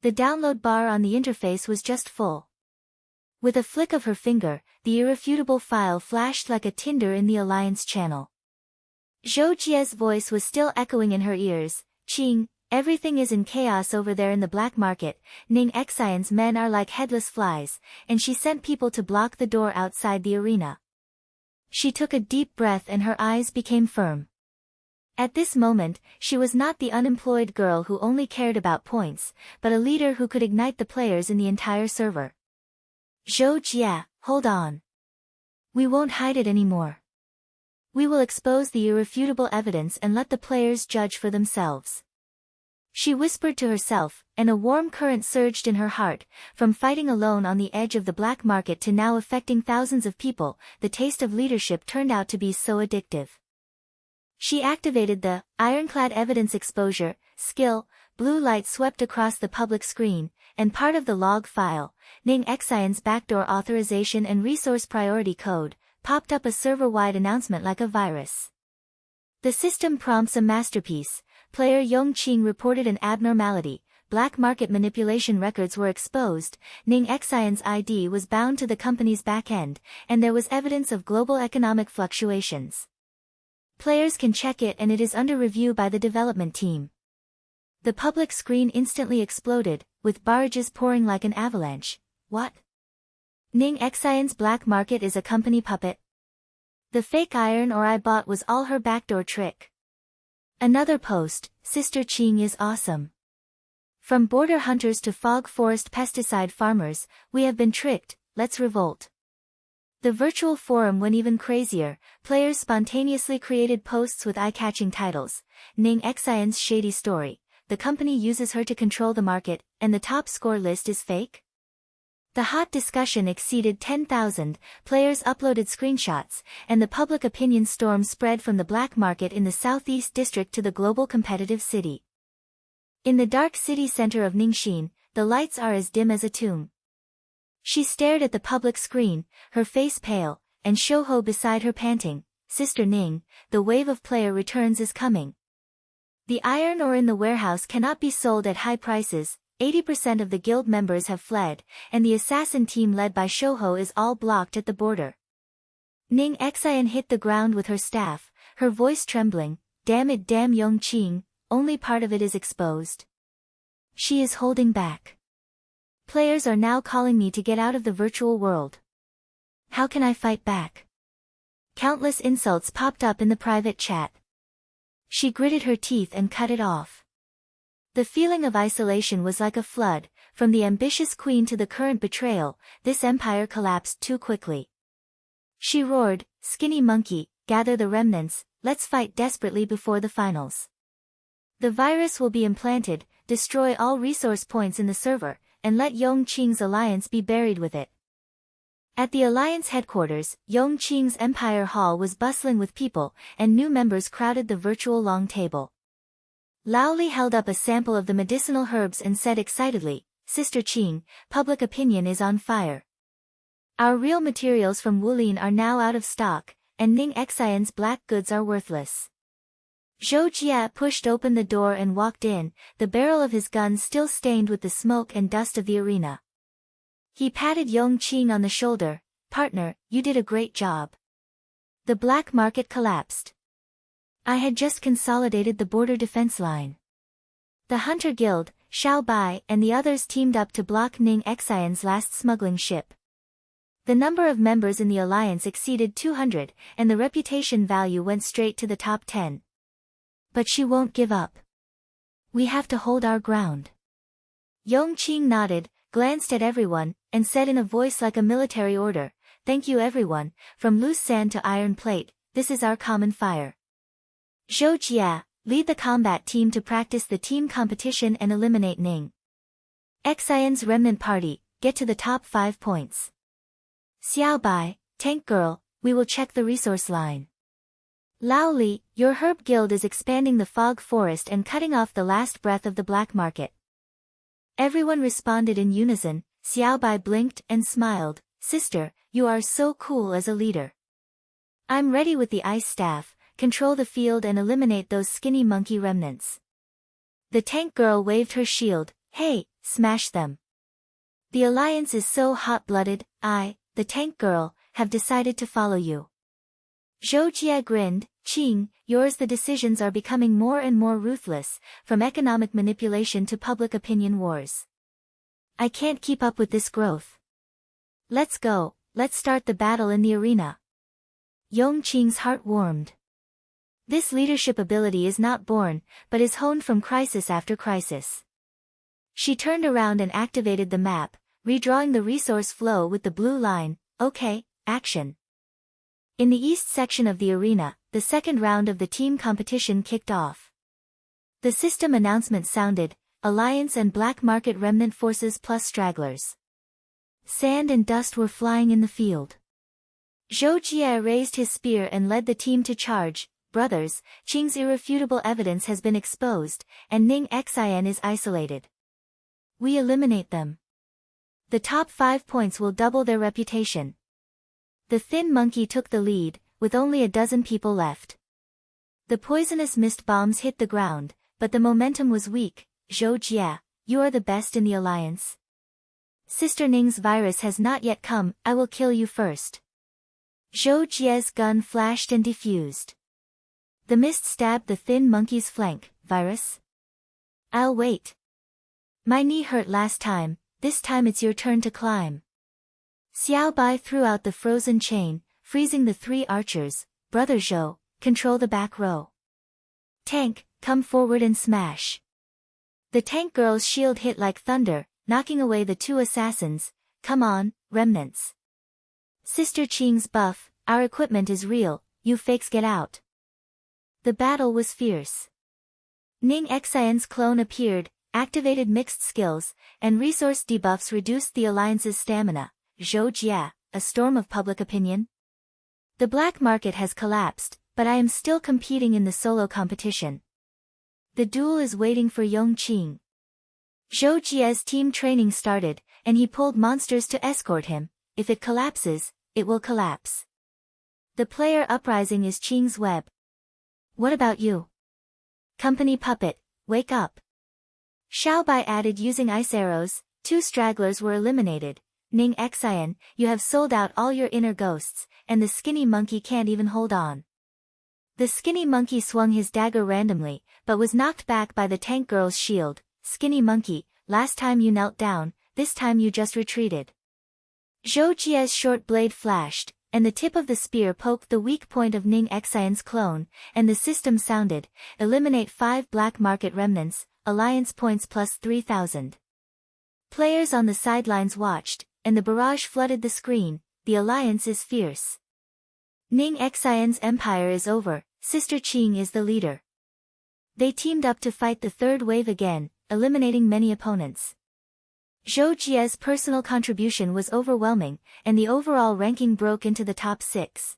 The download bar on the interface was just full. With a flick of her finger, the irrefutable file flashed like a tinder in the Alliance channel. Zhou Jie's voice was still echoing in her ears. Qing, everything is in chaos over there in the black market. Ning Xian's men are like headless flies, and she sent people to block the door outside the arena. She took a deep breath and her eyes became firm. At this moment, she was not the unemployed girl who only cared about points, but a leader who could ignite the players in the entire server. Zhou Jie, hold on. We won't hide it anymore. We will expose the irrefutable evidence and let the players judge for themselves. She whispered to herself, and a warm current surged in her heart. From fighting alone on the edge of the black market to now affecting thousands of people, the taste of leadership turned out to be so addictive. She activated the ironclad evidence exposure skill. Blue light swept across the public screen, and part of the log file, Ning Xian's backdoor authorization and resource priority code, popped up a server-wide announcement like a virus. The system prompts a masterpiece. Player Yong Qing reported an abnormality. Black market manipulation records were exposed. Ning Xian's ID was bound to the company's backend, and there was evidence of global economic fluctuations. Players can check it and it is under review by the development team. The public screen instantly exploded, with barrages pouring like an avalanche. What? Ning Xian's black market is a company puppet? The fake iron ore I bought was all her backdoor trick. Another post, Sister Qing is awesome. From border hunters to fog forest pesticide farmers, we have been tricked, let's revolt. The virtual forum went even crazier. Players spontaneously created posts with eye-catching titles. Ning Xian's shady story. The company uses her to control the market, and the top score list is fake? The hot discussion exceeded 10,000, players uploaded screenshots, and the public opinion storm spread from the black market in the southeast district to the global competitive city. In the dark city center of Ningxin, the lights are as dim as a tomb. She stared at the public screen, her face pale, and Shouho beside her panting. Sister Ning, the wave of player returns is coming. The iron ore in the warehouse cannot be sold at high prices. 80% of the guild members have fled, and the assassin team led by Shouho is all blocked at the border. Ning Xian hit the ground with her staff, her voice trembling. Damn it, damn Yong Qing, only part of it is exposed. She is holding back. Players are now calling me to get out of the virtual world. How can I fight back? Countless insults popped up in the private chat. She gritted her teeth and cut it off. The feeling of isolation was like a flood. From the ambitious queen to the current betrayal, this empire collapsed too quickly. She roared, "Skinny monkey, gather the remnants, let's fight desperately before the finals. The virus will be implanted, destroy all resource points in the server, and let Yong Qing's alliance be buried with it." At the Alliance headquarters, Yong Qing's Empire Hall was bustling with people, and new members crowded the virtual long table. Lao Li held up a sample of the medicinal herbs and said excitedly, "Sister Qing, public opinion is on fire. Our real materials from Wulin are now out of stock, and Ning Xian's black goods are worthless." Zhou Jie pushed open the door and walked in, the barrel of his gun still stained with the smoke and dust of the arena. He patted Yong Qing on the shoulder. "Partner, you did a great job. The black market collapsed. I had just consolidated the border defense line. The Hunter Guild, Xiao Bai and the others teamed up to block Ning Xian's last smuggling ship. The number of members in the alliance exceeded 200, and the reputation value went straight to the top 10. But she won't give up. We have to hold our ground." Yong Qing nodded, glanced at everyone, and said in a voice like a military order, "Thank you everyone, from loose sand to iron plate, this is our common fire. Zhou Jie, lead the combat team to practice the team competition and eliminate Ning Xian's remnant party, get to the top 5 points. Xiao Bai, tank girl, we will check the resource line. Lao Li, your herb guild is expanding the fog forest and cutting off the last breath of the black market. Everyone responded in unison. Xiaobai blinked and smiled. Sister, you are so cool as a leader. I'm ready with the ice staff, control the field and eliminate those skinny monkey remnants. The tank girl waved her shield. Hey, smash them. The alliance is so hot-blooded, the tank girl, have decided to follow you. Zhou Jie grinned. Qing, yours the decisions are becoming more and more ruthless, from economic manipulation to public opinion wars. I can't keep up with this growth. Let's go, let's start the battle in the arena. Yong Qing's heart warmed. This leadership ability is not born, but is honed from crisis after crisis. She turned around and activated the map, redrawing the resource flow with the blue line. Okay, action. In the east section of the arena, the second round of the team competition kicked off. The system announcement sounded, Alliance and Black Market Remnant Forces plus Stragglers. Sand and dust were flying in the field. Zhou Jie raised his spear and led the team to charge. Brothers, Qing's irrefutable evidence has been exposed, and Ning Xin is isolated. We eliminate them. The top 5 points will double their reputation. The thin monkey took the lead, with only a dozen people left. The poisonous mist bombs hit the ground, but the momentum was weak. Zhou Jie, you are the best in the alliance. Sister Ning's virus has not yet come, I will kill you first. Zhou Jie's gun flashed and diffused. The mist stabbed the thin monkey's flank. Virus? I'll wait. My knee hurt last time, this time it's your turn to climb. Xiaobai threw out the frozen chain, freezing the 3 archers. Brother Zhou, control the back row. Tank, come forward and smash. The tank girl's shield hit like thunder, knocking away the 2 assassins. Come on, remnants. Sister Qing's buff, our equipment is real, you fakes get out. The battle was fierce. Ning Xin's clone appeared, activated mixed skills, and resource debuffs reduced the alliance's stamina. Zhou Jie, a storm of public opinion? The black market has collapsed, but I am still competing in the solo competition. The duel is waiting for Yong Qing. Zhou Jie's team training started, and he pulled monsters to escort him. If it collapses, it will collapse. The player uprising is Qing's web. What about you? Company puppet, wake up. Xiaobai added using ice arrows. 2 stragglers were eliminated. Ning Xin, you have sold out all your inner ghosts, and the skinny monkey can't even hold on. The skinny monkey swung his dagger randomly, but was knocked back by the tank girl's shield. Skinny monkey, last time you knelt down, this time you just retreated. Zhou Jie's short blade flashed, and the tip of the spear poked the weak point of Ning Xin's clone, and the system sounded, eliminate 5 black market remnants, alliance points plus 3,000. Players on the sidelines watched, and the barrage flooded the screen. The alliance is fierce. Ning Xin's empire is over, Sister Qing is the leader. They teamed up to fight the third wave again, eliminating many opponents. Zhou Jie's personal contribution was overwhelming, and the overall ranking broke into the top 6.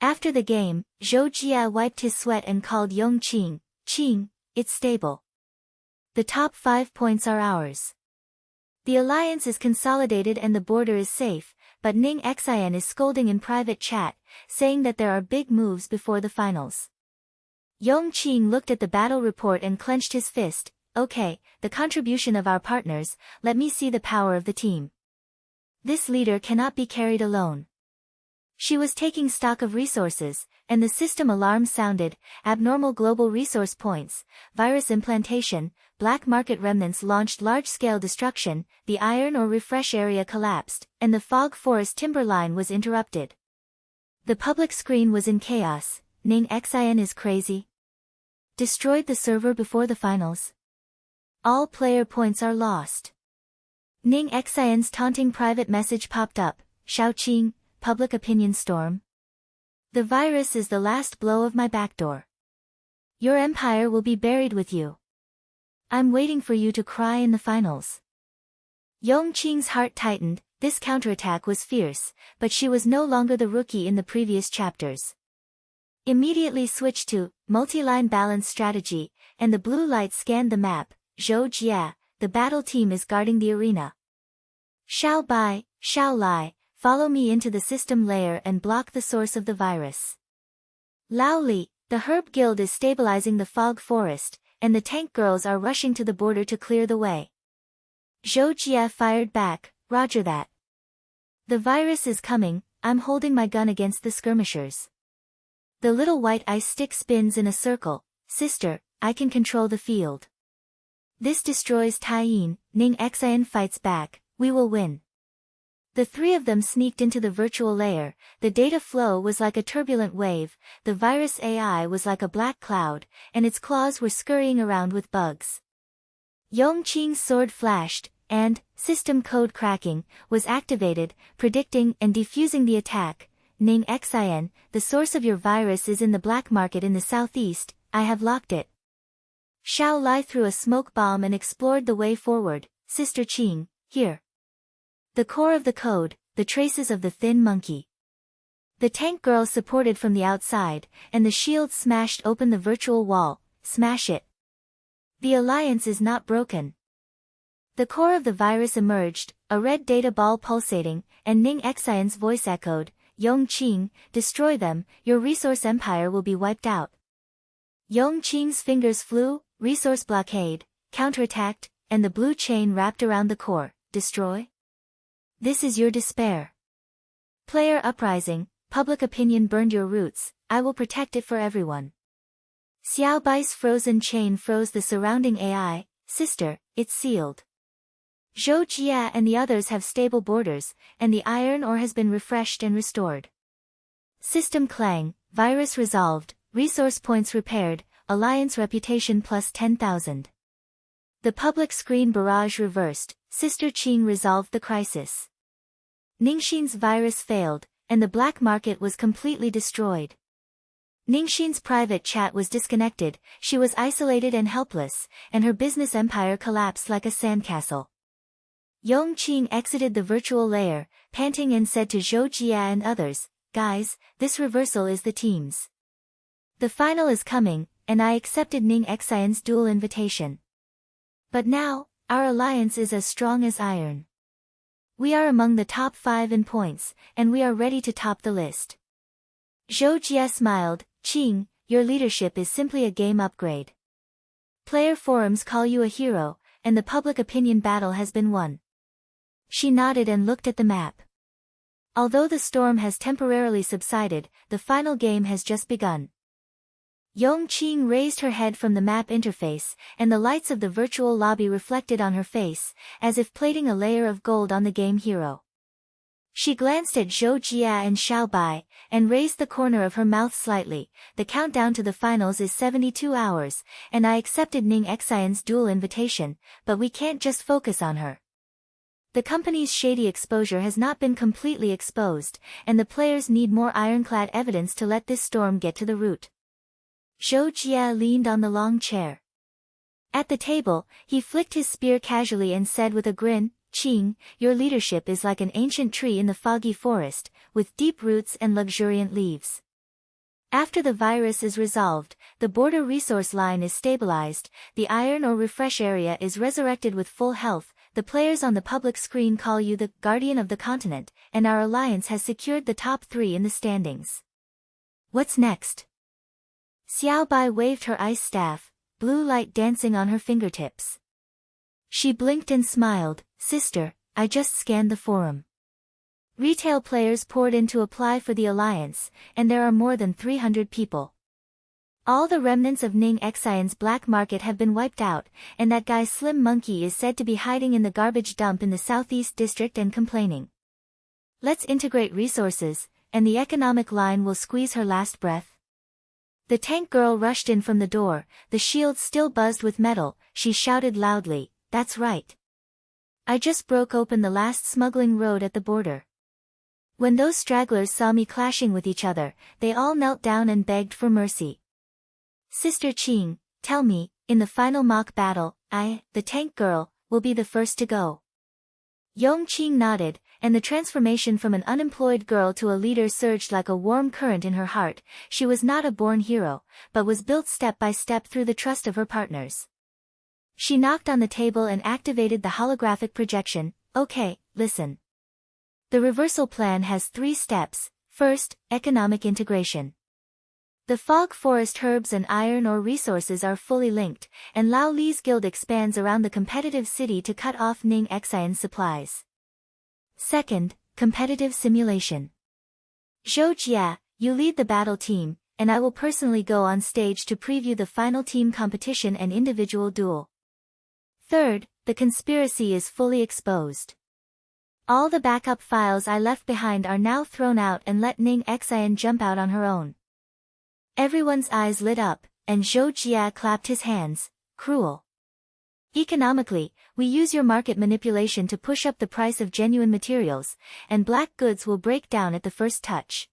After the game, Zhou Jie wiped his sweat and called Yong Qing. Qing, it's stable. The top 5 points are ours. The alliance is consolidated and the border is safe, but Ning Xin is scolding in private chat, saying that there are big moves before the finals. Yong Qing looked at the battle report and clenched his fist. Okay, the contribution of our partners, let me see the power of the team. This leader cannot be carried alone. She was taking stock of resources, and the system alarm sounded. Abnormal global resource points, virus implantation, black market remnants launched large-scale destruction, the iron or refresh area collapsed, and the fog forest timber line was interrupted. The public screen was in chaos. Ning Xin is crazy. Destroyed the server before the finals. All player points are lost. Ning Xin's taunting private message popped up. Shaoqing, public opinion storm. The virus is the last blow of my backdoor. Your empire will be buried with you. I'm waiting for you to cry in the finals. Yong Qing's heart tightened. This counterattack was fierce, but she was no longer the rookie in the previous chapters. Immediately switched to multi-line balance strategy, and the blue light scanned the map. Zhou Jie, the battle team is guarding the arena. Xiao Bai, Xiao Lai, follow me into the system layer and block the source of the virus. Lao Li, the herb guild is stabilizing the fog forest, and the tank girls are rushing to the border to clear the way. Zhou Jie fired back, roger that. The virus is coming, I'm holding my gun against the skirmishers. The little white ice stick spins in a circle, sister, I can control the field. This destroys Taiyin, Ning Xian fights back, we will win. The three of them sneaked into the virtual layer, the data flow was like a turbulent wave, the virus AI was like a black cloud, and its claws were scurrying around with bugs. Yong Qing's sword flashed, and, system code cracking, was activated, predicting and defusing the attack. Ning Xian, the source of your virus is in the black market in the southeast, I have locked it. Xiao Lai threw a smoke bomb and explored the way forward, Sister Qing, here. The core of the code, the traces of the thin monkey. The tank girl supported from the outside, and the shield smashed open the virtual wall, smash it. The alliance is not broken. The core of the virus emerged, a red data ball pulsating, and Ning Xian's voice echoed, Yong Qing, destroy them, your resource empire will be wiped out. Yong Qing's fingers flew, resource blockade, counterattacked, and the blue chain wrapped around the core, destroy? This is your despair. Player uprising, public opinion burned your roots, I will protect it for everyone. Xiao Bai's frozen chain froze the surrounding AI, sister, it's sealed. Zhou Jia and the others have stable borders, and the iron ore has been refreshed and restored. System clang, virus resolved, resource points repaired, alliance reputation plus 10,000. The public screen barrage reversed, Sister Qing resolved the crisis. Ningxin's virus failed, and the black market was completely destroyed. Ningxin's private chat was disconnected, she was isolated and helpless, and her business empire collapsed like a sandcastle. Yong Qing exited the virtual layer, panting and said to Zhou Jia and others, guys, this reversal is the team's. The final is coming, and I accepted Ning Xian's dual invitation. But now, our alliance is as strong as iron. We are among the top 5 in points, and we are ready to top the list. Zhou Jia smiled, Qing, your leadership is simply a game upgrade. Player forums call you a hero, and the public opinion battle has been won. She nodded and looked at the map. Although the storm has temporarily subsided, the final game has just begun. Yong Qing raised her head from the map interface, and the lights of the virtual lobby reflected on her face, as if plating a layer of gold on the game hero. She glanced at Zhou Jia and Xiao Bai, and raised the corner of her mouth slightly. The countdown to the finals is 72 hours, and I accepted Ning Xian's dual invitation, but we can't just focus on her. The company's shady exposure has not been completely exposed, and the players need more ironclad evidence to let this storm get to the root. Zhou Jia leaned on the long chair. At the table, he flicked his spear casually and said with a grin, Qing, your leadership is like an ancient tree in the foggy forest, with deep roots and luxuriant leaves. After the virus is resolved, the border resource line is stabilized, the iron ore refresh area is resurrected with full health, the players on the public screen call you the guardian of the continent, and our alliance has secured the top 3 in the standings. What's next? Xiao Bai waved her ice staff, blue light dancing on her fingertips. She blinked and smiled, sister, I just scanned the forum. Retail players poured in to apply for the alliance, and there are more than 300 people. All the remnants of Ning Xian's black market have been wiped out, and that guy Slim Monkey is said to be hiding in the garbage dump in the southeast district and complaining. Let's integrate resources, and the economic line will squeeze her last breath. The tank girl rushed in from the door, the shield still buzzed with metal, she shouted loudly, that's right. I just broke open the last smuggling road at the border. When those stragglers saw me clashing with each other, they all knelt down and begged for mercy. Sister Qing, tell me, in the final mock battle, I, the tank girl, will be the first to go. Yong Qing nodded, and the transformation from an unemployed girl to a leader surged like a warm current in her heart. She was not a born hero, but was built step by step through the trust of her partners. She knocked on the table and activated the holographic projection. Okay, listen. The reversal plan has 3 steps. First, economic integration. The fog forest herbs and iron ore resources are fully linked, and Lao Li's guild expands around the competitive city to cut off Ning Xian's supplies. Second, competitive simulation. Zhou Jia, you lead the battle team, and I will personally go on stage to preview the final team competition and individual duel. Third, the conspiracy is fully exposed. All the backup files I left behind are now thrown out and let Ning Xian jump out on her own. Everyone's eyes lit up, and Zhou Jia clapped his hands. Cruel. Economically, we use your market manipulation to push up the price of genuine materials, and black goods will break down at the first touch.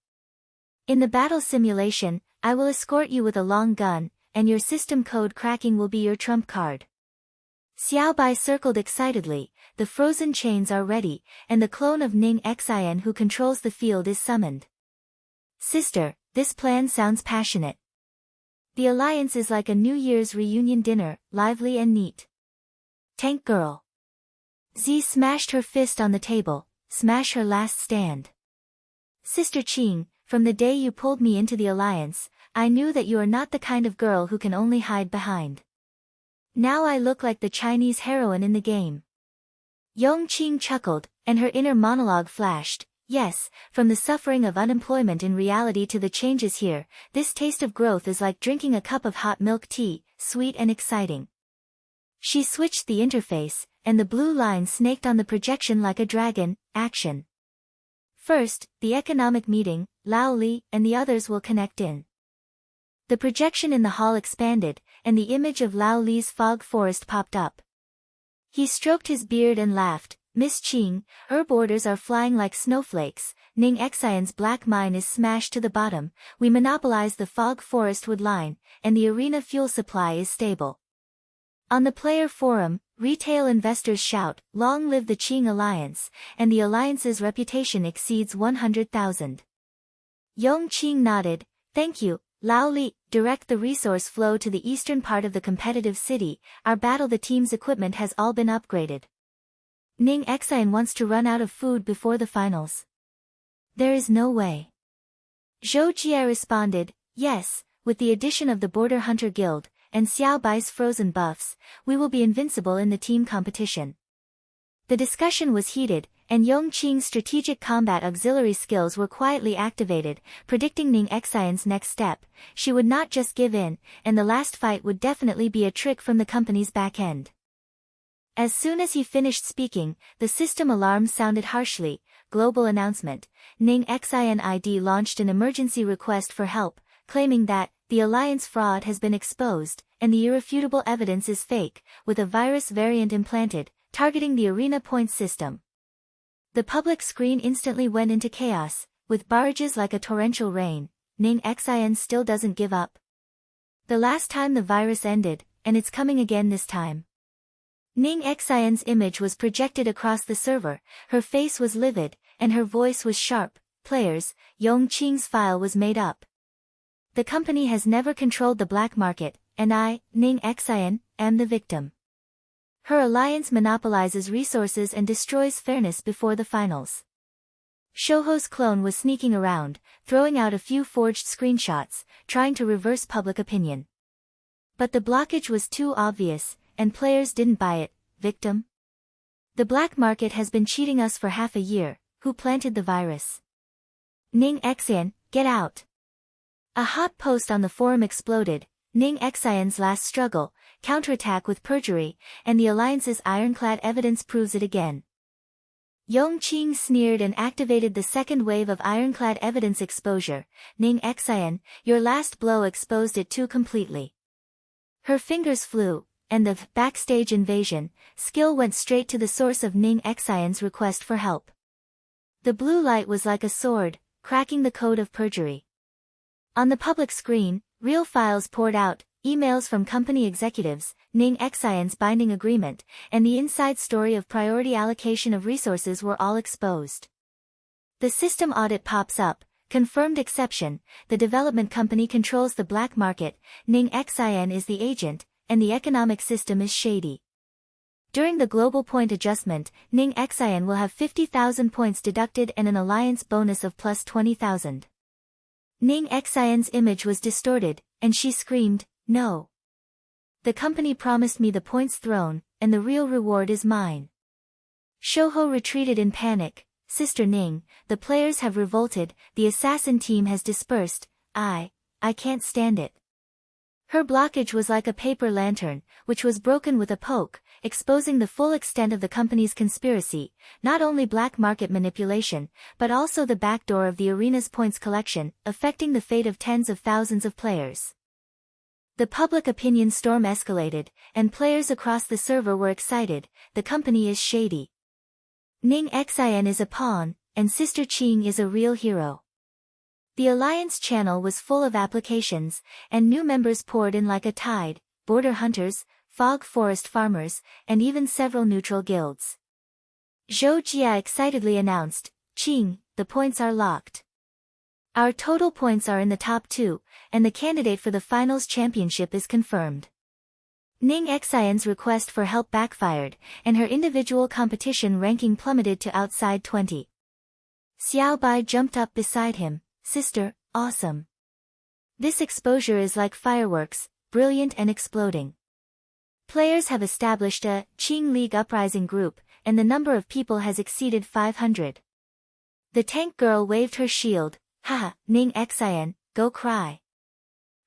In the battle simulation, I will escort you with a long gun, and your system code cracking will be your trump card. Xiao Bai circled excitedly. The frozen chains are ready, and the clone of Ning Xian who controls the field is summoned. Sister, this plan sounds passionate. The alliance is like a New Year's reunion dinner, lively and neat. Tank girl. Z smashed her fist on the table. Smash her last stand. Sister Qing, from the day you pulled me into the alliance, I knew that you are not the kind of girl who can only hide behind. Now I look like the Chinese heroine in the game. Yong Qing chuckled, and her inner monologue flashed. Yes, from the suffering of unemployment in reality to the changes here, this taste of growth is like drinking a cup of hot milk tea, sweet and exciting. She switched the interface, and the blue line snaked on the projection like a dragon. Action. First, the economic meeting. Lao Li and the others will connect in. The projection in the hall expanded, and the image of Lao Li's fog forest popped up. He stroked his beard and laughed. Miss Qing, herb orders are flying like snowflakes. Ning Xian's black mine is smashed to the bottom. We monopolize the fog forest wood line, and the arena fuel supply is stable. On the player forum, retail investors shout, "Long live the Qing Alliance," and the alliance's reputation exceeds 100,000. Yong Qing nodded. Thank you, Lao Li. Direct the resource flow to the eastern part of the competitive city. Our battle the team's equipment has all been upgraded. Ning Xian wants to run out of food before the finals. There is no way. Zhou Jia responded, yes, with the addition of the Border Hunter Guild, and Xiao Bai's frozen buffs, we will be invincible in the team competition. The discussion was heated, and Yong Qing's strategic combat auxiliary skills were quietly activated, predicting Ning Xian's next step. She would not just give in, and the last fight would definitely be a trick from the company's back end. As soon as he finished speaking, the system alarm sounded harshly. Global announcement. Ning Xian ID launched an emergency request for help, claiming that the alliance fraud has been exposed, and the irrefutable evidence is fake, with a virus variant implanted, targeting the arena point system. The public screen instantly went into chaos, with barrages like a torrential rain. Ning Xian still doesn't give up. The last time the virus ended, and it's coming again this time. Ning Xian's image was projected across the server, her face was livid, and her voice was sharp. Players, Yong Qing's file was made up. The company has never controlled the black market, and I, Ning Xian, am the victim. Her alliance monopolizes resources and destroys fairness before the finals. Shouho's clone was sneaking around, throwing out a few forged screenshots, trying to reverse public opinion. But the blockage was too obvious, and players didn't buy it. Victim? The black market has been cheating us for half a year. Who planted the virus? Ning Xian, get out. A hot post on the forum exploded. Ning Xian's last struggle, counterattack with perjury, and the alliance's ironclad evidence proves it again. Yong Qing sneered and activated the second wave of ironclad evidence exposure. Ning Xian, your last blow exposed it too completely. Her fingers flew, and the backstage invasion skill went straight to the source of Ning Xian's request for help. The blue light was like a sword, cracking the code of perjury. On the public screen, real files poured out, emails from company executives, Ning Xian's binding agreement, and the inside story of priority allocation of resources were all exposed. The system audit pops up. Confirmed exception, the development company controls the black market. Ning Xian is the agent, and the economic system is shady. During the global point adjustment, Ning Xian will have 50,000 points deducted and an alliance bonus of plus 20,000. Ning Xian's image was distorted, and she screamed, "No! The company promised me the points throne, and the real reward is mine." Shouho retreated in panic. "Sister Ning, the players have revolted, the assassin team has dispersed, I can't stand it." Her blockage was like a paper lantern, which was broken with a poke, exposing the full extent of the company's conspiracy, not only black market manipulation, but also the backdoor of the arena's points collection, affecting the fate of tens of thousands of players. The public opinion storm escalated, and players across the server were excited. The company is shady. Ning Xian is a pawn, and Sister Qing is a real hero. The Alliance channel was full of applications, and new members poured in like a tide: border hunters, fog forest farmers, and even several neutral guilds. Zhou Jia excitedly announced, "Qing, the points are locked. Our total points are in the top 2, and the candidate for the finals championship is confirmed." Ning Xian's request for help backfired, and her individual competition ranking plummeted to outside 20. Xiao Bai jumped up beside him. "Sister, awesome. This exposure is like fireworks, brilliant and exploding. Players have established a Qing League Uprising group, and the number of people has exceeded 500. The tank girl waved her shield. "Haha, Ning Xian, go cry.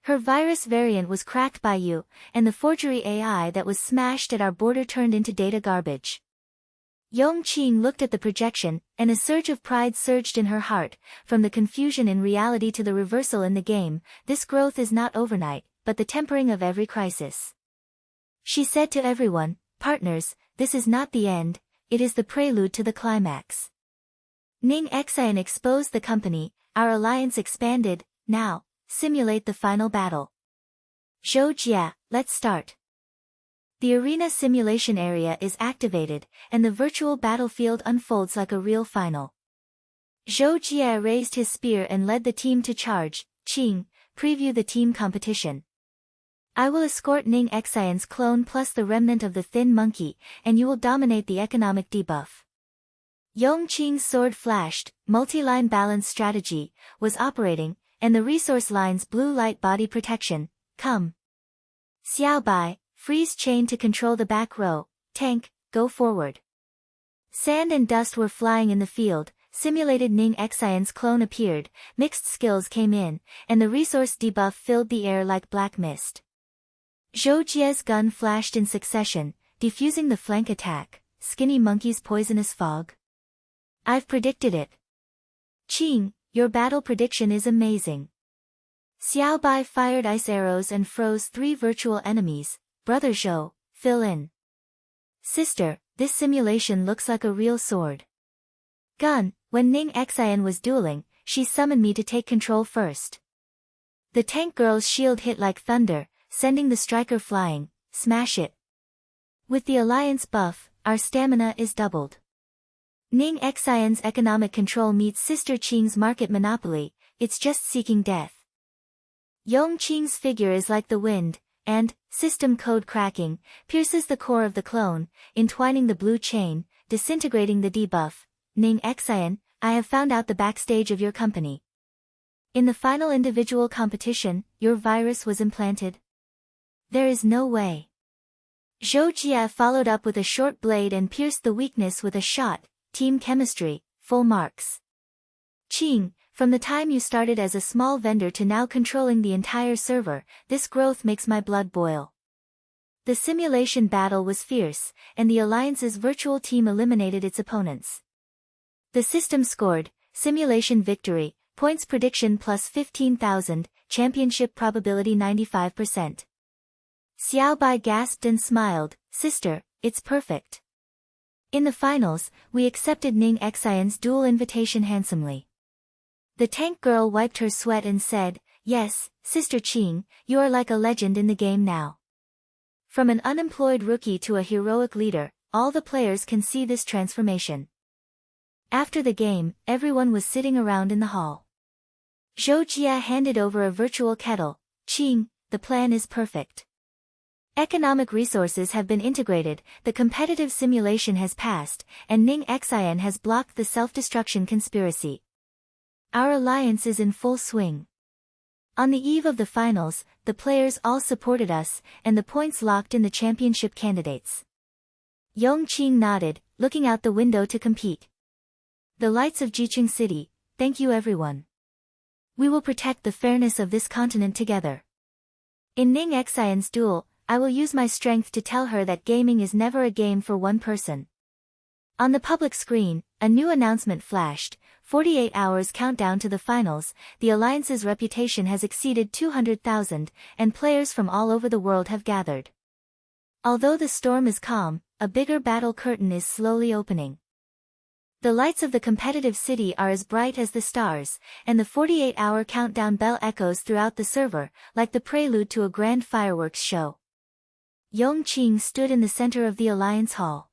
Her virus variant was cracked by you, and the forgery AI that was smashed at our border turned into data garbage." Yong Qing looked at the projection, and a surge of pride surged in her heart. From the confusion in reality to the reversal in the game, this growth is not overnight, but the tempering of every crisis. She said to everyone, "Partners, this is not the end, it is the prelude to the climax." Ning Xian exposed the company, our alliance expanded. Now, simulate the final battle. Zhou Jia, let's start. The arena simulation area is activated, and the virtual battlefield unfolds like a real final. Zhou Jia raised his spear and led the team to charge. "Qing, preview the team competition. I will escort Ning Xian's clone plus the remnant of the thin monkey, and you will dominate the economic debuff." Yong Qing's sword flashed, multi-line balance strategy, was operating, and the resource line's blue light body protection. "Come. Xiao Bai, freeze chain to control the back row. Tank, go forward." Sand and dust were flying in the field. Simulated Ning Xian's clone appeared, mixed skills came in, and the resource debuff filled the air like black mist. Zhou Jia's gun flashed in succession, defusing the flank attack. "Skinny monkey's poisonous fog. I've predicted it. Qing, your battle prediction is amazing." Xiao Bai fired ice arrows and froze 3 virtual enemies. "Brother Zhou, fill in." "Sister, this simulation looks like a real sword." "Gun, when Ning Xian was dueling, she summoned me to take control first." The tank girl's shield hit like thunder, sending the striker flying. "Smash it." With the alliance buff, our stamina is doubled. Ning Xian's economic control meets Sister Qing's market monopoly, it's just seeking death. Yong Qing's figure is like the wind, and, system code cracking, pierces the core of the clone, entwining the blue chain, disintegrating the debuff. "Ning Xian, I have found out the backstage of your company. In the final individual competition, your virus was implanted." "There is no way." Zhou Jia followed up with a short blade and pierced the weakness with a shot. "Team chemistry, full marks." "Qing, from the time you started as a small vendor to now controlling the entire server, this growth makes my blood boil." The simulation battle was fierce, and the Alliance's virtual team eliminated its opponents. The system scored, simulation victory, points prediction plus 15,000, championship probability 95%. Xiao Bai gasped and smiled. "Sister, it's perfect." In the finals, we accepted Ning Xian's duel invitation handsomely. The tank girl wiped her sweat and said, "Yes, Sister Qing, you are like a legend in the game now." From an unemployed rookie to a heroic leader, all the players can see this transformation. After the game, everyone was sitting around in the hall. Zhou Jia handed over a virtual kettle. "Qing, the plan is perfect. Economic resources have been integrated, the competitive simulation has passed, and Ning Xian has blocked the self-destruction conspiracy. Our alliance is in full swing. On the eve of the finals, the players all supported us, and the points locked in the championship candidates. Yong Qing nodded, looking out the window to compete. The lights of Jiqing City, thank you everyone. We will protect the fairness of this continent together. In Ning Xian's duel, I will use my strength to tell her that gaming is never a game for one person. On the public screen, a new announcement flashed, 48 hours countdown to the finals, the Alliance's reputation has exceeded 200,000, and players from all over the world have gathered. Although the storm is calm, a bigger battle curtain is slowly opening. The lights of the competitive city are as bright as the stars, and the 48-hour countdown bell echoes throughout the server, like the prelude to a grand fireworks show. Yong Qing stood in the center of the Alliance Hall.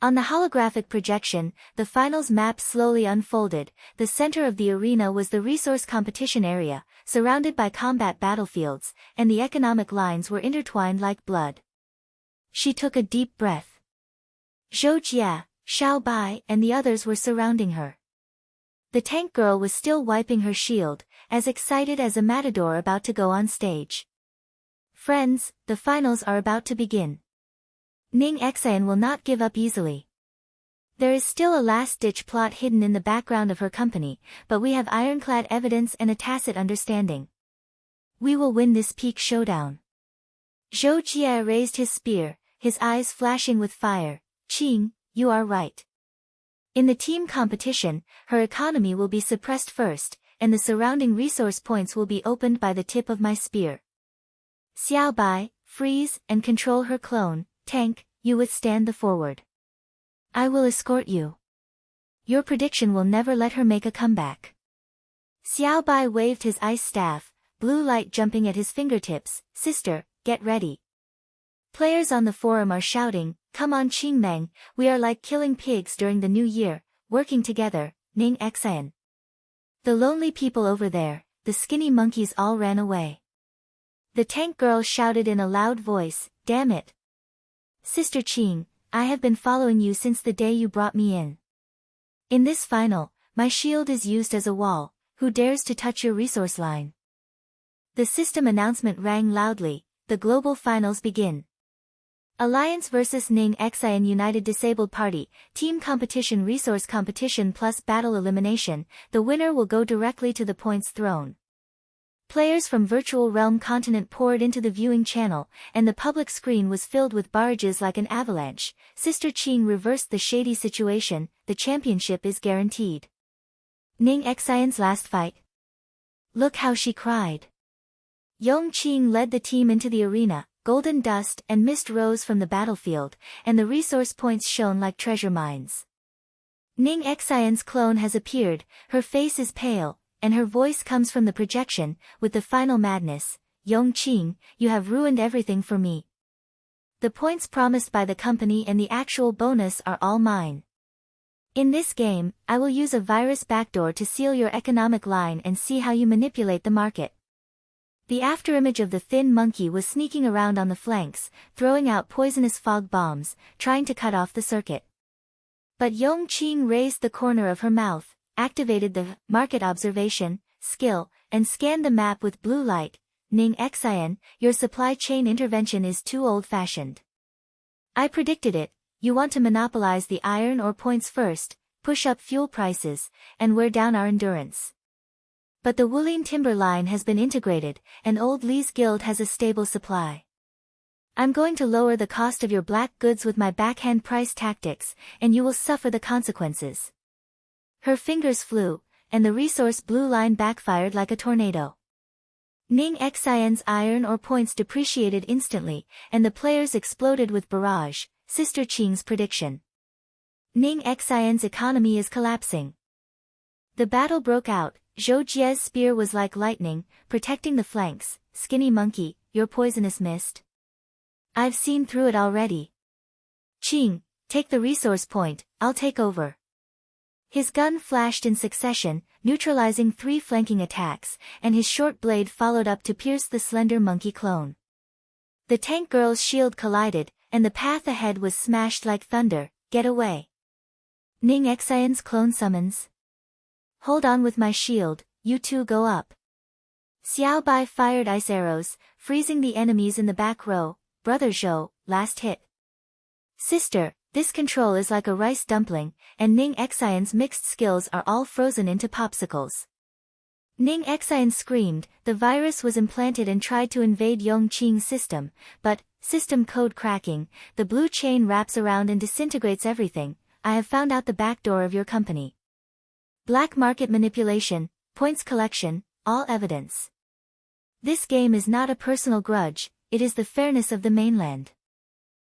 On the holographic projection, the finals map slowly unfolded. The center of the arena was the resource competition area, surrounded by combat battlefields, and the economic lines were intertwined like blood. She took a deep breath. Zhou Jia, Xiao Bai, and the others were surrounding her. The tank girl was still wiping her shield, as excited as a matador about to go on stage. Friends, the finals are about to begin. Ning Xian will not give up easily. There is still a last-ditch plot hidden in the background of her company, but we have ironclad evidence and a tacit understanding. We will win this peak showdown. Zhou Jia raised his spear, his eyes flashing with fire. Qing, you are right. In the team competition, her economy will be suppressed first, and the surrounding resource points will be opened by the tip of my spear. Xiao Bai, freeze and control her clone. Tank, you withstand the forward. I will escort you. Your prediction will never let her make a comeback. Xiao Bai waved his ice staff, blue light jumping at his fingertips. Sister, get ready. Players on the forum are shouting, come on Qingmeng, we are like killing pigs during the new year, working together, Ning Xian. The lonely people over there, the skinny monkeys all ran away. The tank girl shouted in a loud voice, damn it. Sister Qing, I have been following you since the day you brought me in. In this final, my shield is used as a wall, who dares to touch your resource line? The system announcement rang loudly, the global finals begin. Alliance vs Ning Xian United Disabled Party, Team Competition Resource Competition plus Battle Elimination, the winner will go directly to the points thrown. Players from Virtual Realm Continent poured into the viewing channel, and the public screen was filled with barrages like an avalanche. Sister Qing reversed the shady situation, the championship is guaranteed. Ning Xian's last fight. Look how she cried. Yong Qing led the team into the arena, golden dust and mist rose from the battlefield, and the resource points shone like treasure mines. Ning Xian's clone has appeared, her face is pale, and her voice comes from the projection, with the final madness. Yong Qing, you have ruined everything for me. The points promised by the company and the actual bonus are all mine. In this game, I will use a virus backdoor to seal your economic line and see how you manipulate the market. The afterimage of the thin monkey was sneaking around on the flanks, throwing out poisonous fog bombs, trying to cut off the circuit. But Yong Qing raised the corner of her mouth, activated the market observation skill, and scanned the map with blue light. Ning Xian, your supply chain intervention is too old-fashioned. I predicted it. You want to monopolize the iron ore points first, push up fuel prices, and wear down our endurance. But the Wulin timber line has been integrated, and Old Lee's guild has a stable supply. I'm going to lower the cost of your black goods with my backhand price tactics, and you will suffer the consequences. Her fingers flew, and the resource blue line backfired like a tornado. Ning Xian's iron ore points depreciated instantly, and the players exploded with barrage. Sister Qing's prediction. Ning Xian's economy is collapsing. The battle broke out. Zhou Jia's spear was like lightning, protecting the flanks. Skinny monkey, your poisonous mist. I've seen through it already. Qing, take the resource point, I'll take over. His gun flashed in succession, neutralizing 3 flanking attacks, and his short blade followed up to pierce the slender monkey clone. The tank girl's shield collided, and the path ahead was smashed like thunder. Get away. Ning Xian's clone summons. Hold on with my shield, you two go up. Xiao Bai fired ice arrows, freezing the enemies in the back row. Brother Zhou, last hit. Sister, this control is like a rice dumpling, and Ning Xian's mixed skills are all frozen into popsicles. Ning Xian screamed. The virus was implanted and tried to invade Yong Qing's system, but, system code cracking, the blue chain wraps around and disintegrates everything. I have found out the back door of your company. Black market manipulation, points collection, all evidence. This game is not a personal grudge, it is the fairness of the mainland.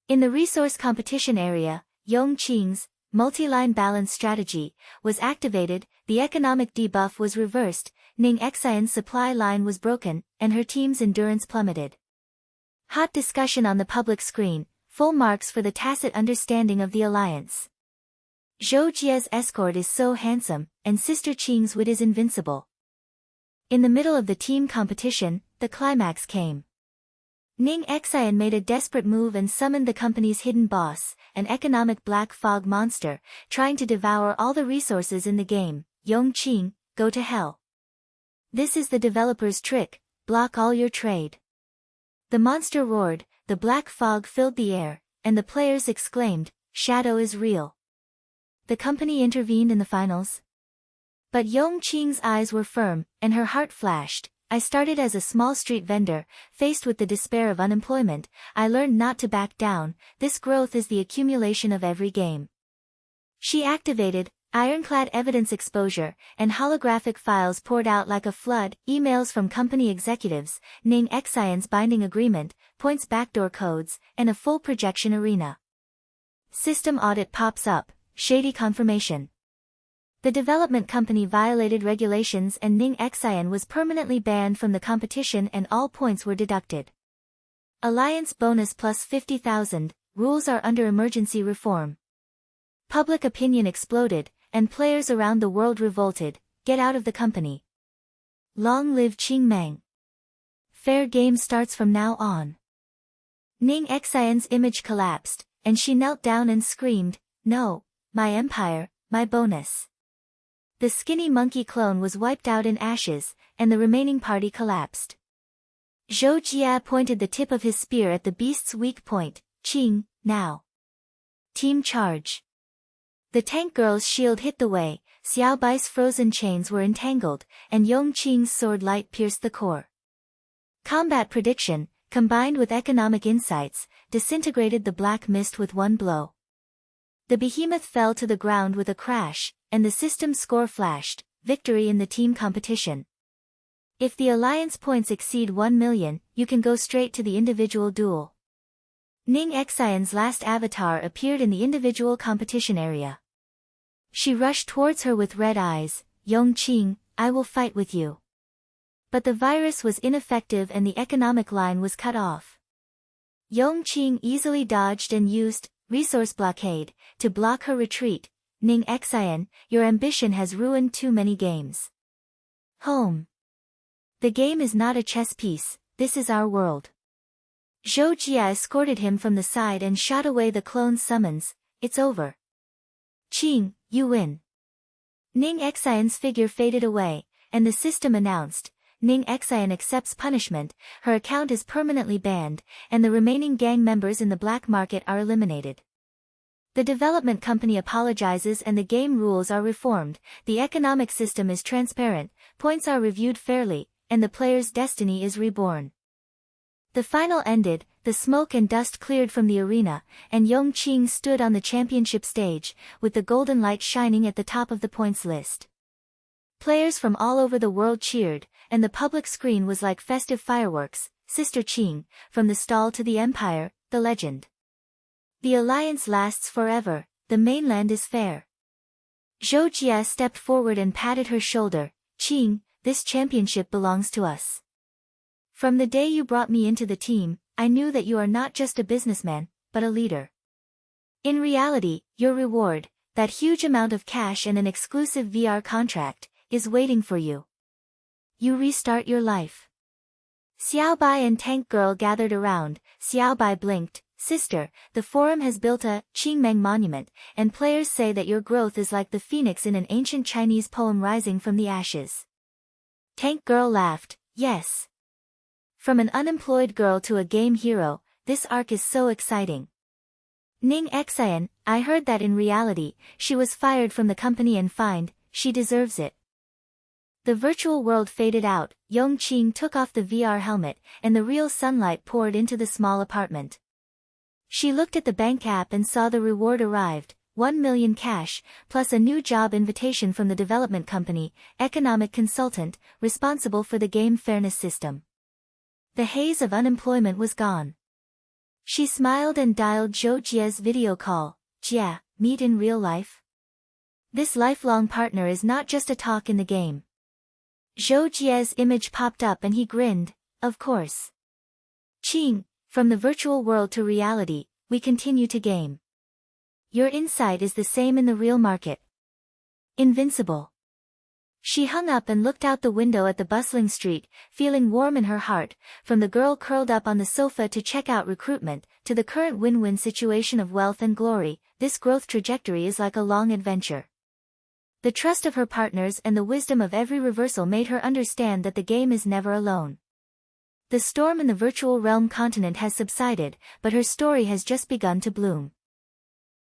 In the resource competition area, Yong Qing's multi-line balance strategy was activated, the economic debuff was reversed, Ning Xian's supply line was broken, and her team's endurance plummeted. Hot discussion on the public screen, full marks for the tacit understanding of the alliance. Zhou Jie's escort is so handsome, and Sister Qing's wit is invincible. In the middle of the team competition, the climax came. Ning Xian made a desperate move and summoned the company's hidden boss, an economic black fog monster, trying to devour all the resources in the game. Yong Qing, go to hell. This is the developer's trick, block all your trade. The monster roared, the black fog filled the air, and the players exclaimed, Shadow is real. The company intervened in the finals. But Yong Qing's eyes were firm, and her heart flashed. I started as a small street vendor, faced with the despair of unemployment. I learned not to back down. This growth is the accumulation of every game. She activated ironclad evidence exposure, and holographic files poured out like a flood, emails from company executives, Ning Xian's binding agreement, points backdoor codes, and a full projection arena. System audit pops up, shady confirmation. The development company violated regulations and Ning Xian was permanently banned from the competition and all points were deducted. Alliance bonus plus 50,000, rules are under emergency reform. Public opinion exploded, and players around the world revolted, get out of the company. Long live Qing Meng. Fair game starts from now on. Ning Xian's image collapsed, and she knelt down and screamed, no, my empire, my bonus. The skinny monkey clone was wiped out in ashes, and the remaining party collapsed. Zhou Jia pointed the tip of his spear at the beast's weak point. Qing, now. Team charge. The tank girl's shield hit the way, Xiao Bai's frozen chains were entangled, and Yong Qing's sword light pierced the core. Combat prediction, combined with economic insights, disintegrated the black mist with one blow. The behemoth fell to the ground with a crash, and the system score flashed, victory in the team competition. If the alliance points exceed 1 million, you can go straight to the individual duel. Ning Xian's last avatar appeared in the individual competition area. She rushed towards her with red eyes, Yong Qing, I will fight with you. But the virus was ineffective and the economic line was cut off. Yong Qing easily dodged and used resource blockade to block her retreat. Ning Xian, your ambition has ruined too many games. Home. The game is not a chess piece, this is our world. Zhou Jia escorted him from the side and shot away the clone's summons. It's over. Qing, you win. Ning Xian's figure faded away, and the system announced, Ning Xian accepts punishment, her account is permanently banned, and the remaining gang members in the black market are eliminated. The development company apologizes and the game rules are reformed, the economic system is transparent, points are reviewed fairly, and the player's destiny is reborn. The final ended, the smoke and dust cleared from the arena, and Yong Qing stood on the championship stage, with the golden light shining at the top of the points list. Players from all over the world cheered, and the public screen was like festive fireworks. Sister Qing, from the stall to the empire, the legend. The alliance lasts forever, the mainland is fair. Zhou Jia stepped forward and patted her shoulder. Qing, this championship belongs to us. From the day you brought me into the team, I knew that you are not just a businessman, but a leader. In reality, your reward, that huge amount of cash and an exclusive VR contract, is waiting for you. You restart your life. Xiaobai and Tank Girl gathered around. Xiaobai blinked. Sister, the forum has built a Qingmeng monument, and players say that your growth is like the phoenix in an ancient Chinese poem rising from the ashes. Tank Girl laughed. Yes. From an unemployed girl to a game hero, this arc is so exciting. Ning Xian, I heard that in reality, she was fired from the company and fined. She deserves it. The virtual world faded out. Yong Qing took off the VR helmet, and the real sunlight poured into the small apartment. She looked at the bank app and saw the reward arrived, 1 million cash, plus a new job invitation from the development company, economic consultant, responsible for the game fairness system. The haze of unemployment was gone. She smiled and dialed Zhou Jie's video call. Jia, meet in real life? This lifelong partner is not just a talk in the game. Zhou Jie's image popped up and he grinned, of course. Qing, from the virtual world to reality, we continue to game. Your insight is the same in the real market. Invincible. She hung up and looked out the window at the bustling street, feeling warm in her heart, from the girl curled up on the sofa to check out recruitment, to the current win-win situation of wealth and glory. This growth trajectory is like a long adventure. The trust of her partners and the wisdom of every reversal made her understand that the game is never alone. The storm in the virtual realm continent has subsided, but her story has just begun to bloom.